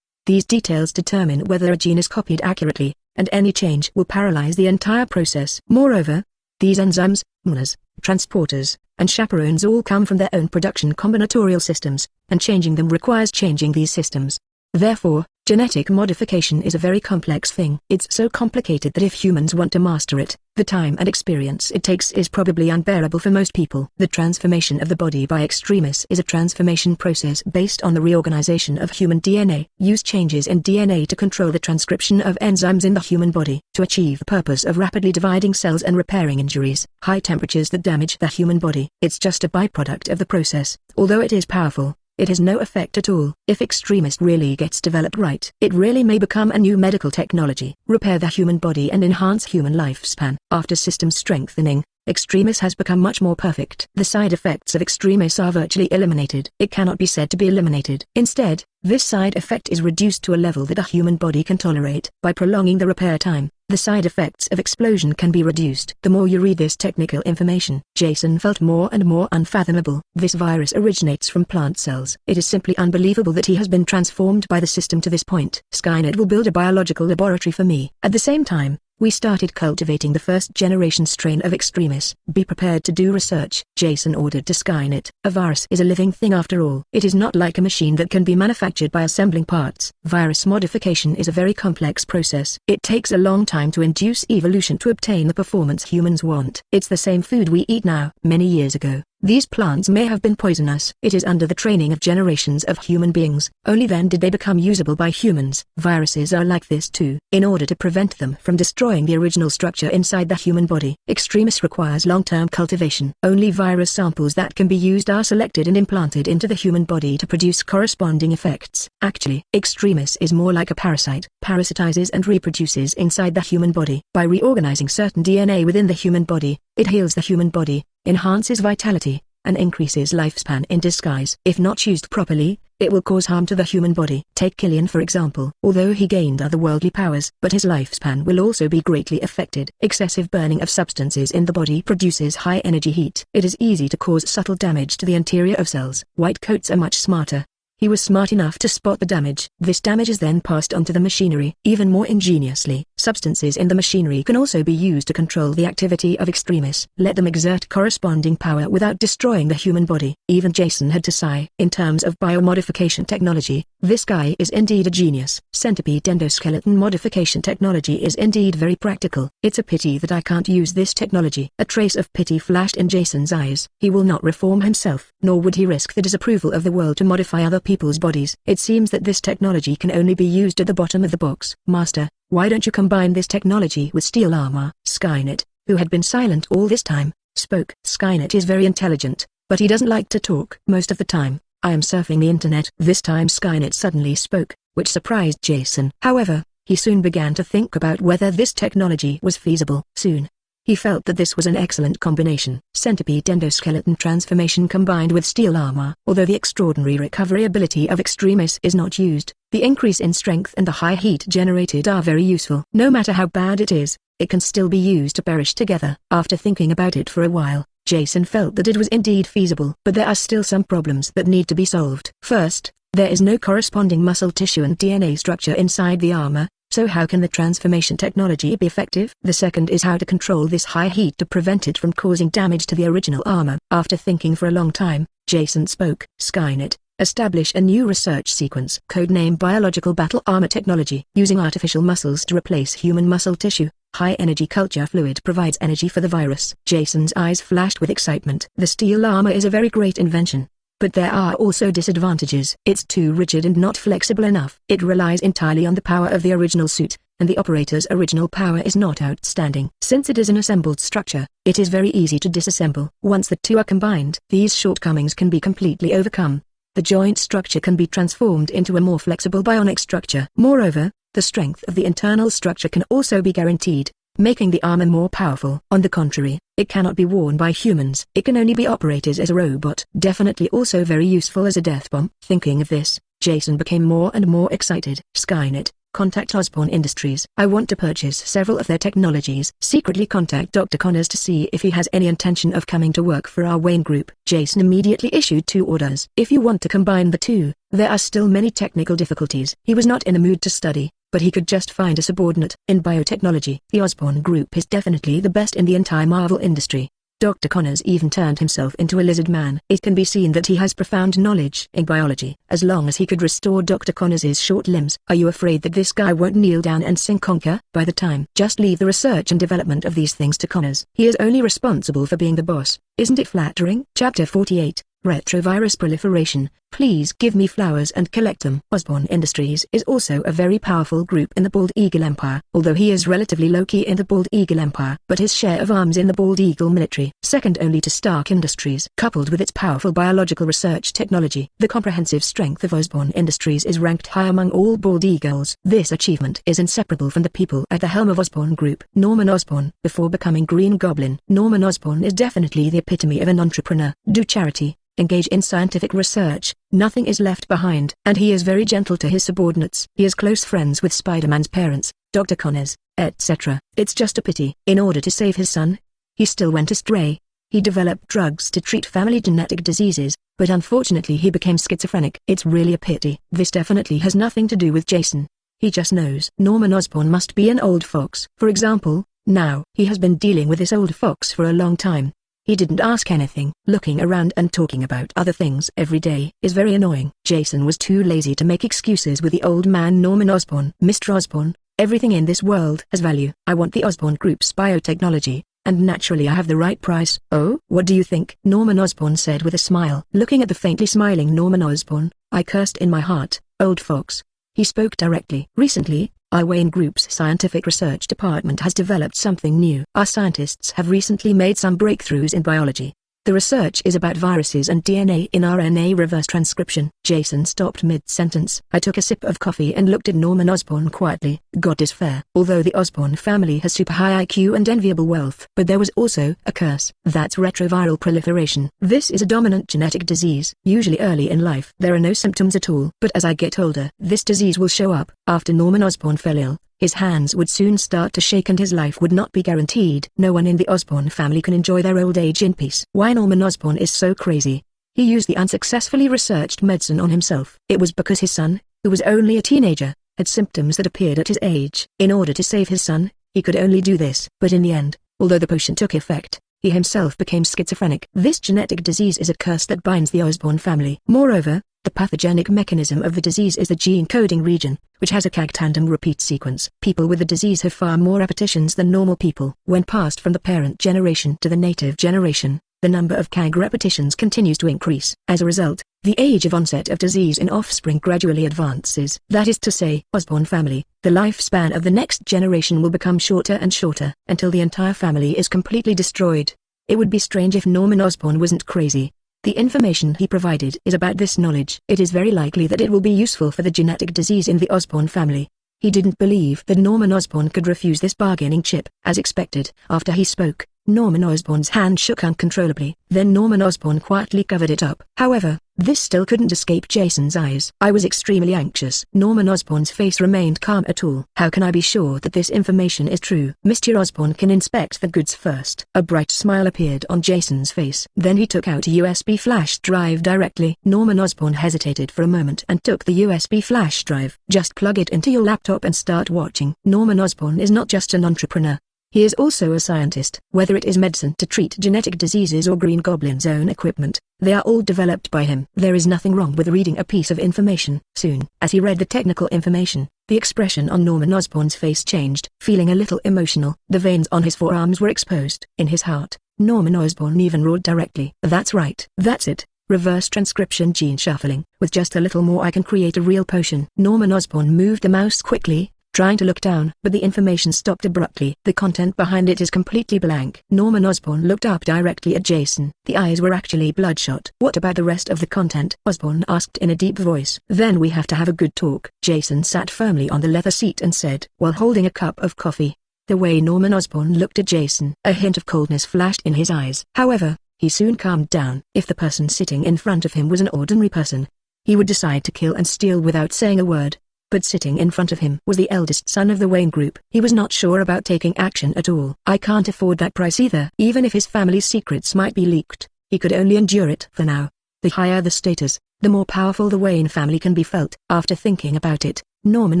These details determine whether a gene is copied accurately, and any change will paralyze the entire process. Moreover, these enzymes, monomers, transporters, and chaperones all come from their own production combinatorial systems, and changing them requires changing these systems. Therefore, genetic modification is a very complex thing. It's so complicated that if humans want to master it, the time and experience it takes is probably unbearable for most people. The transformation of the body by Extremis is a transformation process based on the reorganization of human DNA. Use changes in DNA to control the transcription of enzymes in the human body, to achieve the purpose of rapidly dividing cells and repairing injuries. High temperatures that damage the human body. It's just a byproduct of the process. Although it is powerful, it has no effect at all. If Extremis really gets developed right, it really may become a new medical technology. Repair the human body and enhance human lifespan. After system strengthening, Extremis has become much more perfect. The side effects of Extremis are virtually eliminated. It cannot be said to be eliminated. Instead, this side effect is reduced to a level that a human body can tolerate. By prolonging the repair time, the side effects of explosion can be reduced. The more you read this technical information, Jason felt more and more unfathomable. This virus originates from plant cells. It is simply unbelievable that he has been transformed by the system to this point. Skynet will build a biological laboratory for me. At the same time, we started cultivating the first-generation strain of Extremis. Be prepared to do research, Jason ordered to Skynet. A virus is a living thing after all. It is not like a machine that can be manufactured by assembling parts. Virus modification is a very complex process. It takes a long time to induce evolution to obtain the performance humans want. It's the same food we eat now. Many years ago, these plants may have been poisonous. It is under the training of generations of human beings. Only then did they become usable by humans. Viruses are like this too. In order to prevent them from destroying the original structure inside the human body, Extremis requires long-term cultivation. Only virus samples that can be used are selected and implanted into the human body to produce corresponding effects. Actually, Extremis is more like a parasite. Parasitizes and reproduces inside the human body. By reorganizing certain DNA within the human body, it heals the human body, enhances vitality, and increases lifespan in disguise. If not used properly, it will cause harm to the human body. Take Killian for example. Although he gained otherworldly powers, but his lifespan will also be greatly affected. Excessive burning of substances in the body produces high energy heat. It is easy to cause subtle damage to the interior of cells. White coats are much smarter. He was smart enough to spot the damage. This damage is then passed on to the machinery. Even more ingeniously, substances in the machinery can also be used to control the activity of Extremis. Let them exert corresponding power without destroying the human body. Even Jason had to sigh. In terms of biomodification technology, this guy is indeed a genius. Centipede endoskeleton modification technology is indeed very practical. It's a pity that I can't use this technology. A trace of pity flashed in Jason's eyes. He will not reform himself, nor would he risk the disapproval of the world to modify other people's bodies. It seems that this technology can only be used at the bottom of the box. Master, why don't you combine this technology with steel armor? Skynet, who had been silent all this time, spoke. Skynet is very intelligent, but he doesn't like to talk. Most of the time, I am surfing the internet. This time Skynet suddenly spoke, which surprised Jason. However, he soon began to think about whether this technology was feasible. Soon, he felt that this was an excellent combination. Centipede endoskeleton transformation combined with steel armor. Although the extraordinary recovery ability of Extremis is not used, the increase in strength and the high heat generated are very useful. No matter how bad it is, it can still be used to perish together. After thinking about it for a while, Jason felt that it was indeed feasible. But there are still some problems that need to be solved. First, there is no corresponding muscle tissue and DNA structure inside the armor, so how can the transformation technology be effective? The second is how to control this high heat to prevent it from causing damage to the original armor. After thinking for a long time, Jason spoke. Skynet, establish a new research sequence. Codename Biological Battle Armor Technology. Using artificial muscles to replace human muscle tissue, high-energy culture fluid provides energy for the virus. Jason's eyes flashed with excitement. The steel armor is a very great invention, but there are also disadvantages. It's too rigid and not flexible enough. It relies entirely on the power of the original suit, and the operator's original power is not outstanding. Since it is an assembled structure, it is very easy to disassemble. Once the two are combined, these shortcomings can be completely overcome. The joint structure can be transformed into a more flexible bionic structure. Moreover, the strength of the internal structure can also be guaranteed, making the armor more powerful. On the contrary, it cannot be worn by humans. It can only be operated as a robot. Definitely also very useful as a death bomb. Thinking of this, Jason became more and more excited. Skynet, contact Osborne Industries. I want to purchase several of their technologies. Secretly contact Dr. Connors to see if he has any intention of coming to work for our Wayne Group. Jason immediately issued 2 orders. If you want to combine the two, there are still many technical difficulties. He was not in the mood to study, but he could just find a subordinate. In biotechnology, the Osborne Group is definitely the best in the entire Marvel industry. Dr. Connors even turned himself into a lizard man. It can be seen that he has profound knowledge in biology. As long as he could restore Dr. Connors's short limbs. Are you afraid that this guy won't kneel down and sing conquer? By the time, just leave the research and development of these things to Connors. He is only responsible for being the boss. Isn't it flattering? Chapter 48, Retrovirus Proliferation. Please give me flowers and collect them. Osborne Industries is also a very powerful group in the Bald Eagle Empire. Although he is relatively low-key in the Bald Eagle Empire, but his share of arms in the Bald Eagle military, second only to Stark Industries. Coupled with its powerful biological research technology, the comprehensive strength of Osborne Industries is ranked high among all Bald Eagles. This achievement is inseparable from the people at the helm of Osborne Group. Norman Osborn. Before becoming Green Goblin, Norman Osborn is definitely the epitome of an entrepreneur. Do charity, engage in scientific research, nothing is left behind. And he is very gentle to his subordinates. He is close friends with Spider-Man's parents, Dr. Connors, etc. It's just a pity. In order to save his son, he still went astray. He developed drugs to treat family genetic diseases, but unfortunately he became schizophrenic. It's really a pity. This definitely has nothing to do with Jason. He just knows. Norman Osborn must be an old fox. For example, now, he has been dealing with this old fox for a long time. He didn't ask anything. Looking around and talking about other things every day is very annoying. Jason was too lazy to make excuses with the old man Norman Osborn. Mr. Osborn, everything in this world has value. I want the Osborn Group's biotechnology, and naturally I have the right price. Oh, what do you think? Norman Osborn said with a smile. Looking at the faintly smiling Norman Osborn, I cursed in my heart, old fox. He spoke directly. Recently, our Wayne Group's scientific research department has developed something new. Our scientists have recently made some breakthroughs in biology. The research is about viruses and DNA in RNA reverse transcription. Jason stopped mid-sentence. I took a sip of coffee and looked at Norman Osborn quietly. God is fair. Although the Osborn family has super high IQ and enviable wealth, but there was also a curse. That's retroviral proliferation. This is a dominant genetic disease. Usually early in life, there are no symptoms at all. But as I get older, this disease will show up. After Norman Osborn fell ill, his hands would soon start to shake and his life would not be guaranteed. No one in the Osborn family can enjoy their old age in peace. Why Norman Osborn is so crazy? He used the unsuccessfully researched medicine on himself. It was because his son, who was only a teenager, had symptoms that appeared at his age. In order to save his son, he could only do this. But in the end, although the potion took effect, he himself became schizophrenic. This genetic disease is a curse that binds the Osborn family. Moreover, the pathogenic mechanism of the disease is the gene coding region, which has a CAG tandem repeat sequence. People with the disease have far more repetitions than normal people. When passed from the parent generation to the native generation, the number of CAG repetitions continues to increase. As a result, the age of onset of disease in offspring gradually advances. That is to say, Osborn family, the lifespan of the next generation will become shorter and shorter, until the entire family is completely destroyed. It would be strange if Norman Osborn wasn't crazy. The information he provided is about this knowledge. It is very likely that it will be useful for the genetic disease in the Osborn family. He didn't believe that Norman Osborn could refuse this bargaining chip. As expected, after he spoke, Norman Osborn's hand shook uncontrollably. Then Norman Osborn quietly covered it up. However, this still couldn't escape Jason's eyes. I was extremely anxious. Norman Osborn's face remained calm at all. How can I be sure that this information is true? Mr. Osborn can inspect the goods first. A bright smile appeared on Jason's face. Then he took out a USB flash drive directly. Norman Osborn hesitated for a moment and took the USB flash drive. Just plug it into your laptop and start watching. Norman Osborn is not just an entrepreneur. He is also a scientist. Whether it is medicine to treat genetic diseases or Green Goblin's own equipment, they are all developed by him. There is nothing wrong with reading a piece of information. Soon, as he read the technical information, the expression on Norman Osborn's face changed. Feeling a little emotional, the veins on his forearms were exposed. In his heart, Norman Osborn even roared directly. That's right. That's it. Reverse transcription gene shuffling. With just a little more I can create a real potion. Norman Osborn moved the mouse quickly, trying to look down, but the information stopped abruptly. The content behind it is completely blank. Norman Osborn looked up directly at Jason. The eyes were actually bloodshot. What about the rest of the content? Osborn asked in a deep voice. Then we have to have a good talk. Jason sat firmly on the leather seat and said, while holding a cup of coffee. The way Norman Osborn looked at Jason, a hint of coldness flashed in his eyes. However, he soon calmed down. If the person sitting in front of him was an ordinary person, he would decide to kill and steal without saying a word. But sitting in front of him was the eldest son of the Wayne group. He was not sure about taking action at all. I can't afford that price either. Even if his family's secrets might be leaked, he could only endure it for now. The higher the status, the more powerful the Wayne family can be felt. After thinking about it, Norman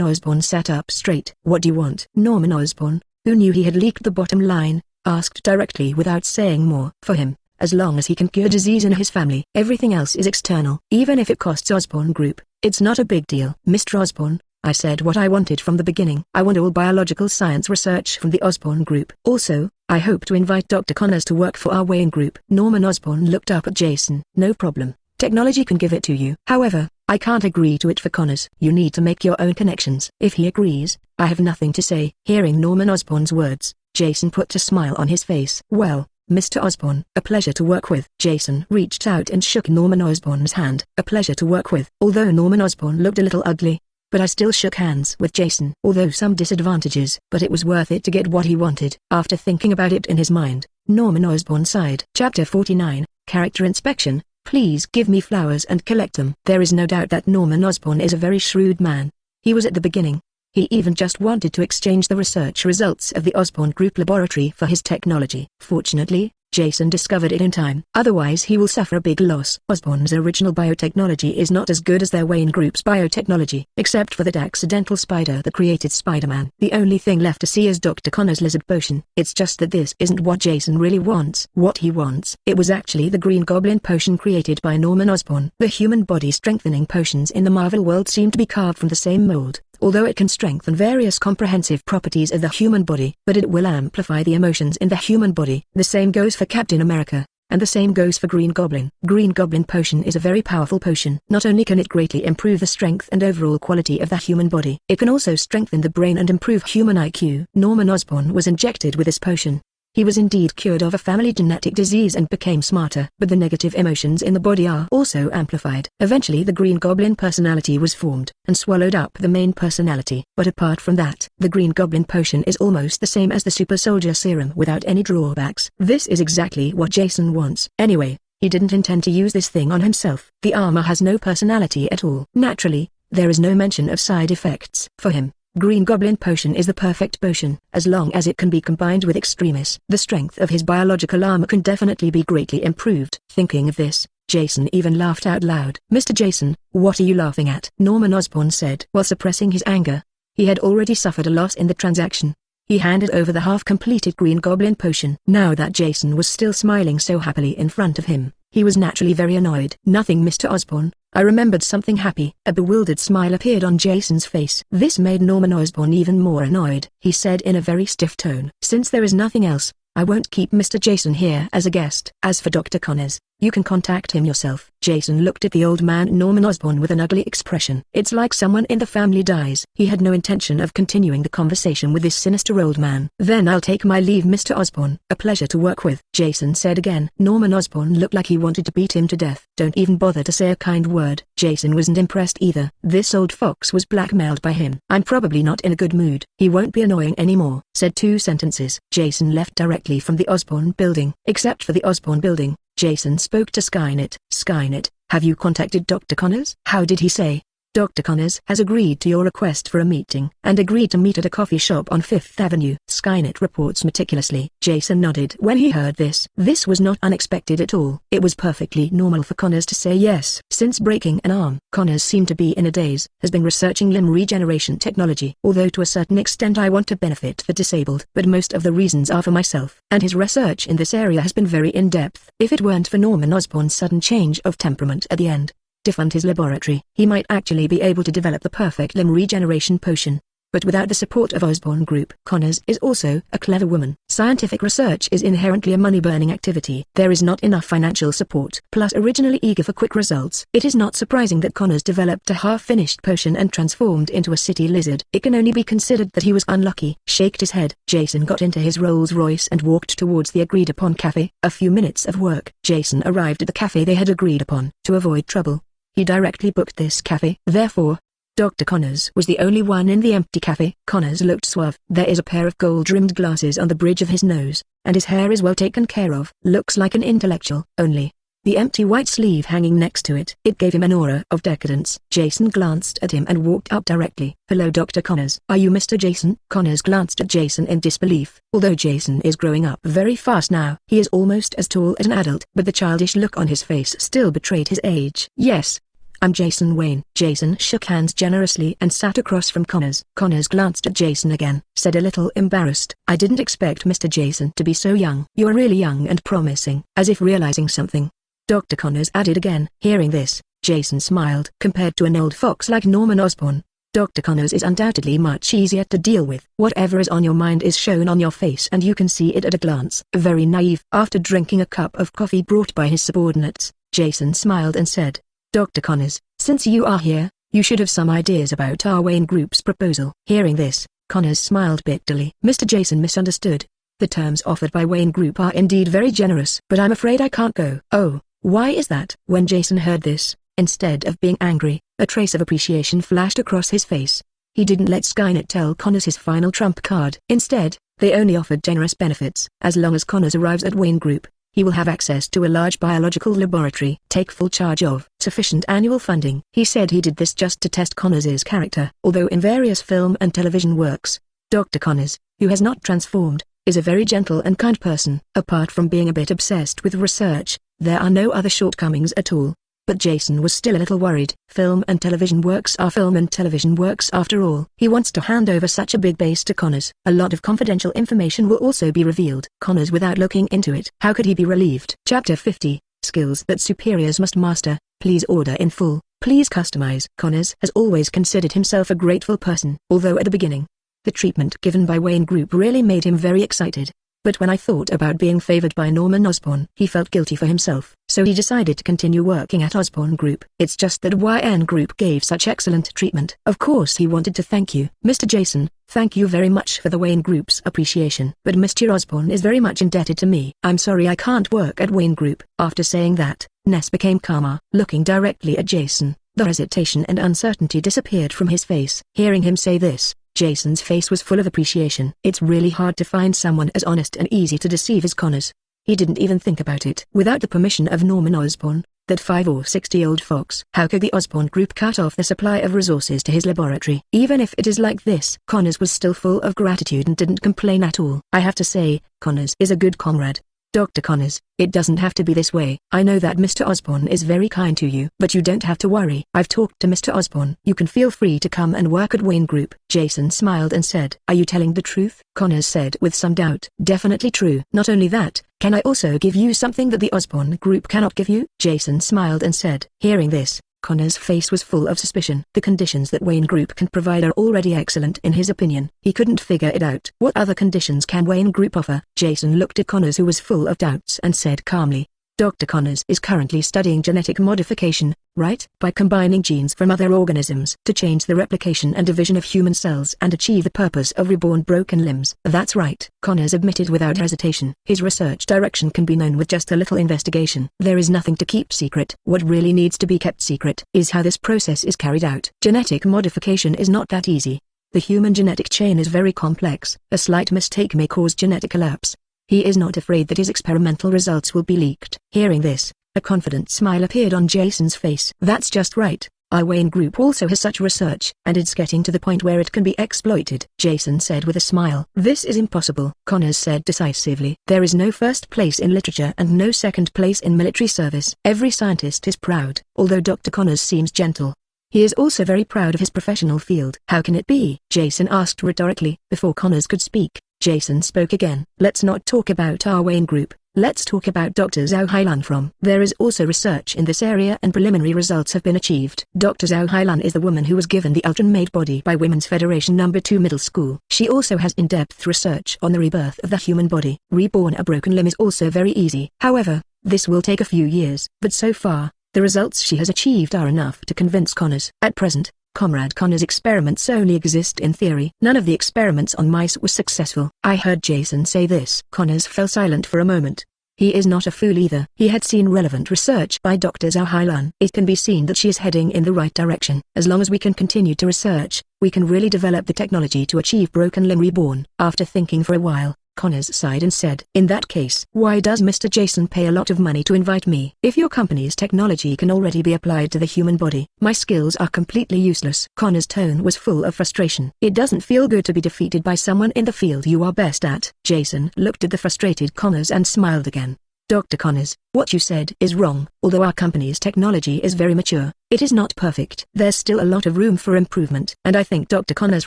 Osborn sat up straight. What do you want? Norman Osborn, who knew he had leaked the bottom line, asked directly without saying more. For him, as long as he can cure disease in his family, everything else is external. Even if it costs Osborn Group, it's not a big deal. Mr. Osborn, I said what I wanted from the beginning. I want all biological science research from the Osborn Group. Also, I hope to invite Dr. Connors to work for our Wayne Group. Norman Osborn looked up at Jason. No problem. Technology can give it to you. However, I can't agree to it for Connors. You need to make your own connections. If he agrees, I have nothing to say. Hearing Norman Osborn's words, Jason put a smile on his face. Well, Mr. Osborn, a pleasure to work with. Jason reached out and shook Norman Osborn's hand. A pleasure to work with. Although Norman Osborn looked a little ugly, but I still shook hands with Jason. Although some disadvantages, but it was worth it to get what he wanted. After thinking about it in his mind, Norman Osborn sighed. Chapter 49, Character Inspection. Please give me flowers and collect them. There is no doubt that Norman Osborn is a very shrewd man. He was at the beginning. He even just wanted to exchange the research results of the Osborn Group laboratory for his technology. Fortunately, Jason discovered it in time. Otherwise he will suffer a big loss. Osborn's original biotechnology is not as good as their Wayne Group's biotechnology, except for that accidental spider that created Spider-Man. The only thing left to see is Dr. Connor's lizard potion. It's just that this isn't what Jason really wants. What he wants, it was actually the Green Goblin potion created by Norman Osborn. The human body strengthening potions in the Marvel world seem to be carved from the same mold. Although it can strengthen various comprehensive properties of the human body, but it will amplify the emotions in the human body. The same goes for Captain America, and the same goes for Green Goblin. Green Goblin potion is a very powerful potion. Not only can it greatly improve the strength and overall quality of the human body, it can also strengthen the brain and improve human IQ. Norman Osborn was injected with this potion. He was indeed cured of a family genetic disease and became smarter, but the negative emotions in the body are also amplified. Eventually the Green Goblin personality was formed, and swallowed up the main personality. But apart from that, the Green Goblin potion is almost the same as the Super Soldier Serum without any drawbacks. This is exactly what Jason wants. Anyway, he didn't intend to use this thing on himself. The armor has no personality at all. Naturally, there is no mention of side effects. For him, Green Goblin potion is the perfect potion, as long as it can be combined with Extremis. The strength of his biological armor can definitely be greatly improved. Thinking of this, Jason even laughed out loud. "Mr. Jason, what are you laughing at?" Norman Osborn said while suppressing his anger. He had already suffered a loss in the transaction. He handed over the half-completed Green Goblin potion. Now that Jason was still smiling so happily in front of him, he was naturally very annoyed. "Nothing, Mr. Osborn. I remembered something happy." A bewildered smile appeared on Jason's face. This made Norman Osborn even more annoyed. He said in a very stiff tone, "Since there is nothing else, I won't keep Mr. Jason here as a guest. As for Dr. Connors, you can contact him yourself." Jason looked at the old man Norman Osborn with an ugly expression. "It's like someone in the family dies." He had no intention of continuing the conversation with this sinister old man. "Then I'll take my leave, Mr. Osborn. A pleasure to work with," Jason said again. Norman Osborn looked like he wanted to beat him to death. "Don't even bother to say a kind word." Jason wasn't impressed either. This old fox was blackmailed by him. "I'm probably not in a good mood." "He won't be annoying anymore," said 2 sentences. Jason left directly from the Osborn building. Except for the Osborn building, Jason spoke to Skynet. "Skynet, have you contacted Dr. Connors?" "How did he say?" "Dr. Connors has agreed to your request for a meeting and agreed to meet at a coffee shop on 5th Avenue. Skynet reports meticulously." Jason nodded when he heard this. This was not unexpected at all. It was perfectly normal for Connors to say yes. Since breaking an arm, Connors seemed to be in a daze, has been researching limb regeneration technology. "Although to a certain extent I want to benefit the disabled, but most of the reasons are for myself." And his research in this area has been very in-depth. If it weren't for Norman Osborn's sudden change of temperament at the end, to fund his laboratory, he might actually be able to develop the perfect limb regeneration potion. But without the support of Osborn Group. Connors is also a clever woman. Scientific research is inherently a money-burning activity. There is not enough financial support. Plus originally eager for quick results. It is not surprising that Connors developed a half-finished potion and transformed into a city lizard. It can only be considered that he was unlucky. Shaked his head. Jason got into his Rolls-Royce and walked towards the agreed-upon cafe. A few minutes of work. Jason arrived at the cafe they had agreed upon. To avoid trouble, he directly booked this cafe. Therefore, Dr. Connors was the only one in the empty cafe. Connors looked suave. There is a pair of gold-rimmed glasses on the bridge of his nose, and his hair is well taken care of. Looks like an intellectual. Only the empty white sleeve hanging next to it. It gave him an aura of decadence. Jason glanced at him and walked up directly. "Hello, Dr. Connors. Are you Mr. Jason?" Connors glanced at Jason in disbelief. Although Jason is growing up very fast now, he is almost as tall as an adult, but the childish look on his face still betrayed his age. "Yes, I'm Jason Wayne." Jason shook hands generously and sat across from Connors. Connors glanced at Jason again, said a little embarrassed, "I didn't expect Mr. Jason to be so young." "You're really young and promising," as if realizing something, Dr. Connors added again. Hearing this, Jason smiled. Compared to an old fox like Norman Osborn, Dr. Connors is undoubtedly much easier to deal with. Whatever is on your mind is shown on your face and you can see it at a glance. Very naive. After drinking a cup of coffee brought by his subordinates, Jason smiled and said, "Dr. Connors, since you are here, you should have some ideas about our Wayne Group's proposal." Hearing this, Connors smiled bitterly. Mr. Jason misunderstood. "The terms offered by Wayne Group are indeed very generous, but I'm afraid I can't go." "Oh, why is that?" When Jason heard this, instead of being angry, a trace of appreciation flashed across his face. He didn't let Skynet tell Connors his final trump card. Instead, they only offered generous benefits. As long as Connors arrives at Wayne Group, he will have access to a large biological laboratory, take full charge of, sufficient annual funding. He said he did this just to test Connors' character. Although in various film and television works, Dr. Connors, who has not transformed, is a very gentle and kind person. Apart from being a bit obsessed with research, there are no other shortcomings at all. But Jason was still a little worried. Film and television works are film and television works after all. He wants to hand over such a big base to Connors. A lot of confidential information will also be revealed. Connors without looking into it. How could he be relieved? Chapter 50, Skills that Superiors Must Master. Please order in full. Please customize. Connors has always considered himself a grateful person. Although at the beginning, the treatment given by Wayne Group really made him very excited. But when I thought about being favored by Norman Osborn, he felt guilty for himself. So he decided to continue working at Osborn Group. It's just that YN Group gave such excellent treatment. Of course he wanted to thank you, Mr. Jason. Thank you very much for the Wayne Group's appreciation. But Mr. Osborn is very much indebted to me. I'm sorry I can't work at Wayne Group. After saying that, Ness became calmer. Looking directly at Jason, the hesitation and uncertainty disappeared from his face. Hearing him say this, Jason's face was full of appreciation. It's really hard to find someone as honest and easy to deceive as Connors. He didn't even think about it. Without the permission of Norman Osborn, that 5 or 60-year-old fox, how could the Osborn Group cut off the supply of resources to his laboratory? Even if it is like this, Connors was still full of gratitude and didn't complain at all. I have to say, Connors is a good comrade. Dr. Connors, it doesn't have to be this way. I know that Mr. Osborne is very kind to you, but you don't have to worry. I've talked to Mr. Osborne. You can feel free to come and work at Wayne Group. Jason smiled and said, "Are you telling the truth?" Connors said with some doubt. "Definitely true. Not only that, can I also give you something that the Osborne Group cannot give you?" Jason smiled and said. Hearing this, Connors' face was full of suspicion. The conditions that Wayne Group can provide are already excellent in his opinion. He couldn't figure it out. What other conditions can Wayne Group offer? Jason looked at Connors, who was full of doubts, and said calmly, "Dr. Connors is currently studying genetic modification, right? By combining genes from other organisms to change the replication and division of human cells and achieve the purpose of reborn broken limbs." "That's right," Connors admitted without hesitation. His research direction can be known with just a little investigation. There is nothing to keep secret. What really needs to be kept secret is how this process is carried out. Genetic modification is not that easy. The human genetic chain is very complex. A slight mistake may cause genetic collapse. He is not afraid that his experimental results will be leaked. Hearing this, a confident smile appeared on Jason's face. "That's just right. Our Wayne Group also has such research, and it's getting to the point where it can be exploited," Jason said with a smile. "This is impossible," Connors said decisively. "There is no first place in literature and no second place in military service. Every scientist is proud." Although Dr. Connors seems gentle, he is also very proud of his professional field. "How can it be?" Jason asked rhetorically. Before Connors could speak, Jason spoke again. "Let's not talk about our Wayne Group. Let's talk about Dr. Zhao Hailan from. There is also research in this area and preliminary results have been achieved." Dr. Zhao Hailan is the woman who was given the Ultramade body by Women's Federation No. 2 Middle School. She also has in-depth research on the rebirth of the human body. Reborn a broken limb is also very easy. However, this will take a few years. But so far, the results she has achieved are enough to convince Connors. At present, Comrade Connors' experiments only exist in theory. None of the experiments on mice was successful. I heard Jason say this. Connors fell silent for a moment. He is not a fool either. He had seen relevant research by Dr. Zhao Hailan. It can be seen that she is heading in the right direction. As long as we can continue to research, we can really develop the technology to achieve broken limb reborn. After thinking for a while, Connors sighed and said, "In that case, why does Mr. Jason pay a lot of money to invite me? If your company's technology can already be applied to the human body, my skills are completely useless." Connors' tone was full of frustration. "It doesn't feel good to be defeated by someone in the field you are best at." Jason looked at the frustrated Connors and smiled again. "Dr. Connors, what you said is wrong. Although our company's technology is very mature, it is not perfect. There's still a lot of room for improvement. And I think Dr. Connors'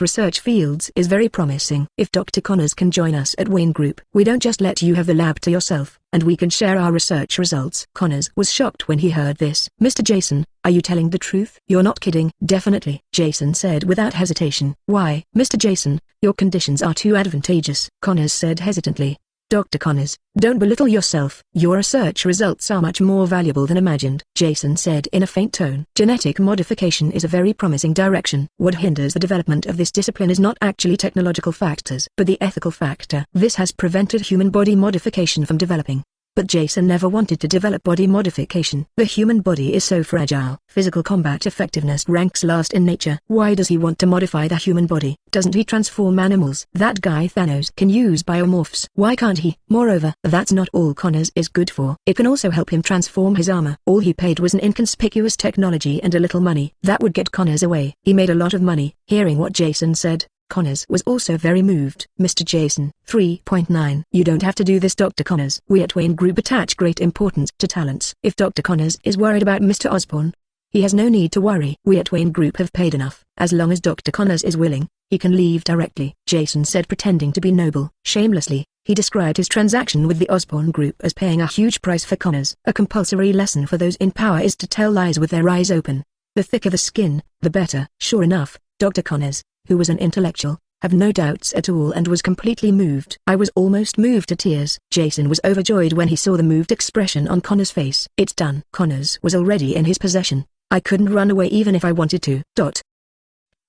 research fields is very promising. If Dr. Connors can join us at Wayne Group, we don't just let you have the lab to yourself, and we can share our research results." Connors was shocked when he heard this. "Mr. Jason, are you telling the truth?" "You're not kidding." "Definitely," Jason said without hesitation. "Why?" "Mr. Jason, your conditions are too advantageous," Connors said hesitantly. "Dr. Connors, don't belittle yourself. Your research results are much more valuable than imagined," Jason said in a faint tone. "Genetic modification is a very promising direction. What hinders the development of this discipline is not actually technological factors, but the ethical factor. This has prevented human body modification from developing." But Jason never wanted to develop body modification. The human body is so fragile. Physical combat effectiveness ranks last in nature. Why does he want to modify the human body? Doesn't he transform animals? That guy Thanos can use biomorphs. Why can't he? Moreover, that's not all Connors is good for. It can also help him transform his armor. All he paid was an inconspicuous technology and a little money. That would get Connors away. He made a lot of money. Hearing what Jason said, Connors was also very moved. "Mr. Jason, 3.9. You don't have to do this, Dr. Connors. We at Wayne Group attach great importance to talents. If Dr. Connors is worried about Mr. Osborne, he has no need to worry. We at Wayne Group have paid enough. As long as Dr. Connors is willing, he can leave directly," Jason said, pretending to be noble. Shamelessly, he described his transaction with the Osborne Group as paying a huge price for Connors. A compulsory lesson for those in power is to tell lies with their eyes open. The thicker the skin, the better. Sure enough, Dr. Connors, who was an intellectual, have no doubts at all and was completely moved. "I was almost moved to tears." Jason was overjoyed when he saw the moved expression on Connors' face. "It's done." Connors was already in his possession. "I couldn't run away even if I wanted to."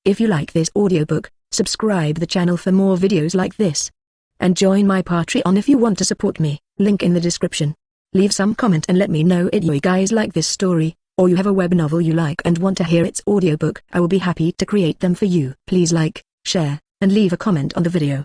If you like this audiobook, subscribe the channel for more videos like this. And join my Patreon if you want to support me, link in the description. Leave some comment and let me know if you guys like this story, or you have a web novel you like and want to hear its audiobook. I will be happy to create them for you. Please like, share, and leave a comment on the video.